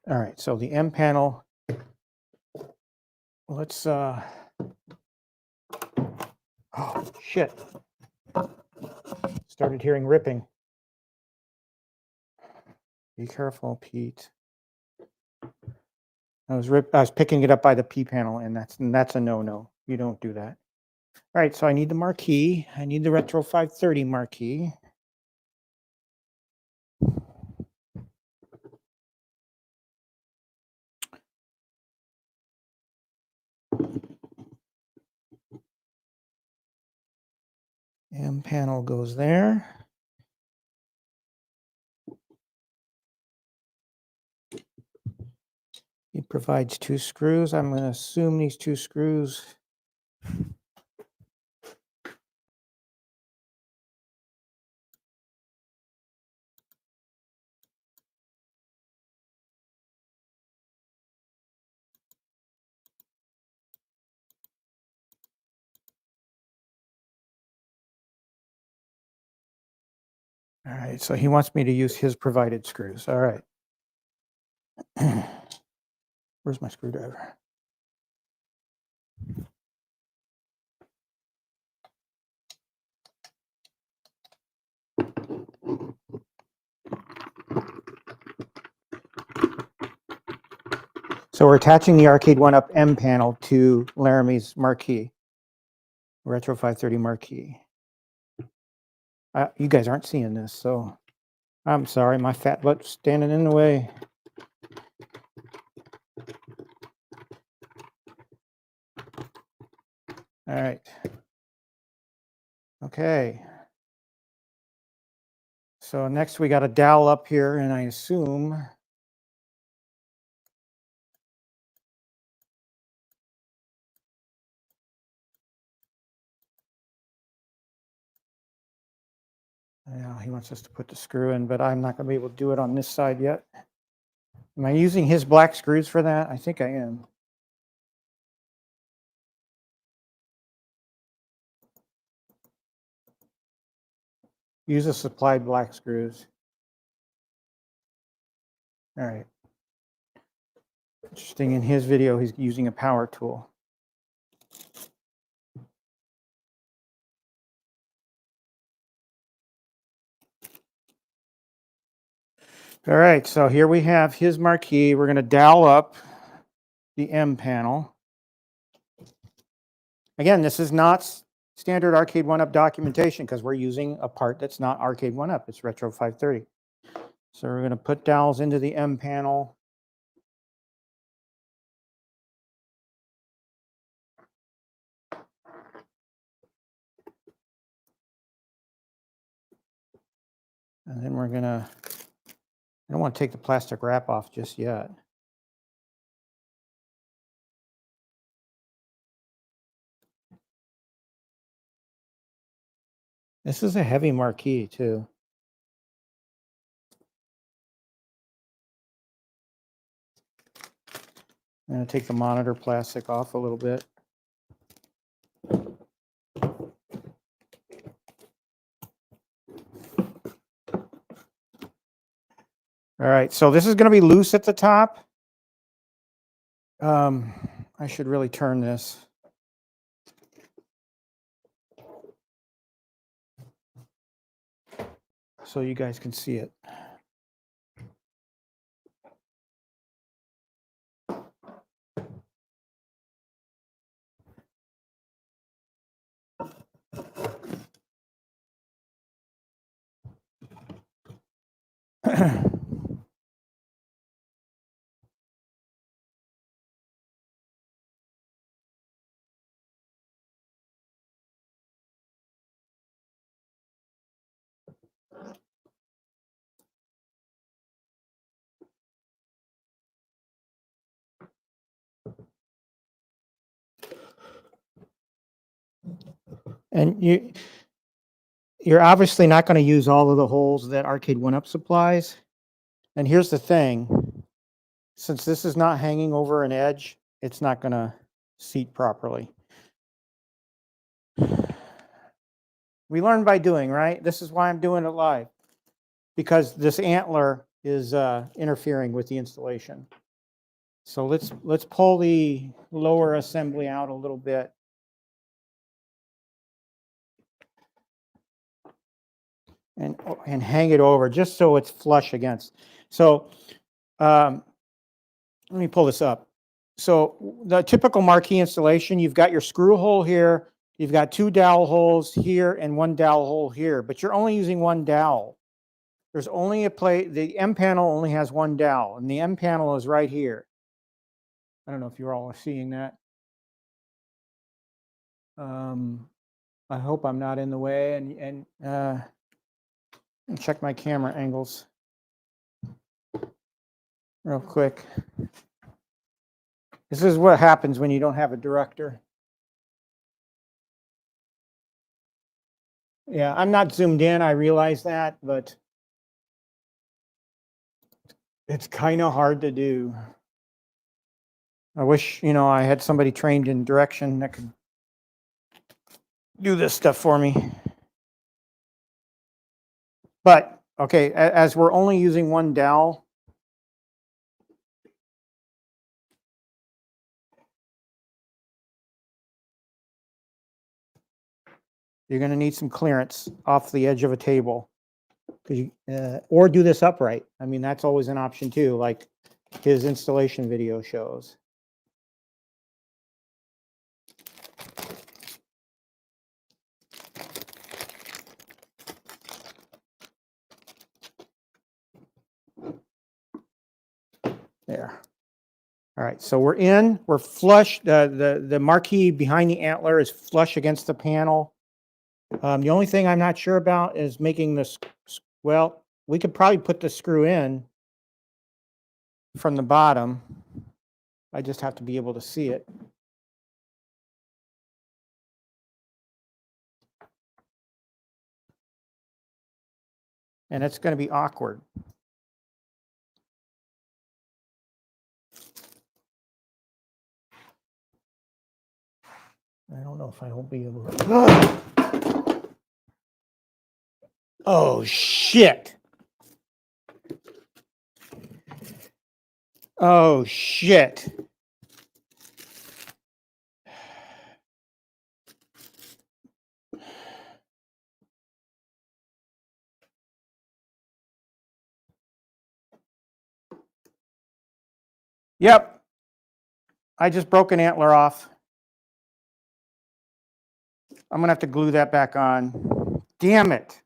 All right, so the M panel, let's, oh, shit. Started hearing ripping. Be careful, Pete. I was picking it up by the P panel, and that's a no-no. You don't do that. All right, so I need the marquee. I need the Retro530 Marquee. M panel goes there. It provides 2 screws. I'm going to assume these 2 screws. All right, so he wants me to use his provided screws. All right. Where's my screwdriver? So we're attaching the Arcade1Up M panel to Laramie's Marquee, Retro530 Marquee. You guys aren't seeing this, so I'm sorry, my fat butt's standing in the way. All right. Okay. So next we got a dowel up here, and I assume he wants us to put the screw in, but I'm not going to be able to do it on this side yet. Am I using his black screws for that? I think I am. Use the supplied black screws. All right. Interesting, in his video, he's using a power tool. All right, so here we have his marquee. We're going to dowel up the M panel. Again, this is not standard Arcade1Up documentation because we're using a part that's not Arcade1Up. It's Retro530. So we're going to put dowels into the M panel. And then we're going to, I don't want to take the plastic wrap off just yet. This is a heavy marquee too. I'm going to take the monitor plastic off a little bit. All right, so this is going to be loose at the top. I should really turn this. So you guys can see it. And you're obviously not going to use all of the holes that Arcade1Up supplies. And here's the thing. Since this is not hanging over an edge, it's not going to seat properly. We learn by doing, right? This is why I'm doing it live. Because this antler is interfering with the installation. So let's pull the lower assembly out a little bit. And hang it over just so it's flush against. So let me pull this up. So the typical marquee installation, you've got your screw hole here, you've got 2 dowel holes here and 1 dowel hole here, but you're only using 1 dowel. There's only the M panel only has 1 dowel, and the M panel is right here. I don't know if you're all seeing that. I hope I'm not in the way, and check my camera angles real quick. This is what happens when you don't have a director. Yeah, I'm not zoomed in, I realize that, but it's kind of hard to do. I wish, I had somebody trained in direction that could do this stuff for me. But, okay, as we're only using 1 dowel, you're going to need some clearance off the edge of a table. Or do this upright. I mean, that's always an option too, like his installation video shows. There. All right, so we're flush. The marquee behind the antler is flush against the panel. The only thing I'm not sure about is making this, well, we could probably put the screw in from the bottom. I just have to be able to see it. And it's going to be awkward. I don't know if I won't be able to. Oh, shit. Oh, shit. Yep. I just broke an antler off. I'm going to have to glue that back on. Damn it.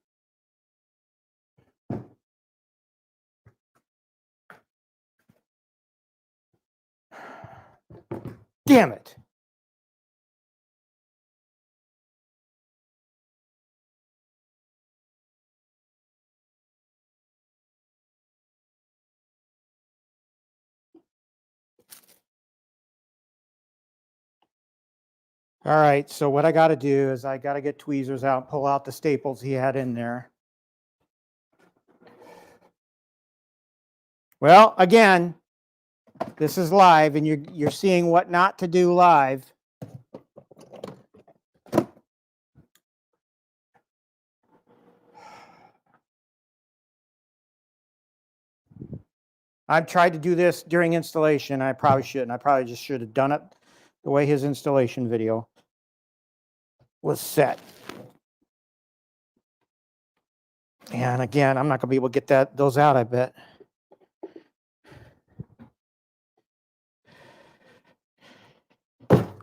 Damn it. All right, so what I got to do is I got to get tweezers out, pull out the staples he had in there. Well, again, this is live, and you're seeing what not to do live. I've tried to do this during installation. I probably shouldn't. I probably just should have done it the way his installation video was set. And again, I'm not going to be able to get those out, I bet.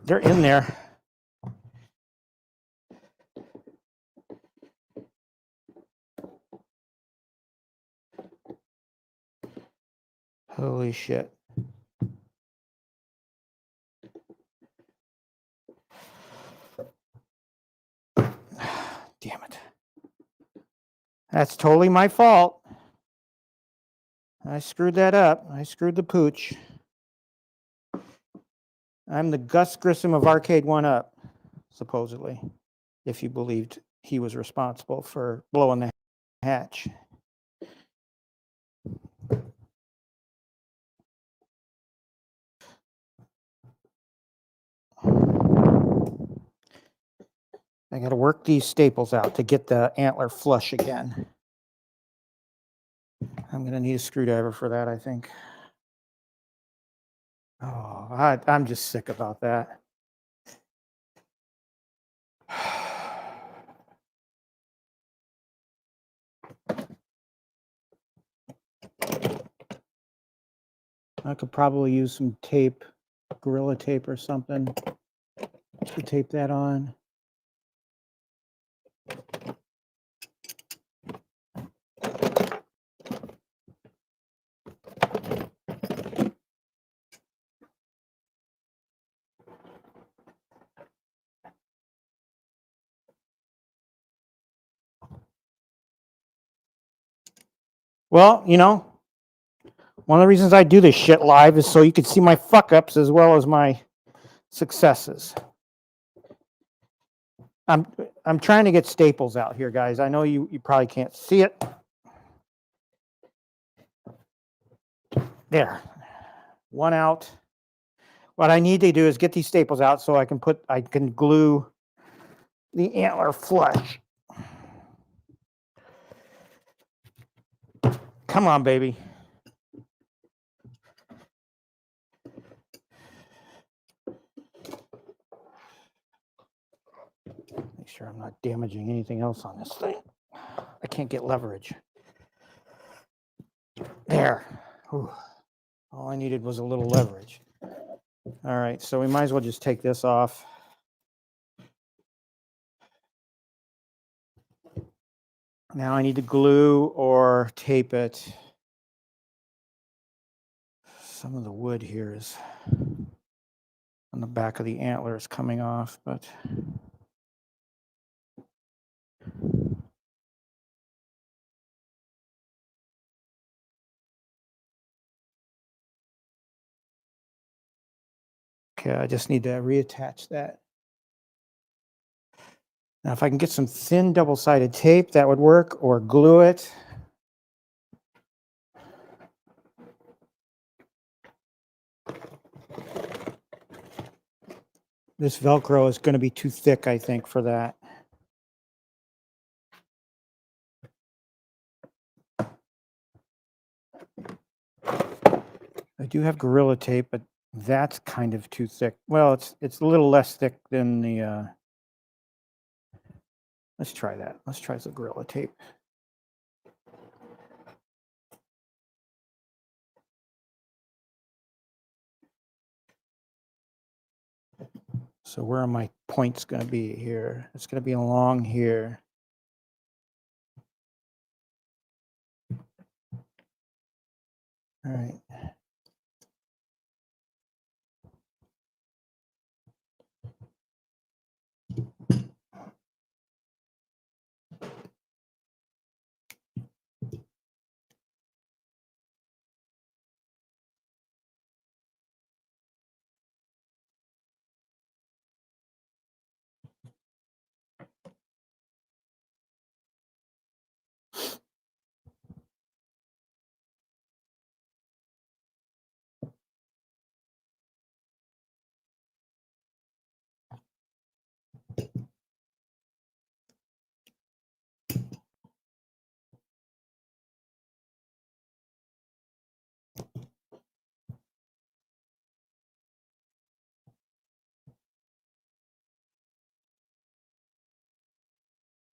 They're in there. Holy shit. Damn it. That's totally my fault. I screwed that up. I screwed the pooch. I'm the Gus Grissom of Arcade1Up, supposedly, if you believed he was responsible for blowing the hatch. I got to work these staples out to get the antler flush again. I'm going to need a screwdriver for that, I think. Oh, I'm just sick about that. I could probably use some tape, Gorilla Tape or something to tape that on. Well, you know, one of the reasons I do this shit live is so you can see my fuck ups as well as my successes. I'm trying to get staples out here, guys. I know you probably can't see it. There. One out. What I need to do is get these staples out so I can glue the antler flush. Come on, baby. Make sure I'm not damaging anything else on this thing. I can't get leverage. There. Whew. All I needed was a little leverage. All right, so we might as well just take this off. Now I need to glue or tape it. Some of the wood here is on the back of the antler is coming off, but okay, I just need to reattach that. Now, if I can get some thin double-sided tape, that would work, or glue it. This Velcro is going to be too thick, I think, for that. I do have Gorilla Tape, but that's kind of too thick. Well, it's a little less thick than the... Let's try that. Let's try some Gorilla Tape. So where are my points going to be here? It's going to be along here. All right.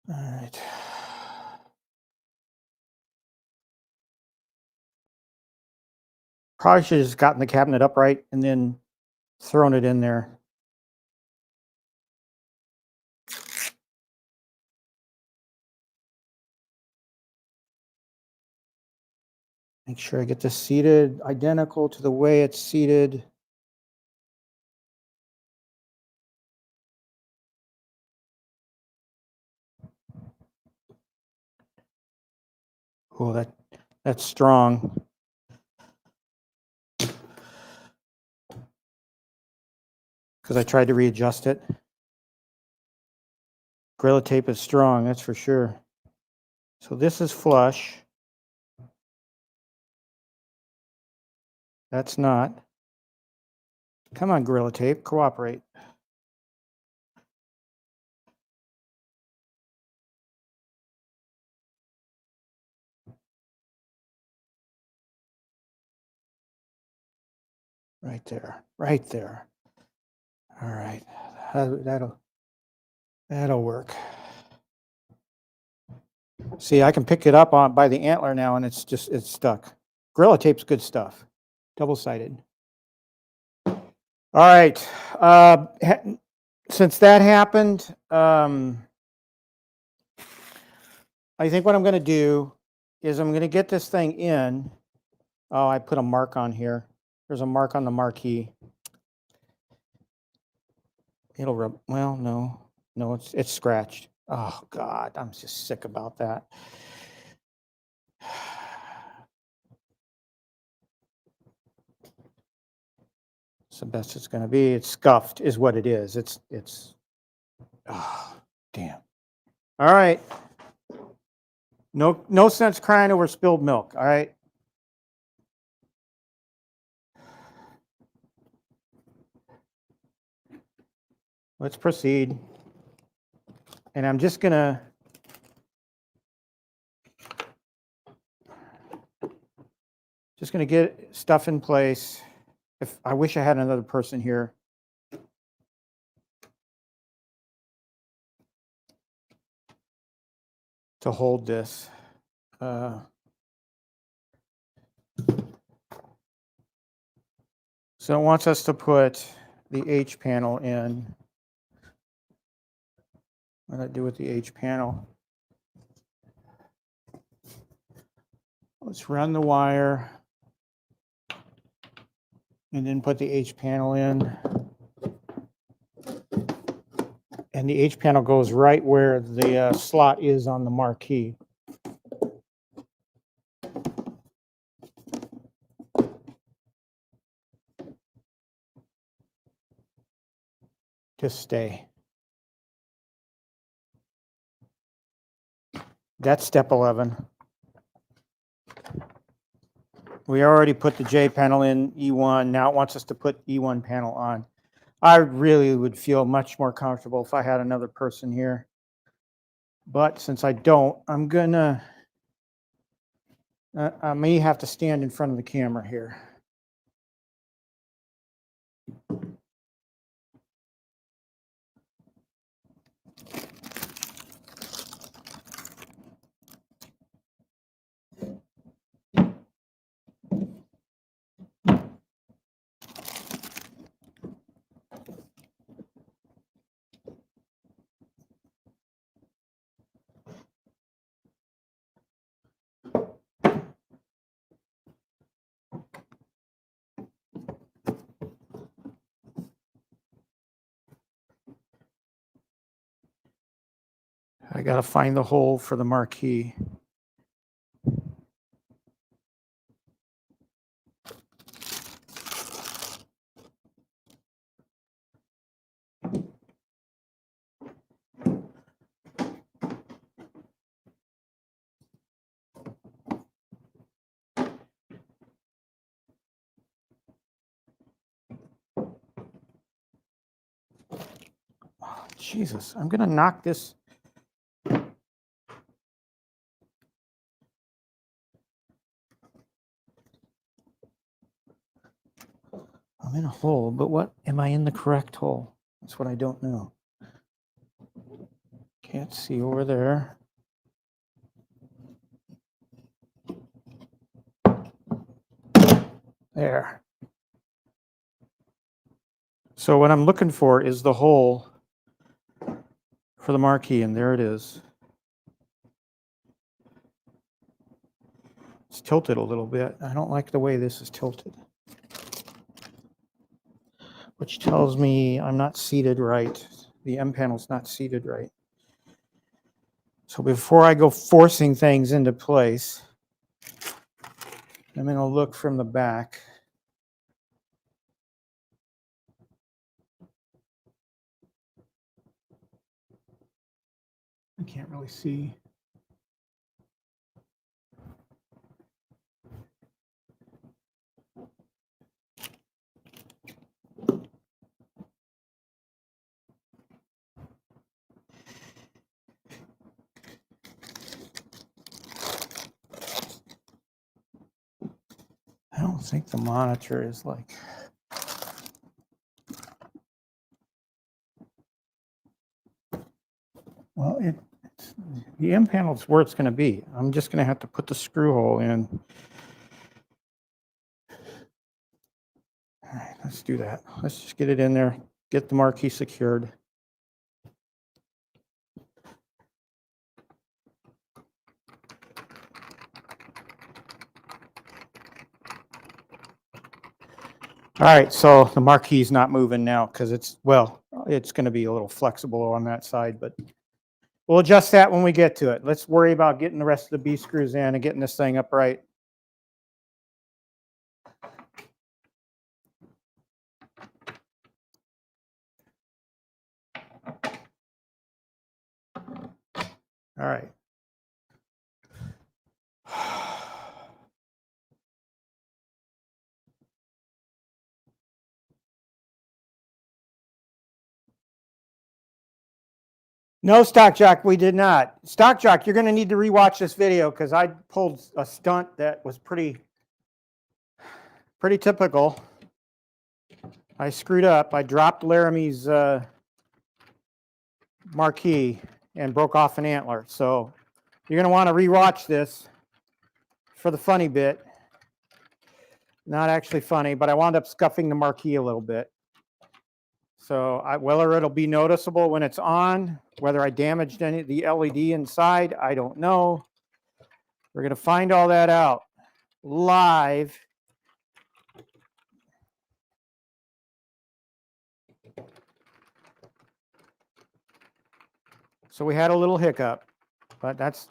All right. Probably should have just gotten the cabinet upright and then thrown it in there. Make sure I get this seated identical to the way it's seated. Oh, that's strong. Because I tried to readjust it. Gorilla Tape is strong, that's for sure. So this is flush. That's not. Come on, Gorilla Tape, cooperate. Right there. Right there. All right. That'll work. See, I can pick it up by the antler now, and it's stuck. Gorilla Tape's good stuff. Double-sided. All right. Since that happened, I think what I'm going to do is I'm going to get this thing in. Oh, I put a mark on here. There's a mark on the marquee. It'll rub. Well, no, it's scratched. Oh God, I'm just sick about that. It's the best it's going to be. It's scuffed, is what it is. It's. Oh, damn. All right. No sense crying over spilled milk. All right. Let's proceed. And I'm just gonna get stuff in place. I wish I had another person here. To hold this. So it wants us to put the H panel in. What do I do with the H panel? Let's run the wire and then put the H panel in. And the H panel goes right where the slot is on the marquee. Just stay. That's step 11. We already put the J panel in E1. Now it wants us to put E1 panel on. I really would feel much more comfortable if I had another person here. But since I don't, I'm gonna, I may have to stand in front of the camera here. I gotta find the hole for the marquee. Oh, Jesus, I'm gonna knock this. I'm in a hole, but what? Am I in the correct hole? That's what I don't know. Can't see over there. There. So what I'm looking for is the hole for the marquee, and there it is. It's tilted a little bit. I don't like the way this is tilted, which tells me I'm not seated right. The M panel's not seated right. So before I go forcing things into place, I'm going to look from the back. I can't really see. I don't think the monitor is like Well, the M panel is where it's going to be. I'm just going to have to put the screw hole in. All right, let's do that. Let's just get it in there, get the marquee secured. All right, so the marquee is not moving now because it's going to be a little flexible on that side, but we'll adjust that when we get to it. Let's worry about getting the rest of the B screws in and getting this thing upright. All right. No, Stock Jock, we did not. Stock Jock, you're going to need to rewatch this video because I pulled a stunt that was pretty typical. I screwed up. I dropped Laramie's marquee and broke off an antler. So you're going to want to rewatch this for the funny bit. Not actually funny, but I wound up scuffing the marquee a little bit. So whether it'll be noticeable when it's on, whether I damaged any of the LED inside, I don't know. We're going to find all that out live. So we had a little hiccup, but that's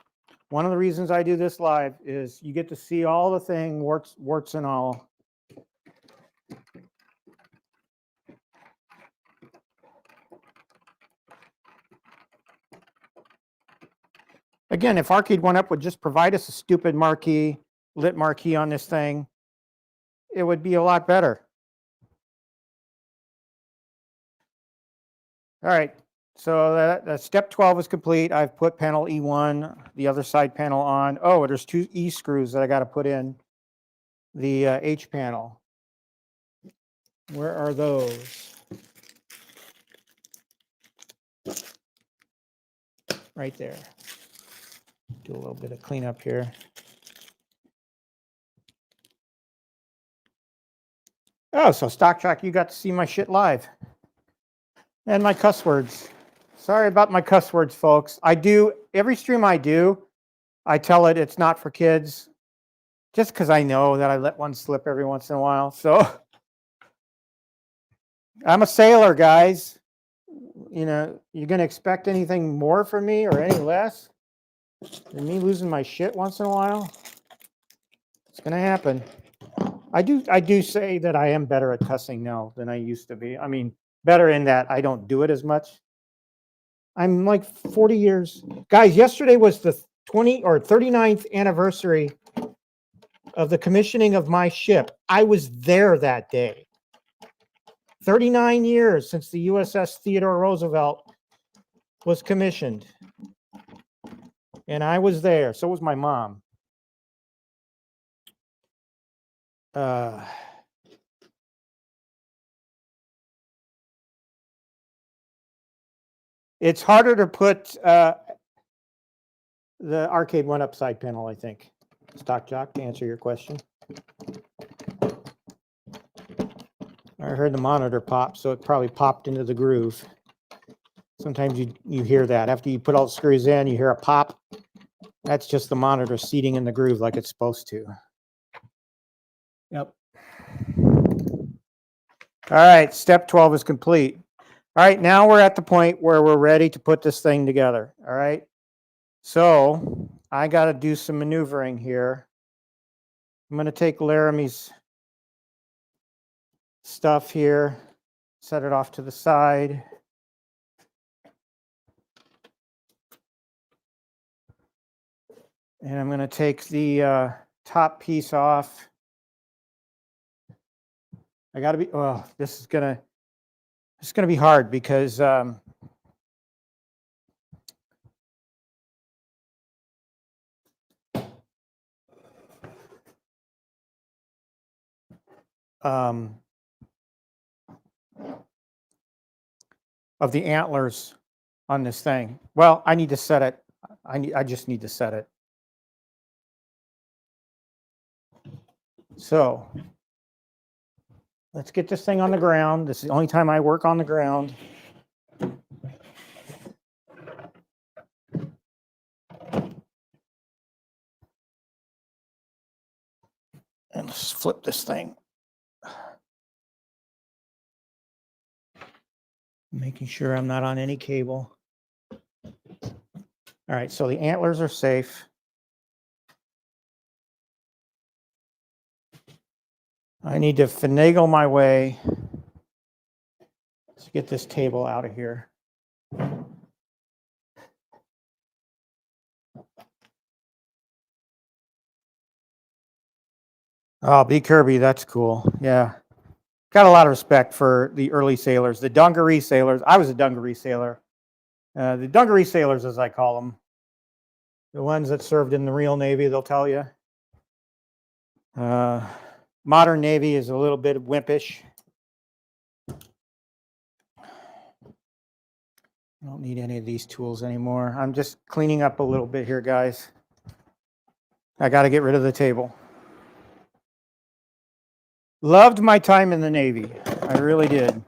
one of the reasons I do this live is you get to see all the thing, warts and all. Again, if Arcade1Up would just provide us a stupid marquee, lit marquee on this thing, it would be a lot better. All right, so that step 12 is complete. I've put panel E1, the other side panel on. Oh, there's 2 E screws that I got to put in the H panel. Where are those? Right there. Do a little bit of cleanup here. Oh, so Stock Track, you got to see my shit live. And my cuss words. Sorry about my cuss words, folks. I do, every stream I do, I tell it it's not for kids, just because I know that I let one slip every once in a while. So I'm a sailor, guys. You know, you're going to expect anything more from me or any less than me losing my shit once in a while? It's going to happen. I do say that I am better at cussing now than I used to be. I mean, better in that I don't do it as much. I'm like 40 years. Guys, yesterday was the 39th anniversary of the commissioning of my ship. I was there that day. 39 years since the USS Theodore Roosevelt was commissioned. And I was there. So was my mom. It's harder to put the Arcade1Up side panel, I think. Stock Jock, to answer your question. I heard the monitor pop, so it probably popped into the groove. Sometimes you hear that. After you put all the screws in, you hear a pop. That's just the monitor seating in the groove like it's supposed to. Yep. All right, step 12 is complete. All right, now we're at the point where we're ready to put this thing together. All right. So I got to do some maneuvering here. I'm going to take Laramie's stuff here, set it off to the side. And I'm going to take the top piece off. I got to be, oh, this is going to be hard because of the antlers on this thing. Well, I need to set it. I just need to set it. So let's get this thing on the ground. This is the only time I work on the ground. And let's flip this thing. Making sure I'm not on any cable. All right, so the antlers are safe. I need to finagle my way to get this table out of here. Oh, B. Kirby, that's cool. Yeah. Got a lot of respect for the early sailors, the dungaree sailors. I was a dungaree sailor. The dungaree sailors, as I call them, the ones that served in the real Navy, they'll tell you. Modern Navy is a little bit wimpish. I don't need any of these tools anymore. I'm just cleaning up a little bit here, guys. I got to get rid of the table. Loved my time in the Navy. I really did.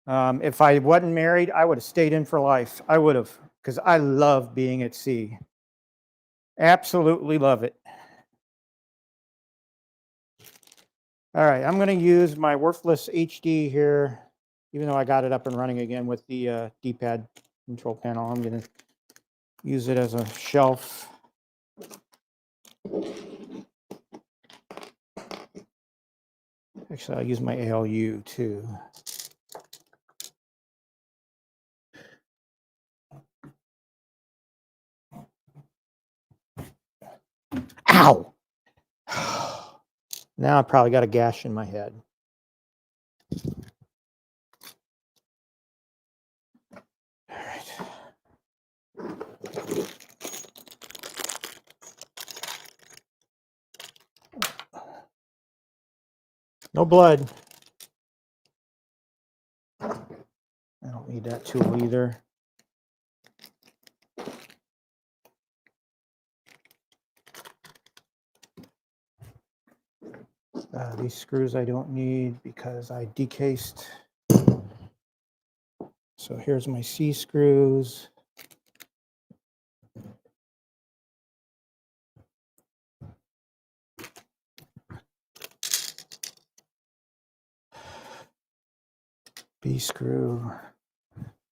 If I wasn't married, I would have stayed in for life. I would have, because I love being at sea. Absolutely love it. All right, I'm going to use my worthless HD here, even though I got it up and running again with the D-pad control panel. I'm going to use it as a shelf. Actually, I'll use my ALU too. Ow! Now I probably got a gash in my head. All right. No blood. I don't need that tool either. These screws I don't need because I decased. So here's my C screws. B screw,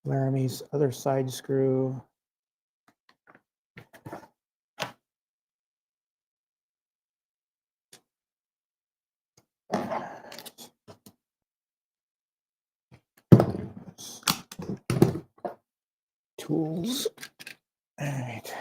Laramie's other side screw. Tools. All right.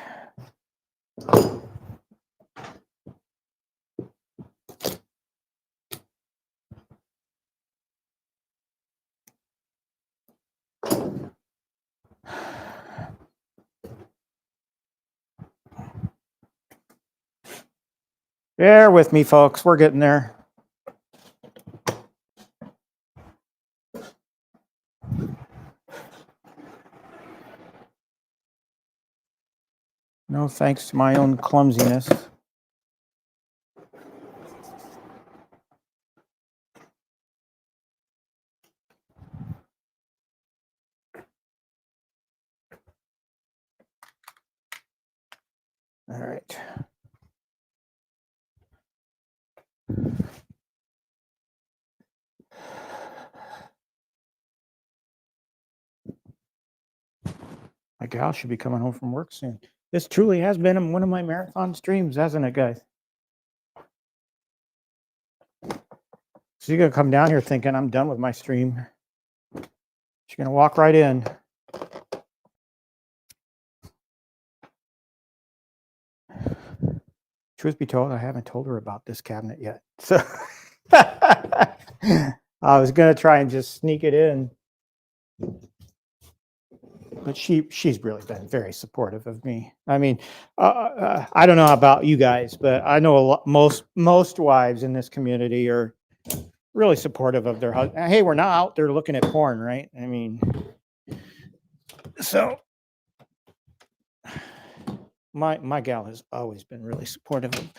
Bear with me, folks. We're getting there. No thanks to my own clumsiness. All right. My gal should be coming home from work soon. This truly has been one of my marathon streams, hasn't it, guys? So you're going to come down here thinking I'm done with my stream. She's going to walk right in. Truth be told, I haven't told her about this cabinet yet. So I was going to try and just sneak it in. But she's really been very supportive of me. I mean, I don't know about you guys, but I know most wives in this community are really supportive of their husband. Hey, we're not out there looking at porn, right? I mean, So my gal has always been really supportive of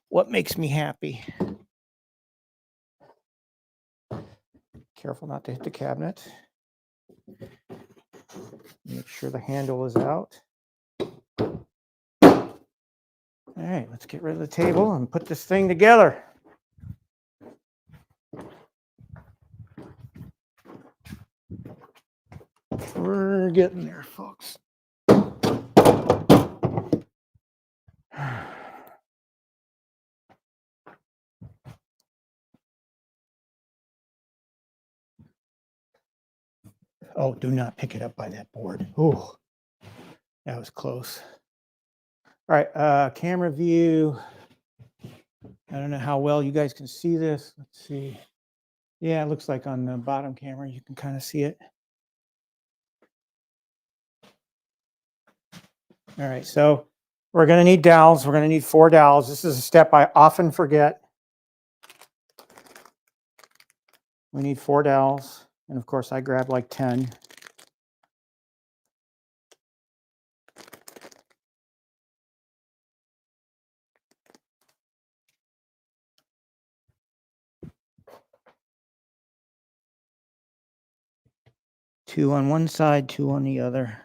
what makes me happy. Careful not to hit the cabinet. Make sure the handle is out. All right, let's get rid of the table and put this thing together. We're getting there, folks. Oh, do not pick it up by that board. Oh, that was close. All right, camera view. I don't know how well you guys can see this. Let's see. Yeah, it looks like on the bottom camera you can kind of see it. All right, so we're going to need dowels. We're going to need 4 dowels. This is a step I often forget. We need 4 dowels. And of course, I grabbed like 10. Two on one side, 2 on the other.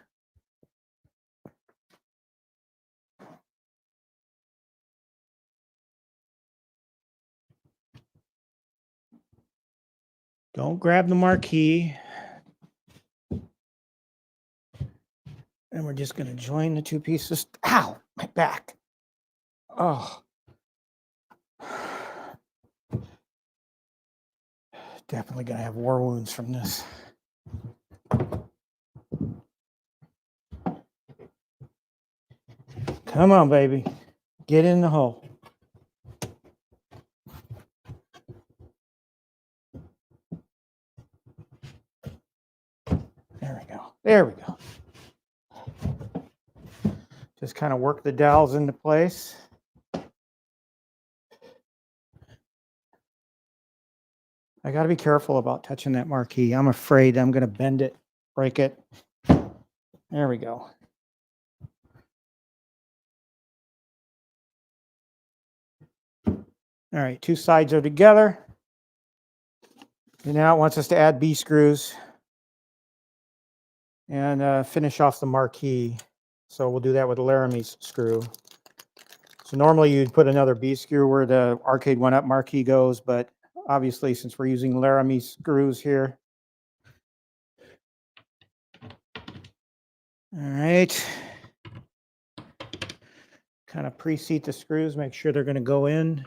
Don't grab the marquee. And we're just going to join the 2 pieces. Ow, my back. Oh. Definitely going to have war wounds from this. Come on, baby. Get in the hole. There we go. There we go. Just kind of work the dowels into place. I got to be careful about touching that marquee. I'm afraid I'm going to bend it, break it. There we go. All right, 2 sides are together. And now it wants us to add B screws and finish off the marquee. So we'll do that with a Laramie's screw. So normally you'd put another B screw where the Arcade1Up marquee goes, but obviously since we're using Laramie's screws here. All right. Kind of preseat the screws, make sure they're going to go in.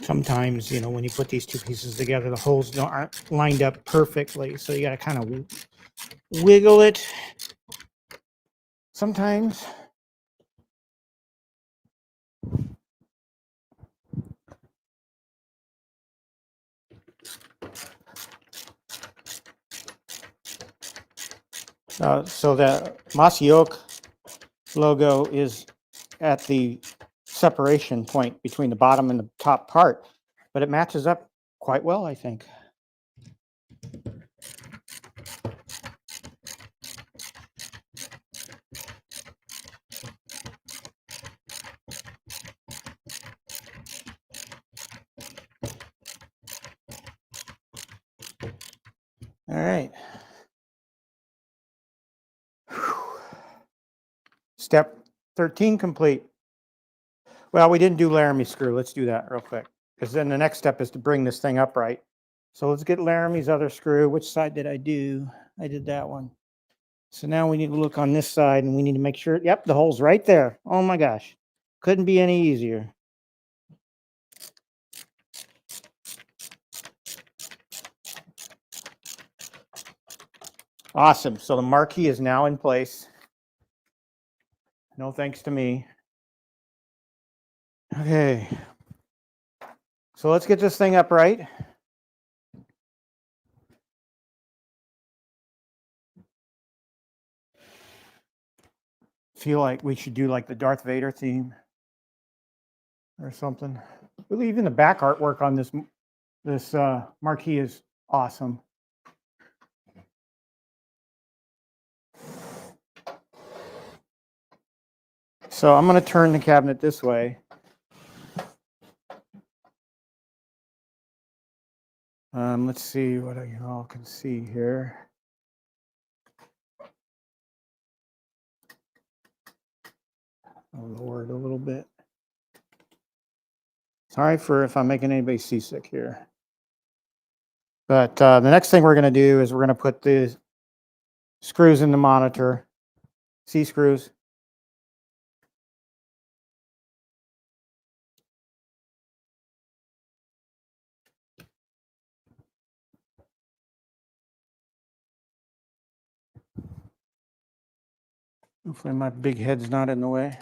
Sometimes, you know, when you put these 2 pieces together, the holes aren't lined up perfectly. So you got to kind of wiggle it sometimes. So the Mossy Oak logo is at the separation point between the bottom and the top part, but it matches up quite well, I think. All right. Step 13 complete. Well, we didn't do Laramie screw. Let's do that real quick, because then the next step is to bring this thing upright. So let's get Laramie's other screw. Which side did I do? I did that one. So now we need to look on this side, and we need to make sure, yep, the hole's right there. Oh my gosh. Couldn't be any easier. Awesome. So the marquee is now in place. No thanks to me. Okay. So let's get this thing upright. Feel like we should do like the Darth Vader theme or something. Really, even the back artwork on this marquee is awesome. So I'm going to turn the cabinet this way. Let's see what you all can see here. I'll lower it a little bit. Sorry for if I'm making anybody seasick here. But the next thing we're going to do is we're going to put the screws in the monitor, C screws. Hopefully my big head's not in the way.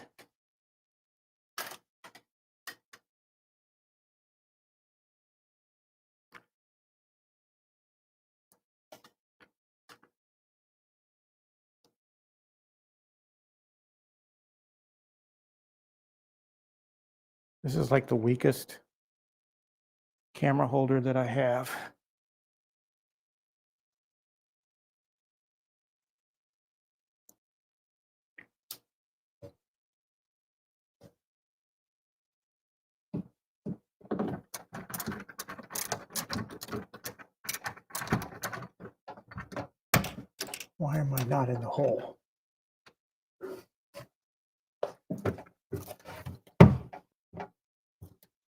This is like the weakest camera holder that I have. Why am I not in the hole?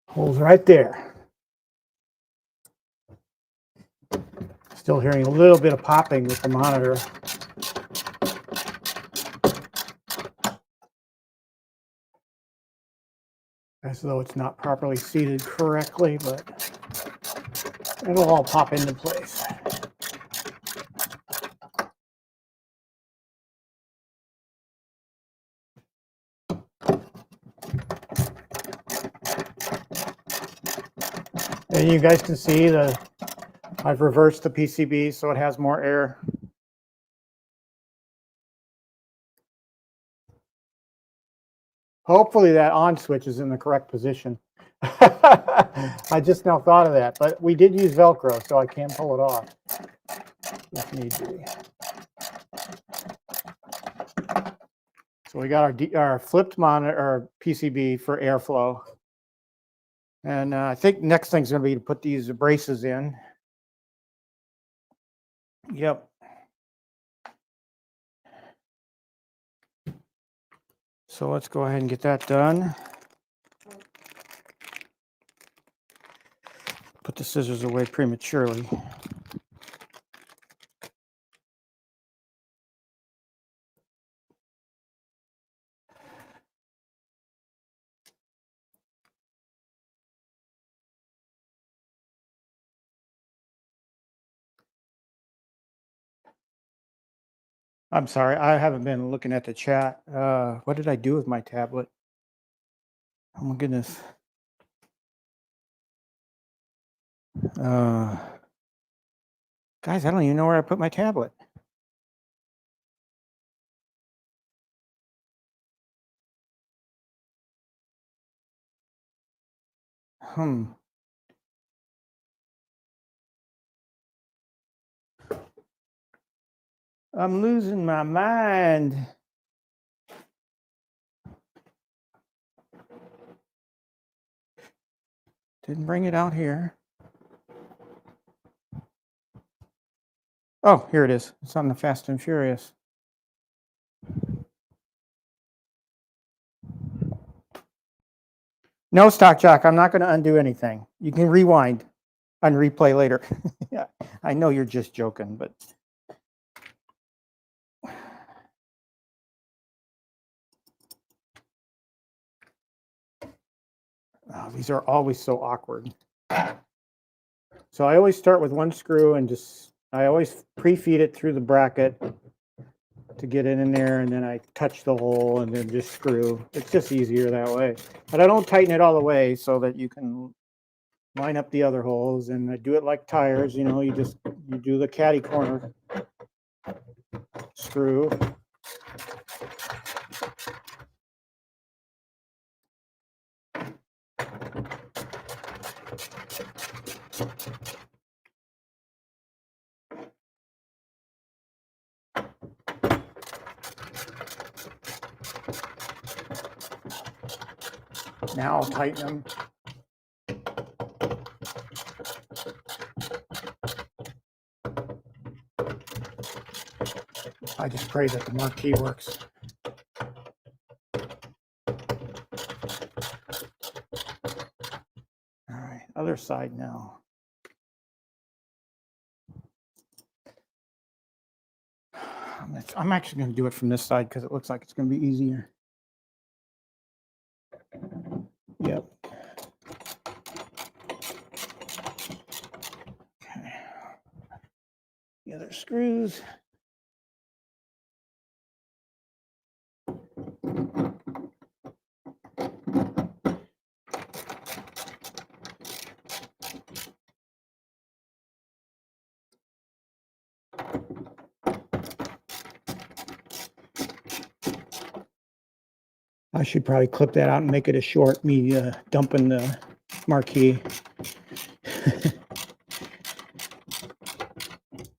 Hole's right there. Still hearing a little bit of popping with the monitor. As though it's not properly seated correctly, but it'll all pop into place. And you guys can see I've reversed the PCB so it has more air. Hopefully that on switch is in the correct position. I just now thought of that, but we did use Velcro, so I can pull it off if need be. So we got our flipped monitor, our PCB for airflow. And I think next thing's going to be to put these braces in. Yep. So let's go ahead and get that done. Put the scissors away prematurely. I'm sorry, I haven't been looking at the chat. What did I do with my tablet? Oh my goodness. Guys, I don't even know where I put my tablet. I'm losing my mind. Didn't bring it out here. Oh, here it is. It's on the Fast and Furious. No, Stock Jock, I'm not going to undo anything. You can rewind and replay later. Yeah, I know you're just joking, but oh, these are always so awkward. So I always start with one screw and just I always pre-feed it through the bracket to get it in there, and then I touch the hole and then just screw. It's just easier that way. But I don't tighten it all the way so that you can line up the other holes, and I do it like tires, you know, you do the caddy corner screw. Now I'll tighten them. I just pray that the marquee works. All right, other side now. I'm actually going to do it from this side because it looks like it's going to be easier. Yep. Okay. The other screws. I should probably clip that out and make it a short, me dumping the marquee.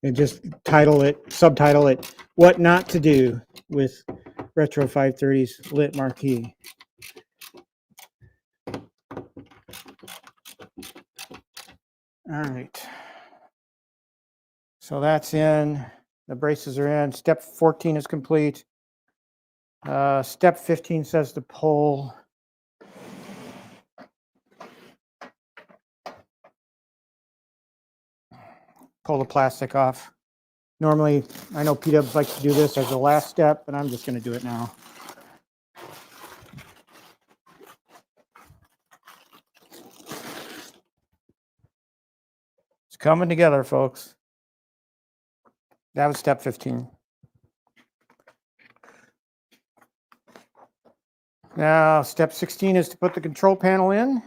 And just subtitle it, What Not to Do with Retro530's Lit Marquee. All right. So that's in. The braces are in. Step 14 is complete. Step 15 says to pull the plastic off. Normally, I know P-Dubs likes to do this as the last step, but I'm just going to do it now. It's coming together, folks. That was step 15. Now, step 16 is to put the control panel in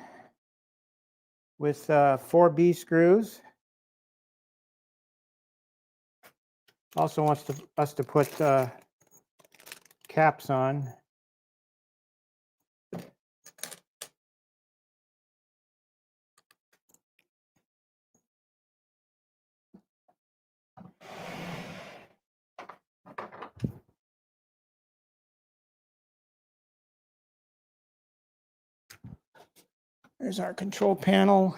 with 4B screws. Also wants us to put caps on. There's our control panel.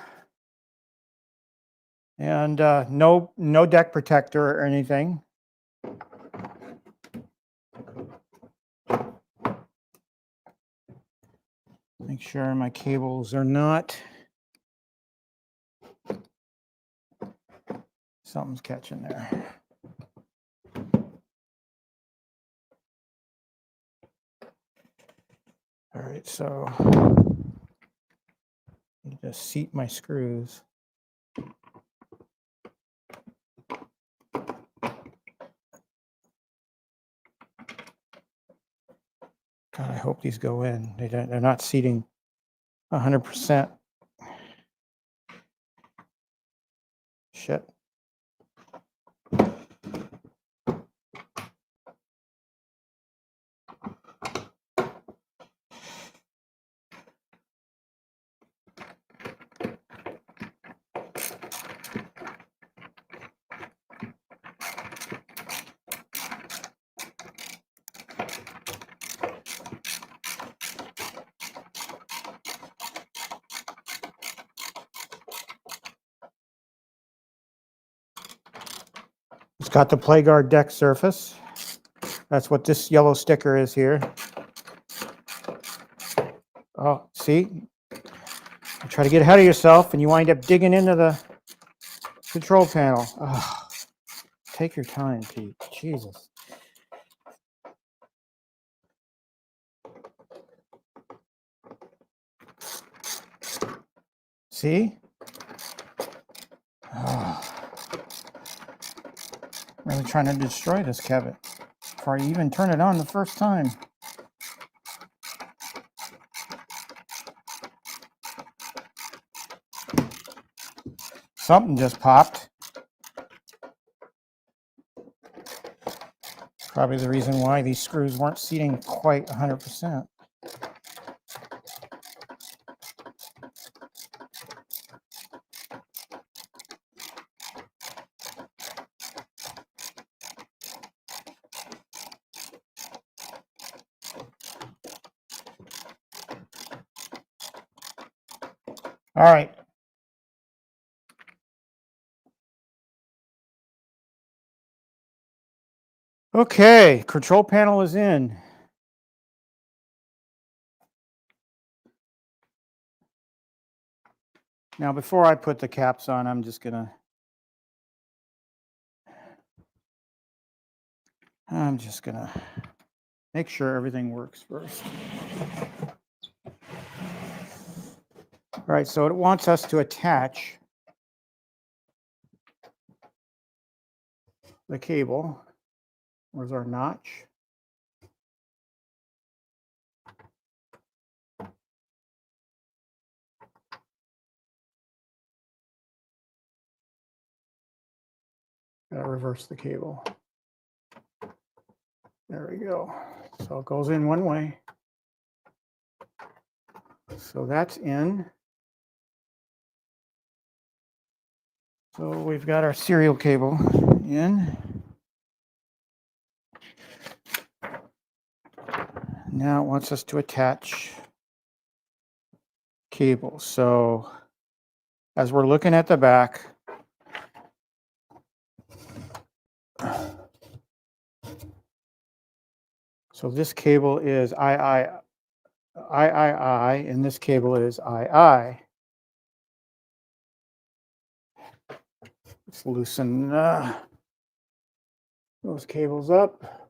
And no deck protector or anything. Make sure my cables are not. Something's catching there. All right, so I just seat my screws. God, I hope these go in. They're not seating 100%. Shit. It's got the play guard deck surface. That's what this yellow sticker is here. Oh, see? You try to get ahead of yourself and you wind up digging into the control panel. Oh, take your time, Pete. Jesus. See? Oh. really trying to destroy this cabinet before I even turn it on the first time. Something just popped. Probably the reason why these screws weren't seating quite 100%. All right. Okay, control panel is in. Now, before I put the caps on, I'm just gonna make sure everything works first. All right, so it wants us to attach the cable. Where's our notch? Gotta reverse the cable. There we go. So it goes in one way. So that's in. So we've got our serial cable in. Now it wants us to attach cables. So as we're looking at the back, so this cable is III, and this cable is II. Let's loosen those cables up.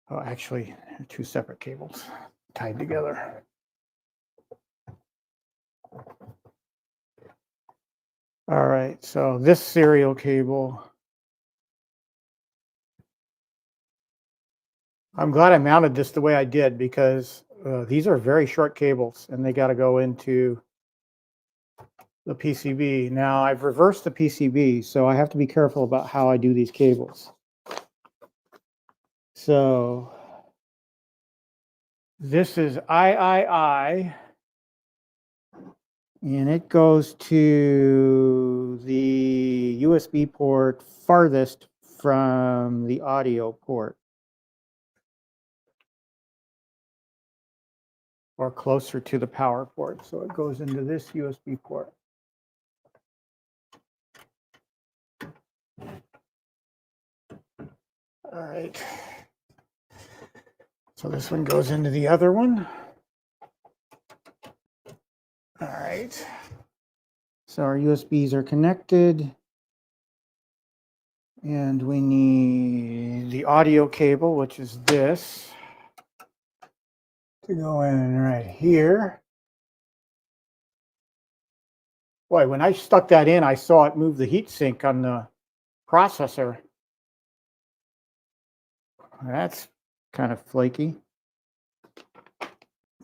Oh, actually, two separate cables tied together. All right, so this serial cable, I'm glad I mounted this the way I did, because these are very short cables and they got to go into the PCB. Now I've reversed the PCB, so I have to be careful about how I do these cables. So this is III, and it goes to the USB port farthest from the audio port, or closer to the power port. So it goes into this USB port. All right. So this one goes into the other one. All right. So our USBs are connected. And we need the audio cable, which is this, to go in right here. Boy, when I stuck that in, I saw it move the heat sink on the processor. That's kind of flaky.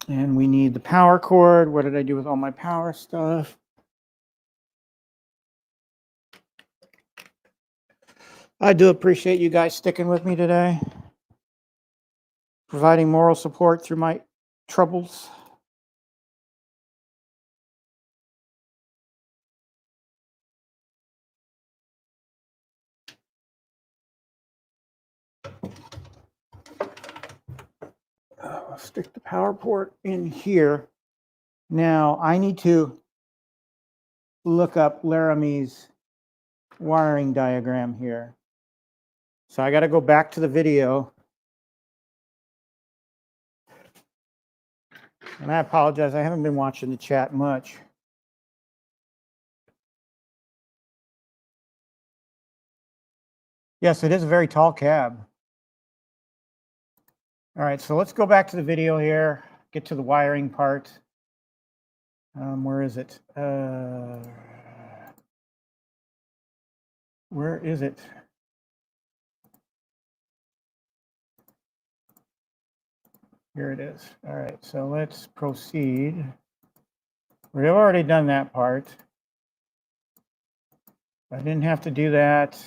And we need the power cord. What did I do with all my power stuff? I do appreciate you guys sticking with me today, providing moral support through my troubles. I'll stick the power port in here. Now I need to look up Laramie's wiring diagram here. So I got to go back to the video. And I apologize, I haven't been watching the chat much. Yes, it is a very tall cab. All right, so let's go back to the video here, get to the wiring part. Where is it? Where is it? Here it is. All right, so let's proceed. We've already done that part. I didn't have to do that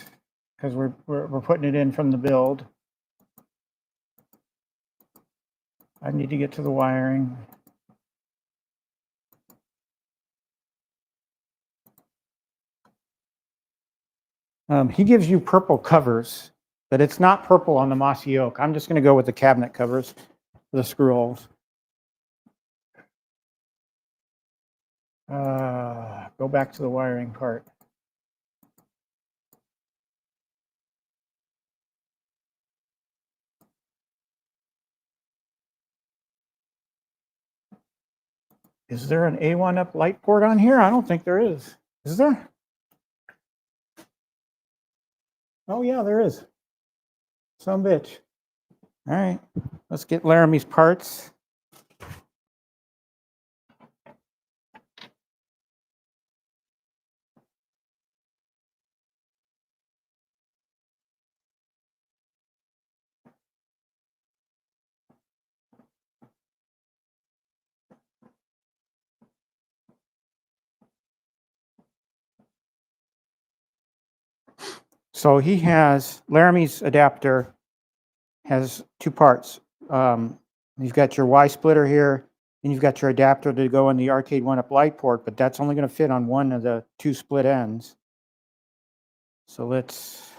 because we're putting it in from the build. I need to get to the wiring. He gives you purple covers, but it's not purple on the Mossy Oak. I'm just going to go with the cabinet covers, the screw holes. Go back to the wiring part. Is there an A1Up light port on here? I don't think there is. Is there? Oh yeah, there is. Some bitch. All right, let's get Laramie's parts. So he has, Laramie's adapter has two parts. You've got your Y splitter here, and you've got your adapter to go in the Arcade1Up light port, but that's only going to fit on one of the two split ends. So let's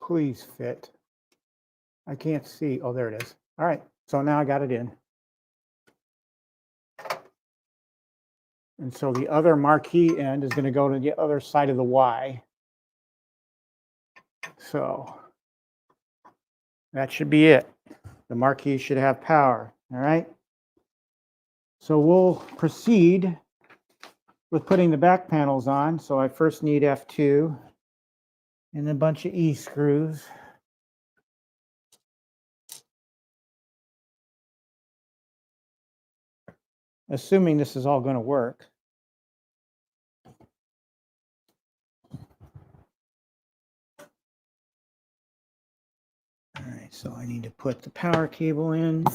please fit. I can't see. Oh, there it is. All right, so now I got it in. And so the other marquee end is going to go to the other side of the Y. So that should be it. The marquee should have power. All right. So we'll proceed with putting the back panels on. So I first need F2 and a bunch of E screws. Assuming this is all going to work. All right, so I need to put the power cable in.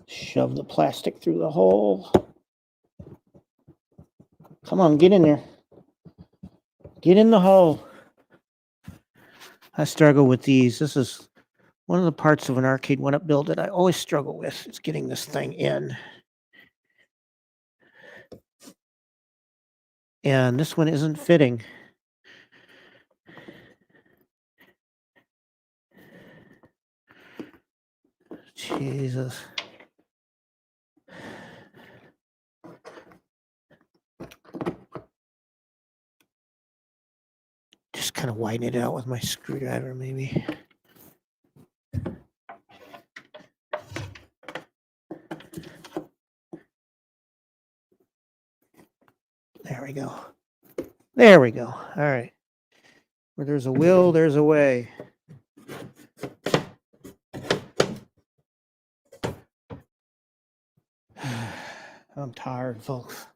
Shove the plastic through the hole. Come on, get in there. Get in the hole. I struggle with these. This is one of the parts of an Arcade1Up build that I always struggle with. Is getting this thing in. And this one isn't fitting. Jesus. Just kind of widen it out with my screwdriver, maybe. There we go. There we go. All right. Where there's a will, there's a way. I'm tired, folks.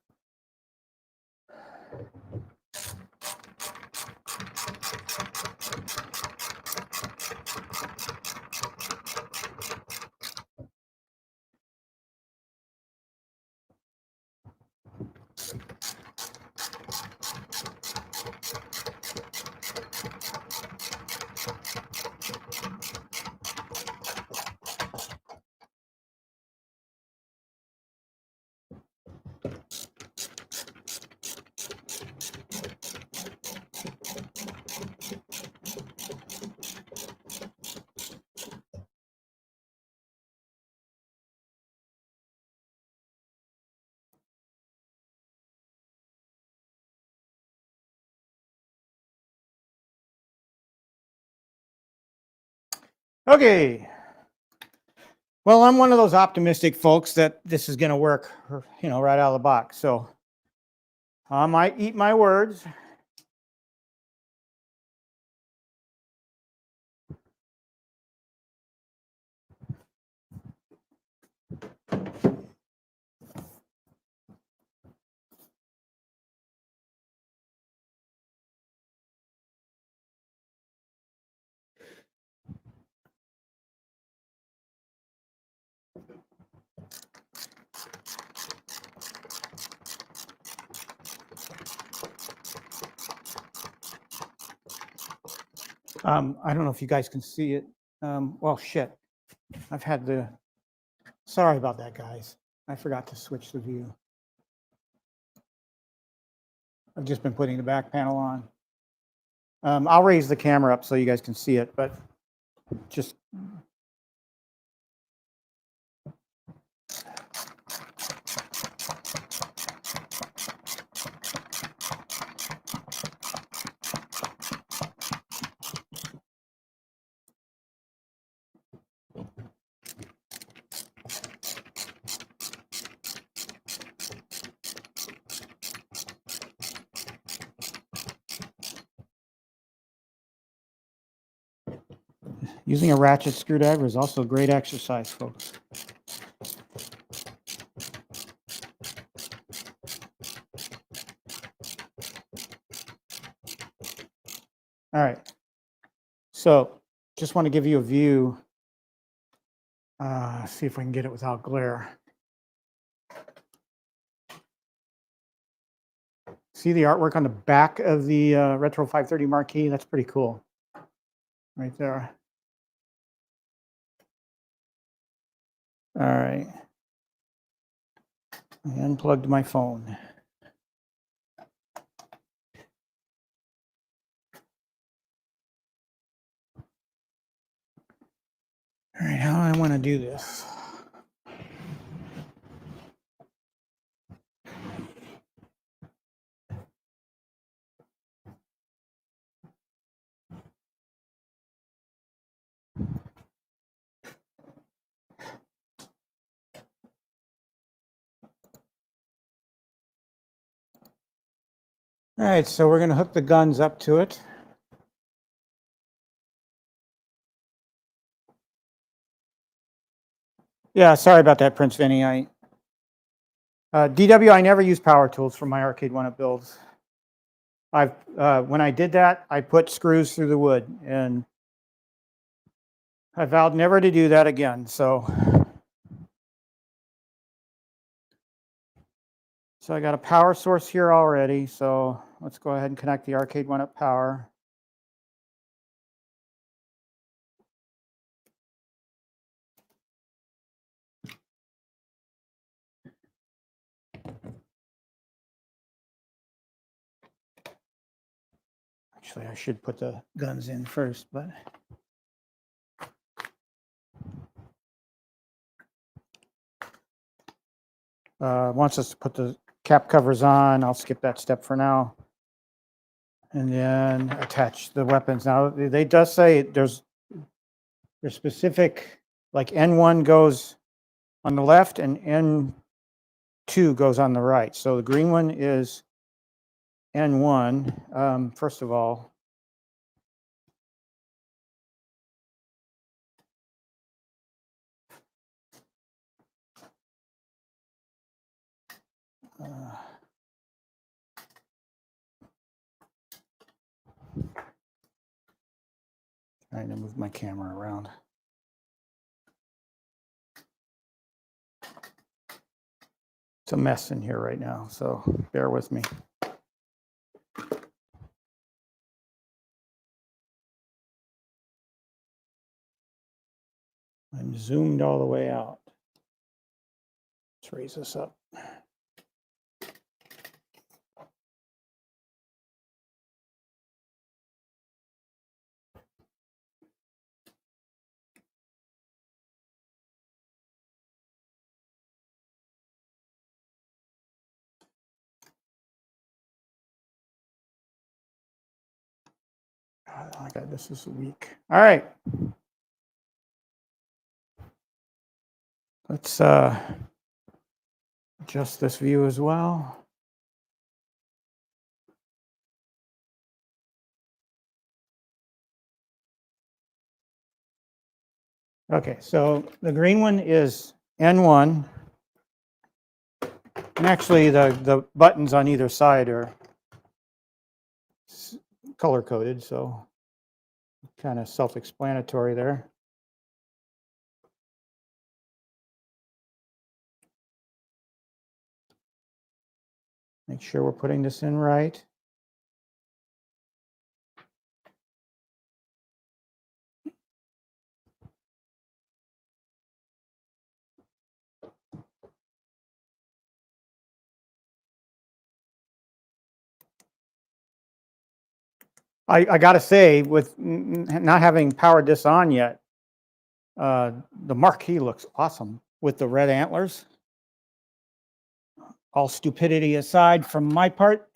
Okay. Well, I'm one of those optimistic folks that this is going to work, right out of the box. So I might eat my words. I don't know if you guys can see it. Well, shit. Sorry about that, guys. I forgot to switch the view. I've just been putting the back panel on. I'll raise the camera up so you guys can see it, but just using a ratchet screwdriver is also great exercise, folks. All right. So just want to give you a view. See if we can get it without glare. See the artwork on the back of the Retro530 Marquee? That's pretty cool. Right there. All right. I unplugged my phone. All right, how do I want to do this? All right, so we're going to hook the guns up to it. Yeah, sorry about that, Prince Vinny. DW, I never use power tools for my Arcade1Up builds. When I did that, I put screws through the wood, and I vowed never to do that again. So I got a power source here already. So let's go ahead and connect the Arcade1Up power. Actually, I should put the guns in first, but wants us to put the cap covers on. I'll skip that step for now. And then attach the weapons. Now, they does say there's specific, like N1 goes on the left and N2 goes on the right. So the green one is N1. First of all, trying to move my camera around. It's a mess in here right now, so bear with me. I'm zoomed all the way out. Let's raise this up. Oh, God, this is weak. All right. Let's adjust this view as well. Okay, so the green one is N1. And actually, the buttons on either side are color-coded, so kind of self-explanatory there. Make sure we're putting this in right. I got to say, with not having powered this on yet, the Marquee looks awesome with the red antlers. All stupidity aside from my part.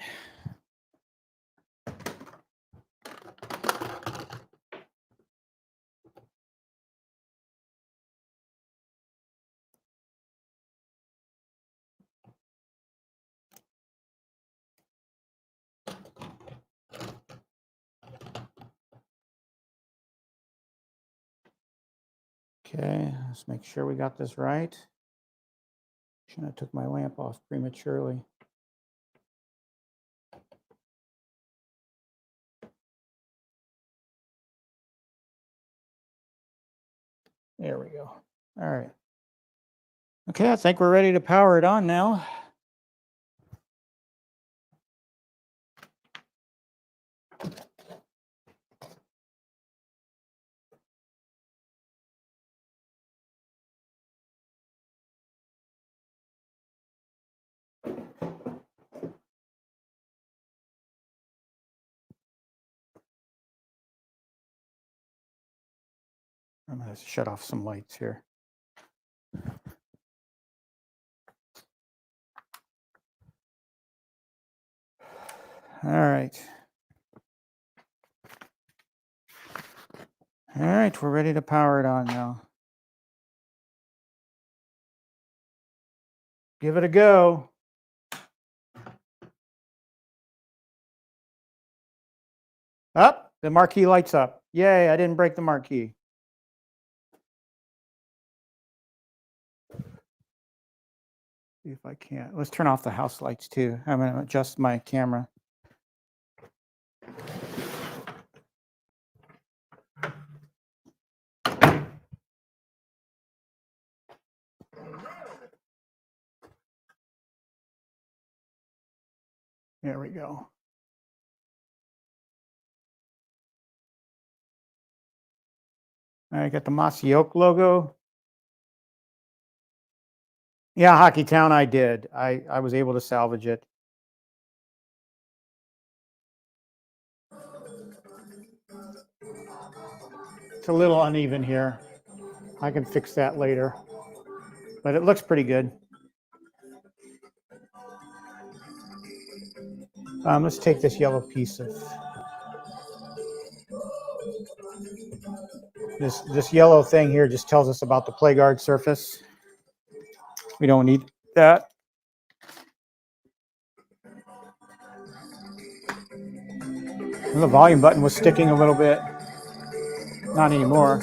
Okay, let's make sure we got this right. Shouldn't have took my lamp off prematurely. There we go. All right. Okay, I think we're ready to power it on now. I'm going to shut off some lights here. All right. All right, we're ready to power it on now. Give it a go. Up, the Marquee lights up. Yay, I didn't break the Marquee. See if I can't. Let's turn off the house lights too. I'm going to adjust my camera. There we go. I got the Mossy Oak logo. Yeah, Hockey Town, I did. I was able to salvage it. It's a little uneven here. I can fix that later. But it looks pretty good. Let's take this yellow piece of this yellow thing here just tells us about the play guard surface. We don't need that. And the volume button was sticking a little bit. Not anymore.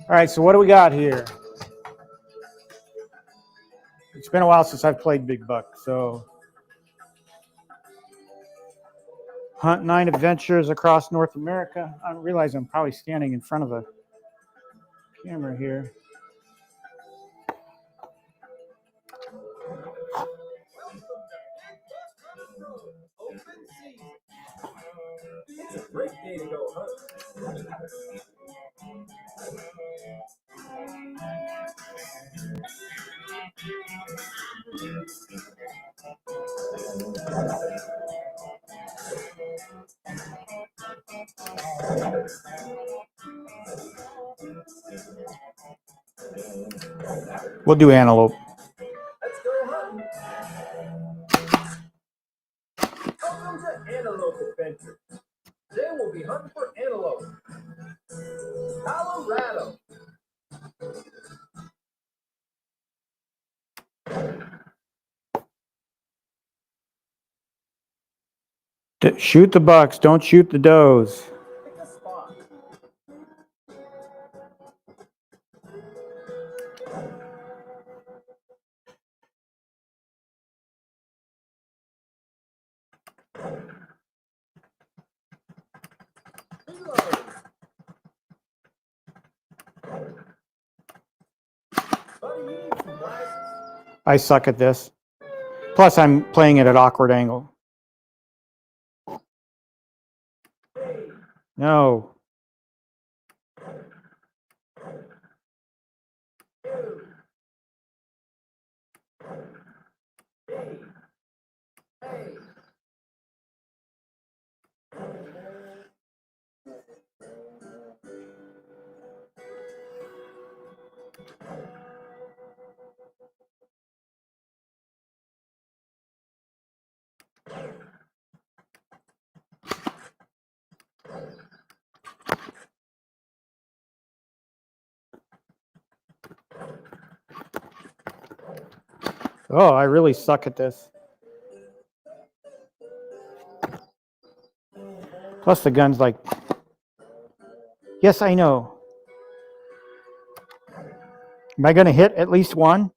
All right, so what do we got here? It's been a while since I've played Big Buck, so Hunt 9 Adventures across North America. I realize I'm probably standing in front of a camera here. We'll do antelope. Welcome to Antelope Adventures. Today we'll be hunting for antelope. Colorado. Shoot the bucks, don't shoot the does. Pick a spot. Reload. Buddy, you need some glasses. I suck at this. Plus, I'm playing it at awkward angle. No. Hey. Oh, I really suck at this. Plus the gun's like, yes, I know. Am I going to hit at least one?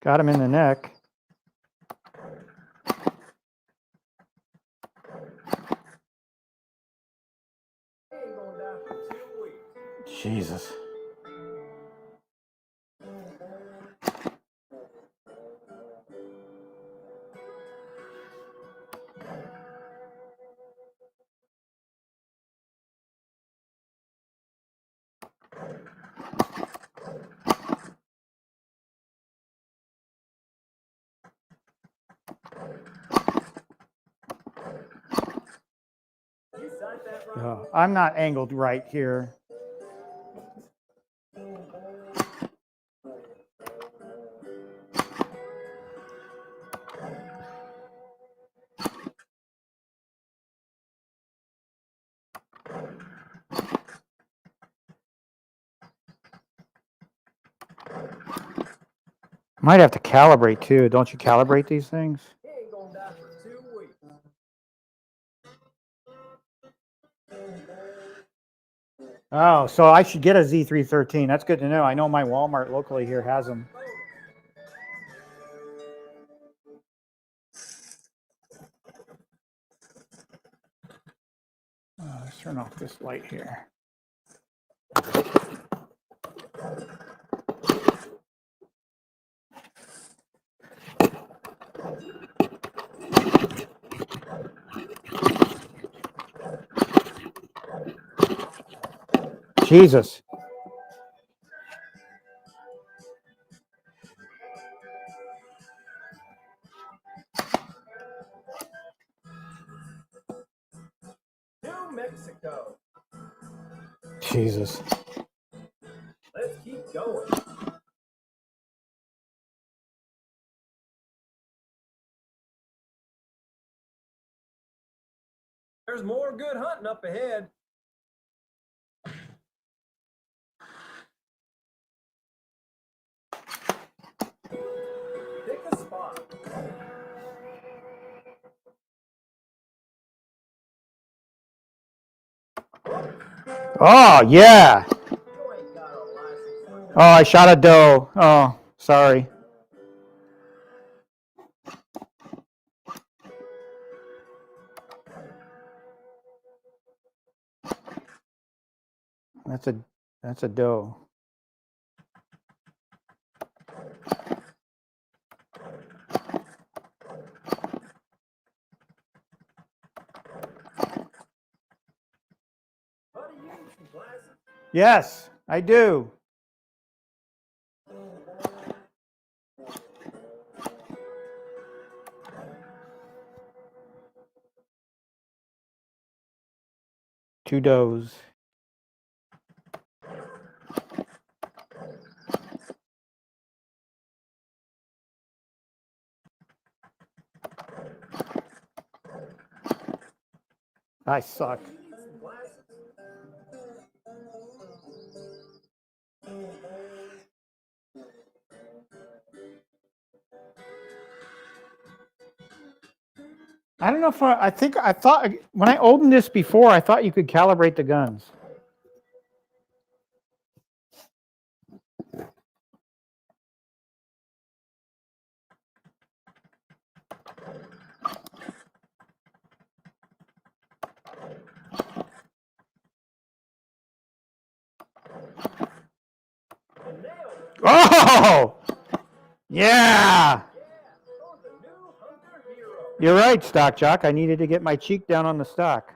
Got him in the neck. Jesus. Oh, I'm not angled right here. Might have to calibrate too. Don't you calibrate these things? He ain't gonna die for 2 weeks. Oh, so I should get a Z313. That's good to know. I know my Walmart locally here has them. Let's turn off this light here. Jesus. New Mexico. Jesus. Let's keep going. There's more good hunting up ahead. Pick a spot. Oh, yeah. You ain't got a license for that. Oh, I shot a doe. Oh, sorry. That's a doe. Buddy, you need some glasses. Yes, I do. Two does. I suck. You need some glasses. I don't know if I thought when I opened this before, I thought you could calibrate the guns. And nailed it. Oh, yeah. You're the new hunter hero. You're right, Stock Jock. I needed to get my cheek down on the stock.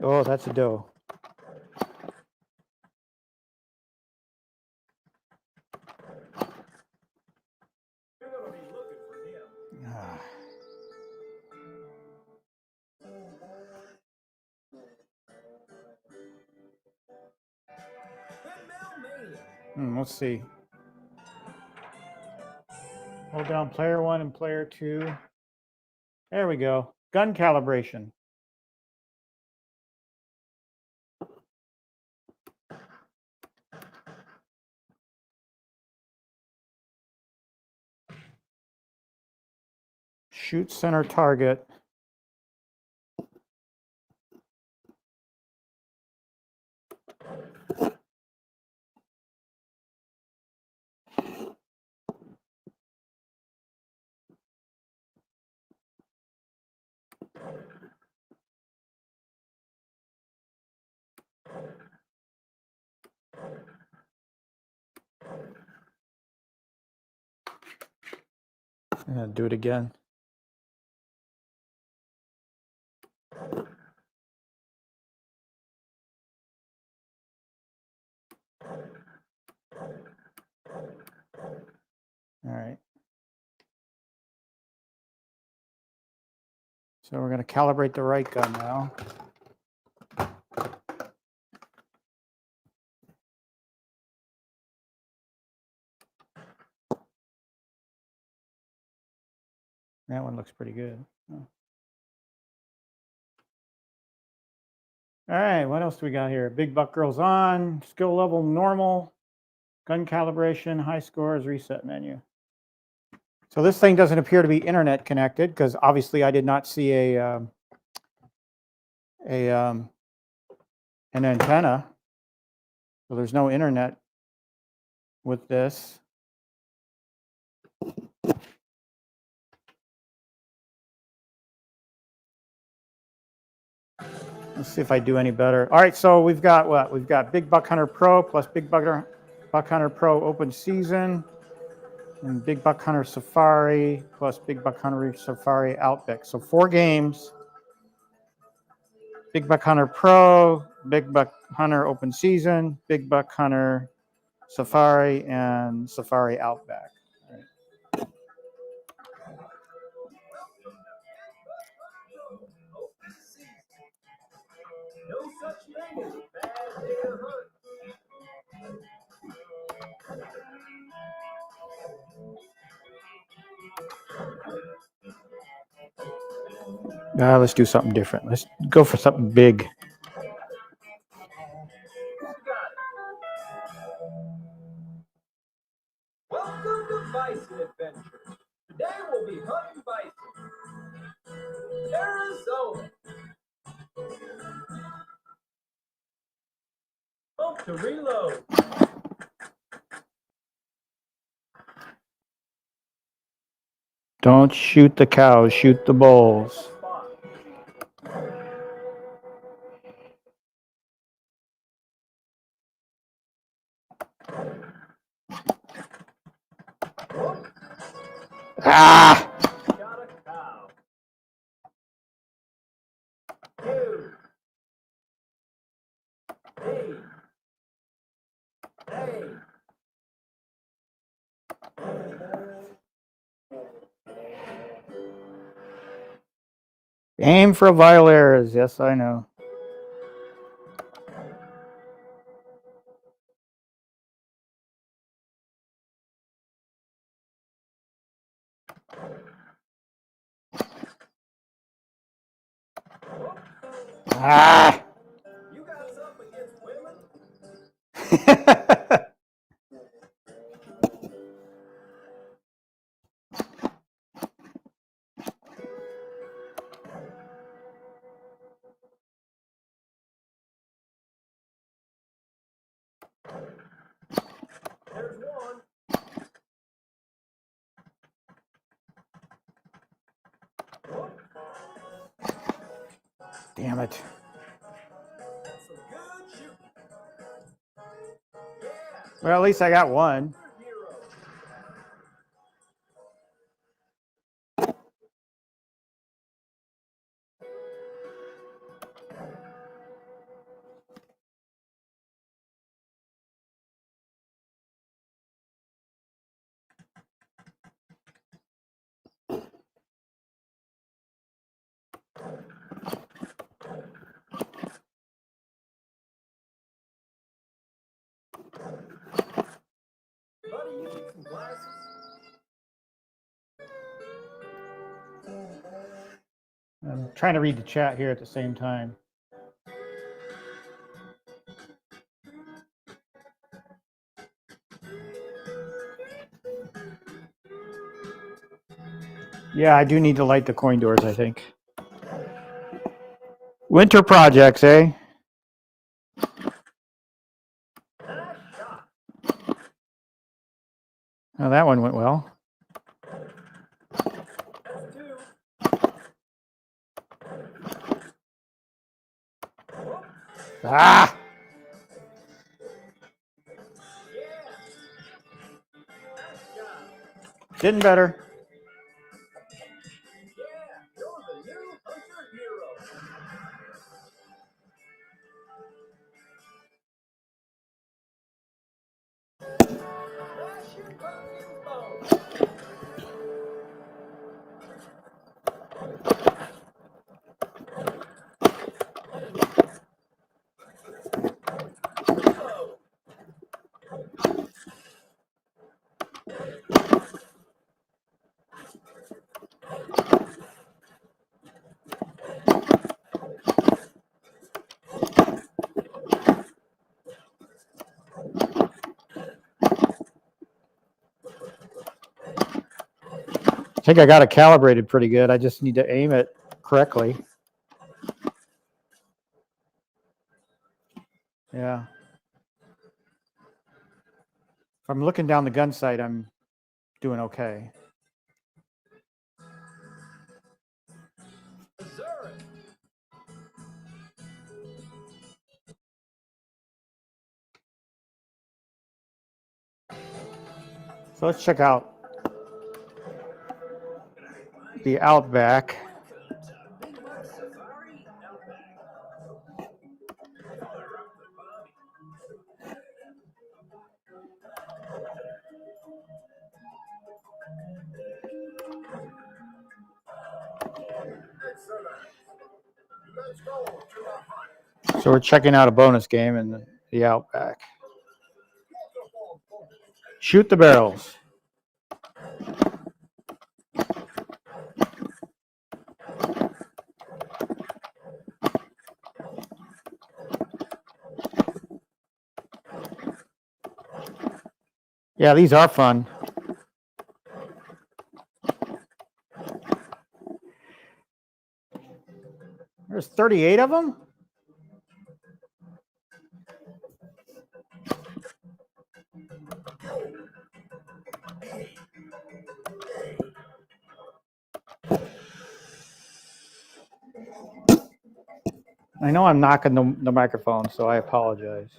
Oh, that's a doe. You're gonna be looking for him. Ah. Let's see. Hold down player 1 and player 2. There we go. Gun calibration. Shoot center target. And do it again. All right. So we're going to calibrate the right gun now. That one looks pretty good. Oh. All right, what else do we got here? Big Buck Girls on, skill level normal, gun calibration, high scores, reset menu. So this thing doesn't appear to be internet connected because obviously I did not see an antenna. So there's no internet with this. Let's see if I do any better. All right, so we've got what? We've got Big Buck Hunter Pro plus Big Buck Hunter Pro Open Season and Big Buck Hunter Safari plus Big Buck Hunter Safari Outback. So 4 games. Big Buck Hunter Pro, Big Buck Hunter Open Season, Big Buck Hunter Safari, and Safari Outback. All right. No such thing as a bad day to hunt. Let's do something different. Let's go for something big. Welcome to Bison Adventures. Today we'll be hunting bison. Arizona. Pump to reload. Don't shoot the cows, shoot the bulls. Ah! Got a cow. 2. 3. Hey. Aim for violators. Yes, I know. Ah! You got something against women? There's one. Damn it. That's some good shooting. Yeah. Well, at least I got one. Hero. trying to read the chat here at the same time. Yeah, I do need to light the coin doors, I think. Winter projects, eh? Oh, that one went well. Ah! Getting better. I think I got it calibrated pretty good. I just need to aim it correctly. Yeah. If I'm looking down the gun sight, I'm doing okay. So let's check out the Outback. So we're checking out a bonus game in the Outback. Shoot the barrels. Yeah, these are fun. There's 38 of them? I know I'm knocking the microphone, so I apologize.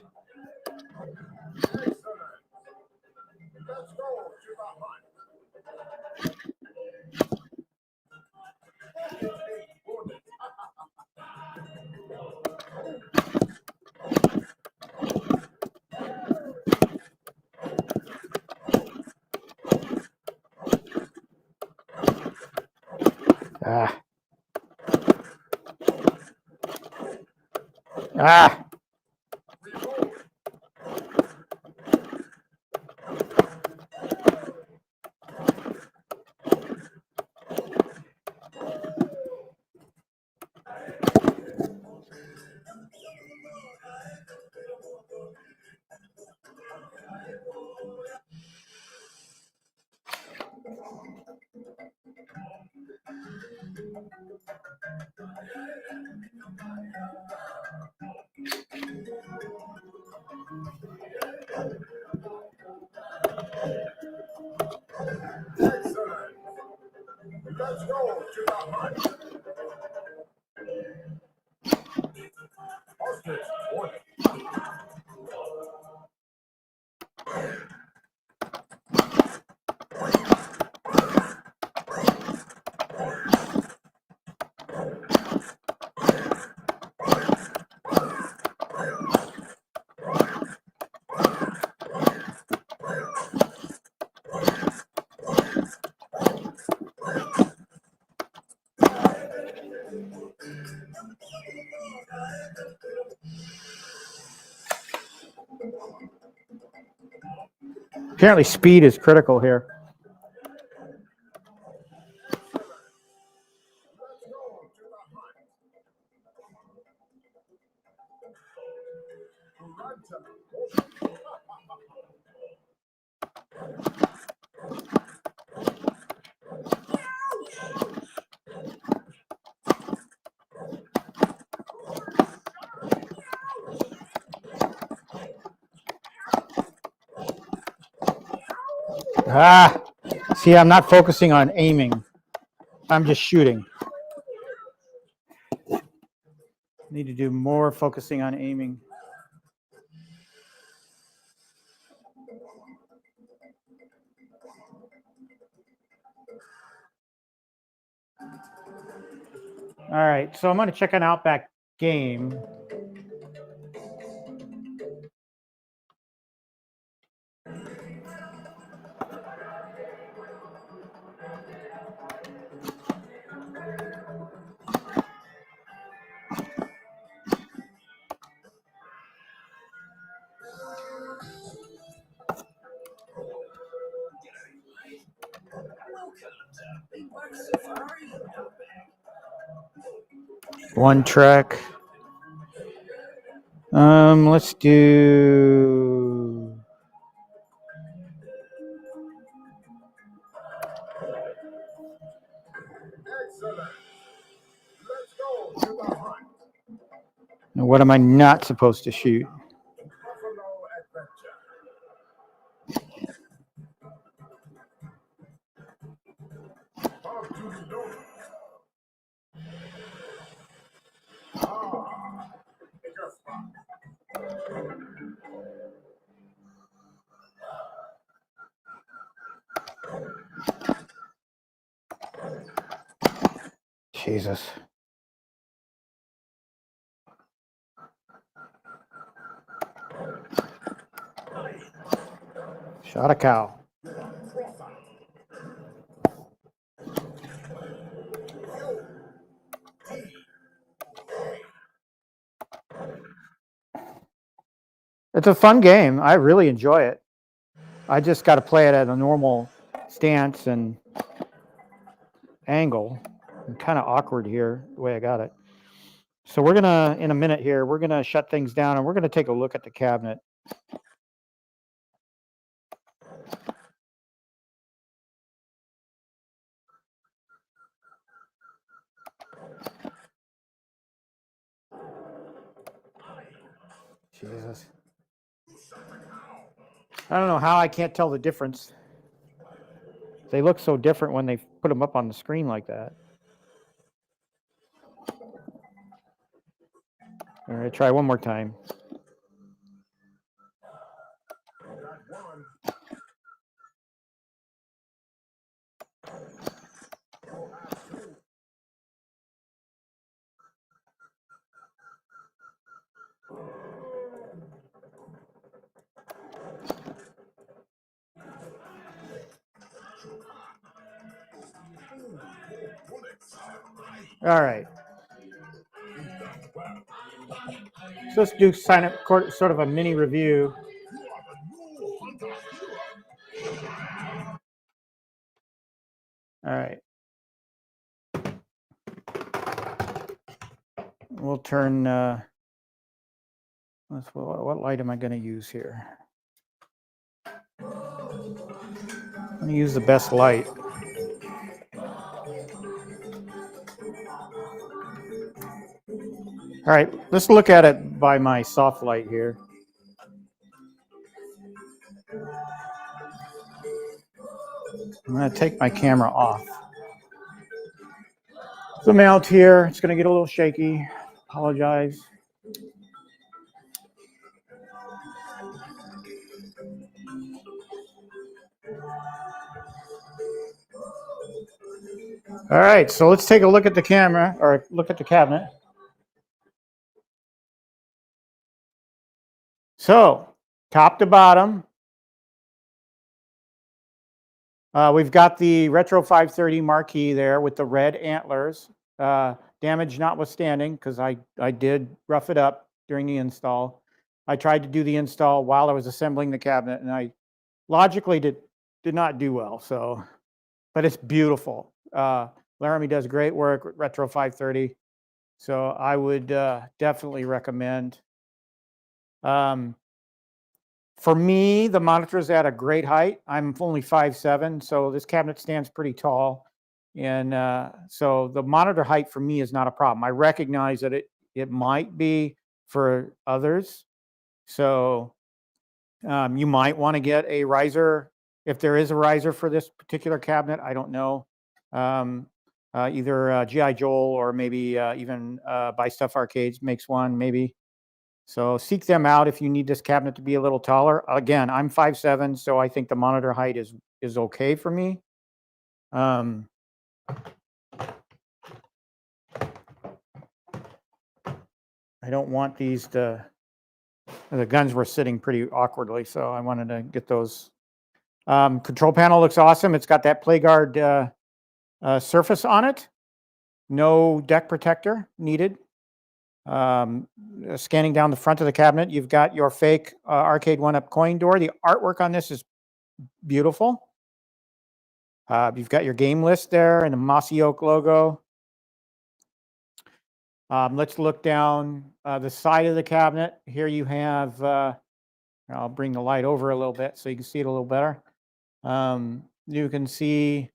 Ah. Ah. Let's go to the hunt. Apparently speed is critical here. Ah, see, I'm not focusing on aiming. I'm just shooting. Need to do more focusing on aiming. All right, so I'm going to check an Outback game. One track. Let's do. Excellent. Let's go to the hunt. Now, what am I not supposed to shoot? Buffalo Adventure. Off to the door. Pick a spot. Jesus. Shot a cow. It's a fun game. I really enjoy it. I just got to play it at a normal stance and angle. I'm kind of awkward here the way I got it. So we're going to, in a minute here, we're going to shut things down and we're going to take a look at the cabinet. Jesus. I don't know how I can't tell the difference. They look so different when they put them up on the screen like that. All right, try one more time. All right. So let's do sort of a mini review. All right. We'll turn, what light am I going to use here? I'm going to use the best light. All right, let's look at it by my soft light here. I'm going to take my camera off. The mount here, it's going to get a little shaky. Apologize. All right, so let's take a look at the camera, or look at the cabinet. So, top to bottom, we've got the Retro530 Marquee there with the red antlers. Damage notwithstanding, because I did rough it up during the install. I tried to do the install while I was assembling the cabinet, and I logically did not do well. So, but it's beautiful. Laramie does great work with Retro530, so I would definitely recommend. For me, the monitor is at a great height. I'm only 5'7", so this cabinet stands pretty tall. And so the monitor height for me is not a problem. I recognize that it might be for others. So you might want to get a riser, if there is a riser for this particular cabinet. I don't know. Either G.I. Joel or maybe even Buy Stuff Arcades makes one, maybe. So seek them out if you need this cabinet to be a little taller. Again, I'm 5'7", so I think the monitor height is okay for me. I don't want these to, the guns were sitting pretty awkwardly, so I wanted to get those. Control panel looks awesome. It's got that PlayGuard surface on it. No deck protector needed. Scanning down the front of the cabinet, you've got your fake Arcade1Up coin door. The artwork on this is beautiful. You've got your game list there and the Mossy Oak logo. Let's look down the side of the cabinet. Here you have, I'll bring the light over a little bit so you can see it a little better. You can see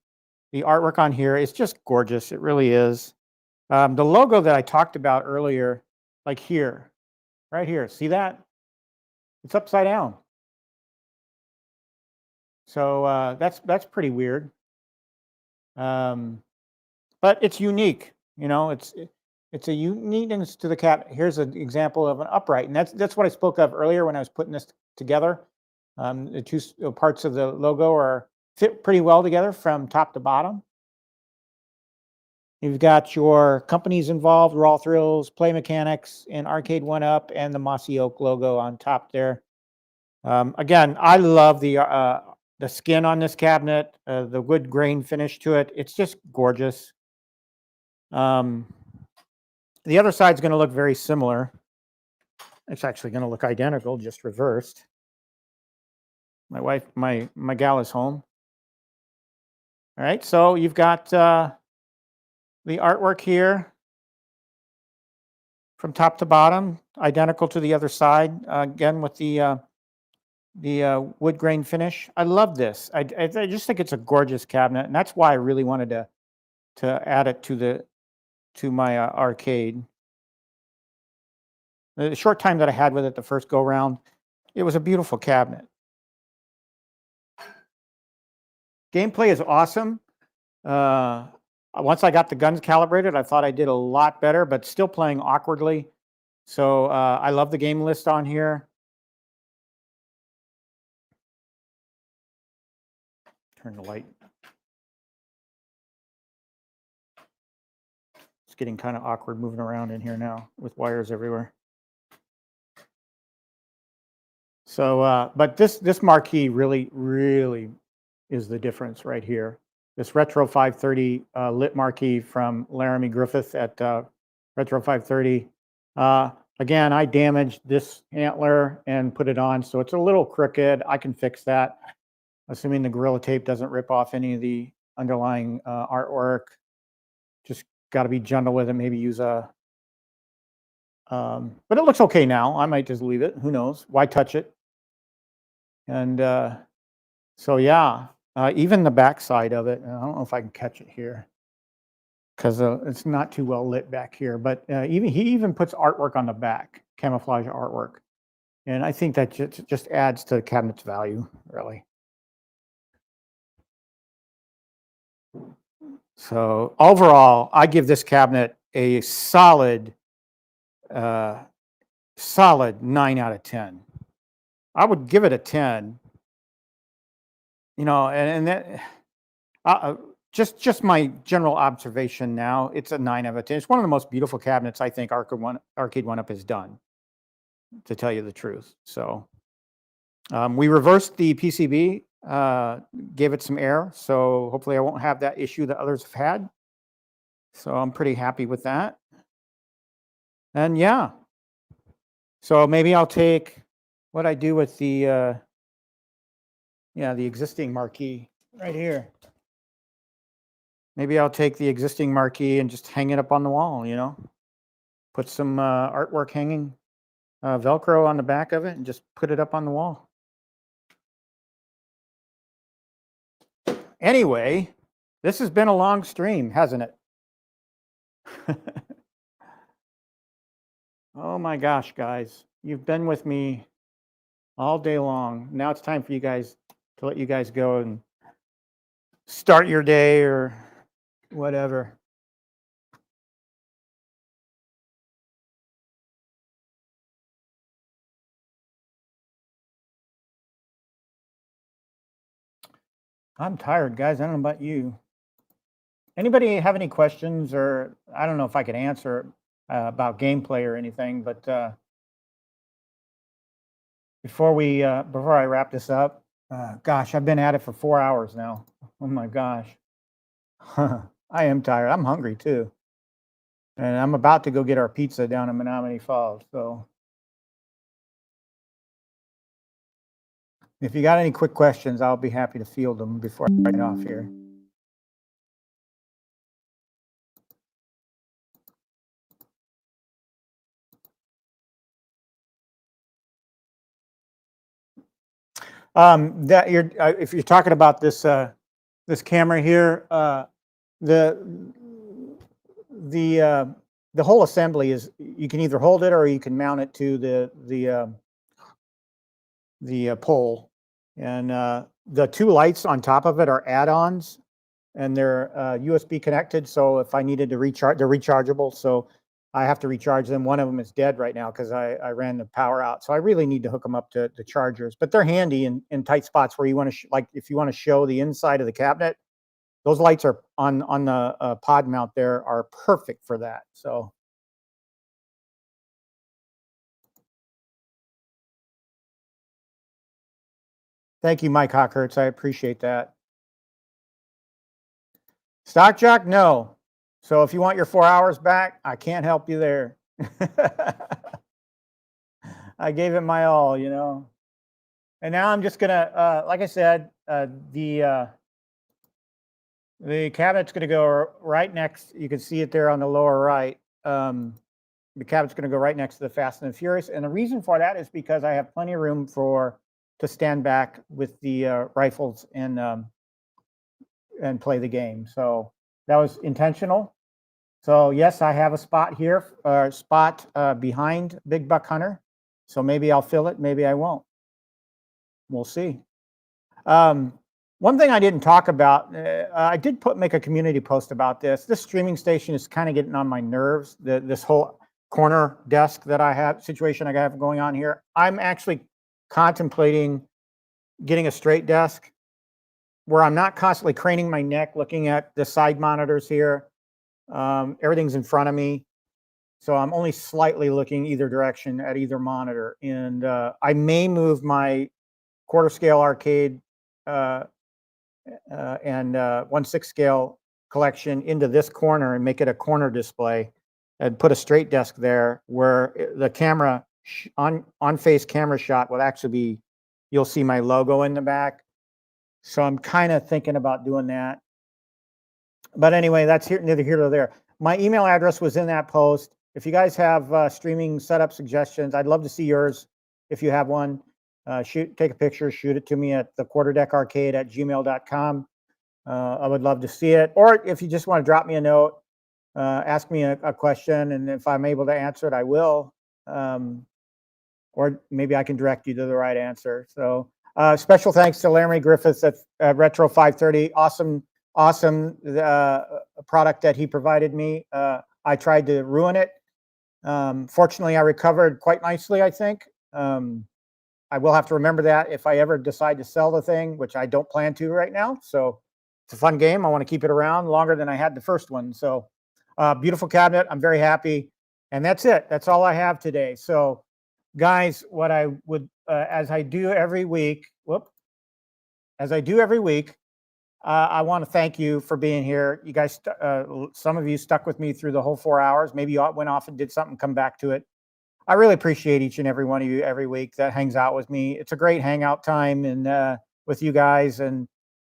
the artwork on here. It's just gorgeous. It really is. The logo that I talked about earlier, like here, right here, see that? It's upside down. So that's pretty weird. But it's unique, you know. It's a uniqueness to the cabinet. Here's an example of an upright, and that's what I spoke of earlier when I was putting this together. The two parts of the logo fit pretty well together from top to bottom. You've got your companies involved: Raw Thrills, Play Mechanics, and Arcade1Up, and the Mossy Oak logo on top there. Again, I love the skin on this cabinet, the wood grain finish to it. It's just gorgeous. The other side's going to look very similar. It's actually going to look identical, just reversed. My wife, my gal is home. All right, so you've got the artwork here from top to bottom, identical to the other side. Again, with the wood grain finish. I love this. I just think it's a gorgeous cabinet, and that's why I really wanted to add it to my arcade. The short time that I had with it the first go round, it was a beautiful cabinet. Gameplay is awesome. Once I got the guns calibrated, I thought I did a lot better, but still playing awkwardly. So I love the game list on here. Turn the light. It's getting kind of awkward moving around in here now with wires everywhere. So, but this marquee really is the difference right here. This Retro530 lit marquee from Laramie Griffith at Retro530. Again, I damaged this antler and put it on, so it's a little crooked. I can fix that, assuming the Gorilla Tape doesn't rip off any of the underlying artwork. Just got to be gentle with it. Maybe use a... but it looks okay now. I might just leave it. Who knows? Why touch it? And so, yeah, even the back side of it, I don't know if I can catch it here because it's not too well lit back here. But he even puts artwork on the back, camouflage artwork. And I think that just adds to the cabinet's value, really. So overall, I give this cabinet a solid 9 out of 10. I would give it a 10. You know, and that just my general observation now, it's a 9 out of 10. It's one of the most beautiful cabinets I think Arcade1Up has done, to tell you the truth. So we reversed the PCB, gave it some air, so hopefully I won't have that issue that others have had. So I'm pretty happy with that. And yeah, so maybe I'll take what I do with the the existing marquee right here. Maybe I'll take the existing marquee and just hang it up on the wall, you know, put some artwork hanging, Velcro on the back of it and just put it up on the wall. Anyway, this has been a long stream, hasn't it? Oh my gosh, guys. You've been with me all day long. Now it's time for you guys to let you guys go and start your day or whatever. I'm tired, guys. I don't know about you. Anybody have any questions, or I don't know if I could answer about gameplay or anything, but before I wrap this up, gosh, I've been at it for 4 hours now. Oh my gosh. I am tired. I'm hungry too. And I'm about to go get our pizza down in Menominee Falls. So if you got any quick questions, I'll be happy to field them before I get off here. If you're talking about this this camera here, the whole assembly is, you can either hold it or you can mount it to the pole, and the two lights on top of it are add-ons, and they're USB connected. So if I needed to recharge, they're rechargeable. So I have to recharge them. One of them is dead right now because I ran the power out. So I really need to hook them up to the chargers. But they're handy in tight spots where you want to, like if you want to show the inside of the cabinet, those lights are on the pod mount there are perfect for that. So. Thank you, Mike Hockhurts. I appreciate that. Stock Jock, no. So if you want your 4 hours back, I can't help you there. I gave it my all, you know. And now I'm just gonna, like I said, the cabinet's gonna go right next. You can see it there on the lower right. The cabinet's gonna go right next to the Fast and the Furious, and the reason for that is because I have plenty of room to stand back with the rifles and play the game. So that was intentional. So yes, I have a spot here, behind Big Buck Hunter. So maybe I'll fill it, maybe I won't. We'll see. One thing I didn't talk about, I did make a community post about this. This streaming station is kind of getting on my nerves. This whole corner desk that I have, situation I have going on here. I'm actually contemplating getting a straight desk where I'm not constantly craning my neck looking at the side monitors here. Everything's in front of me, so I'm only slightly looking either direction at either monitor. And I may move my quarter scale arcade and 1/6 scale collection into this corner and make it a corner display, and put a straight desk there where the camera on face camera shot would actually be, you'll see my logo in the back. So I'm kind of thinking about doing that. But anyway, that's neither here nor there. My email address was in that post. If you guys have streaming setup suggestions, I'd love to see yours. If you have one, take a picture, shoot it to me at the quarterdeckarcade@gmail.com. I would love to see it. Or if you just want to drop me a note, ask me a question, and if I'm able to answer it, I will. Or maybe I can direct you to the right answer. So special thanks to Laramie Griffiths at Retro530. Awesome product that he provided me. I tried to ruin it. Fortunately, I recovered quite nicely, I think. I will have to remember that if I ever decide to sell the thing, which I don't plan to right now. So it's a fun game. I want to keep it around longer than I had the first one. So beautiful cabinet. I'm very happy. And that's it. That's all I have today. So guys, what I would, as I do every week, I want to thank you for being here. You guys, some of you stuck with me through the whole 4 hours. Maybe you went off and did something, come back to it. I really appreciate each and every one of you every week that hangs out with me. It's a great hangout time and with you guys. And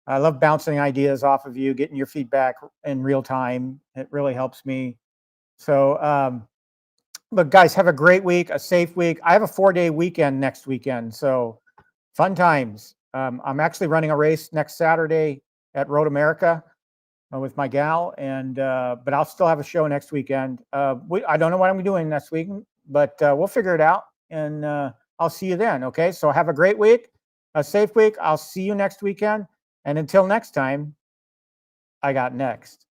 I love bouncing ideas off of you, getting your feedback in real time. It really helps me. So, but guys, have a great week, a safe week. I have a 4-day weekend next weekend. So fun times. I'm actually running a race next Saturday at Road America with my gal, and but I'll still have a show next weekend. I don't know what I'm doing next week, but we'll figure it out, and I'll see you then. Okay, so have a great week, a safe week. I'll see you next weekend, and until next time, I got next.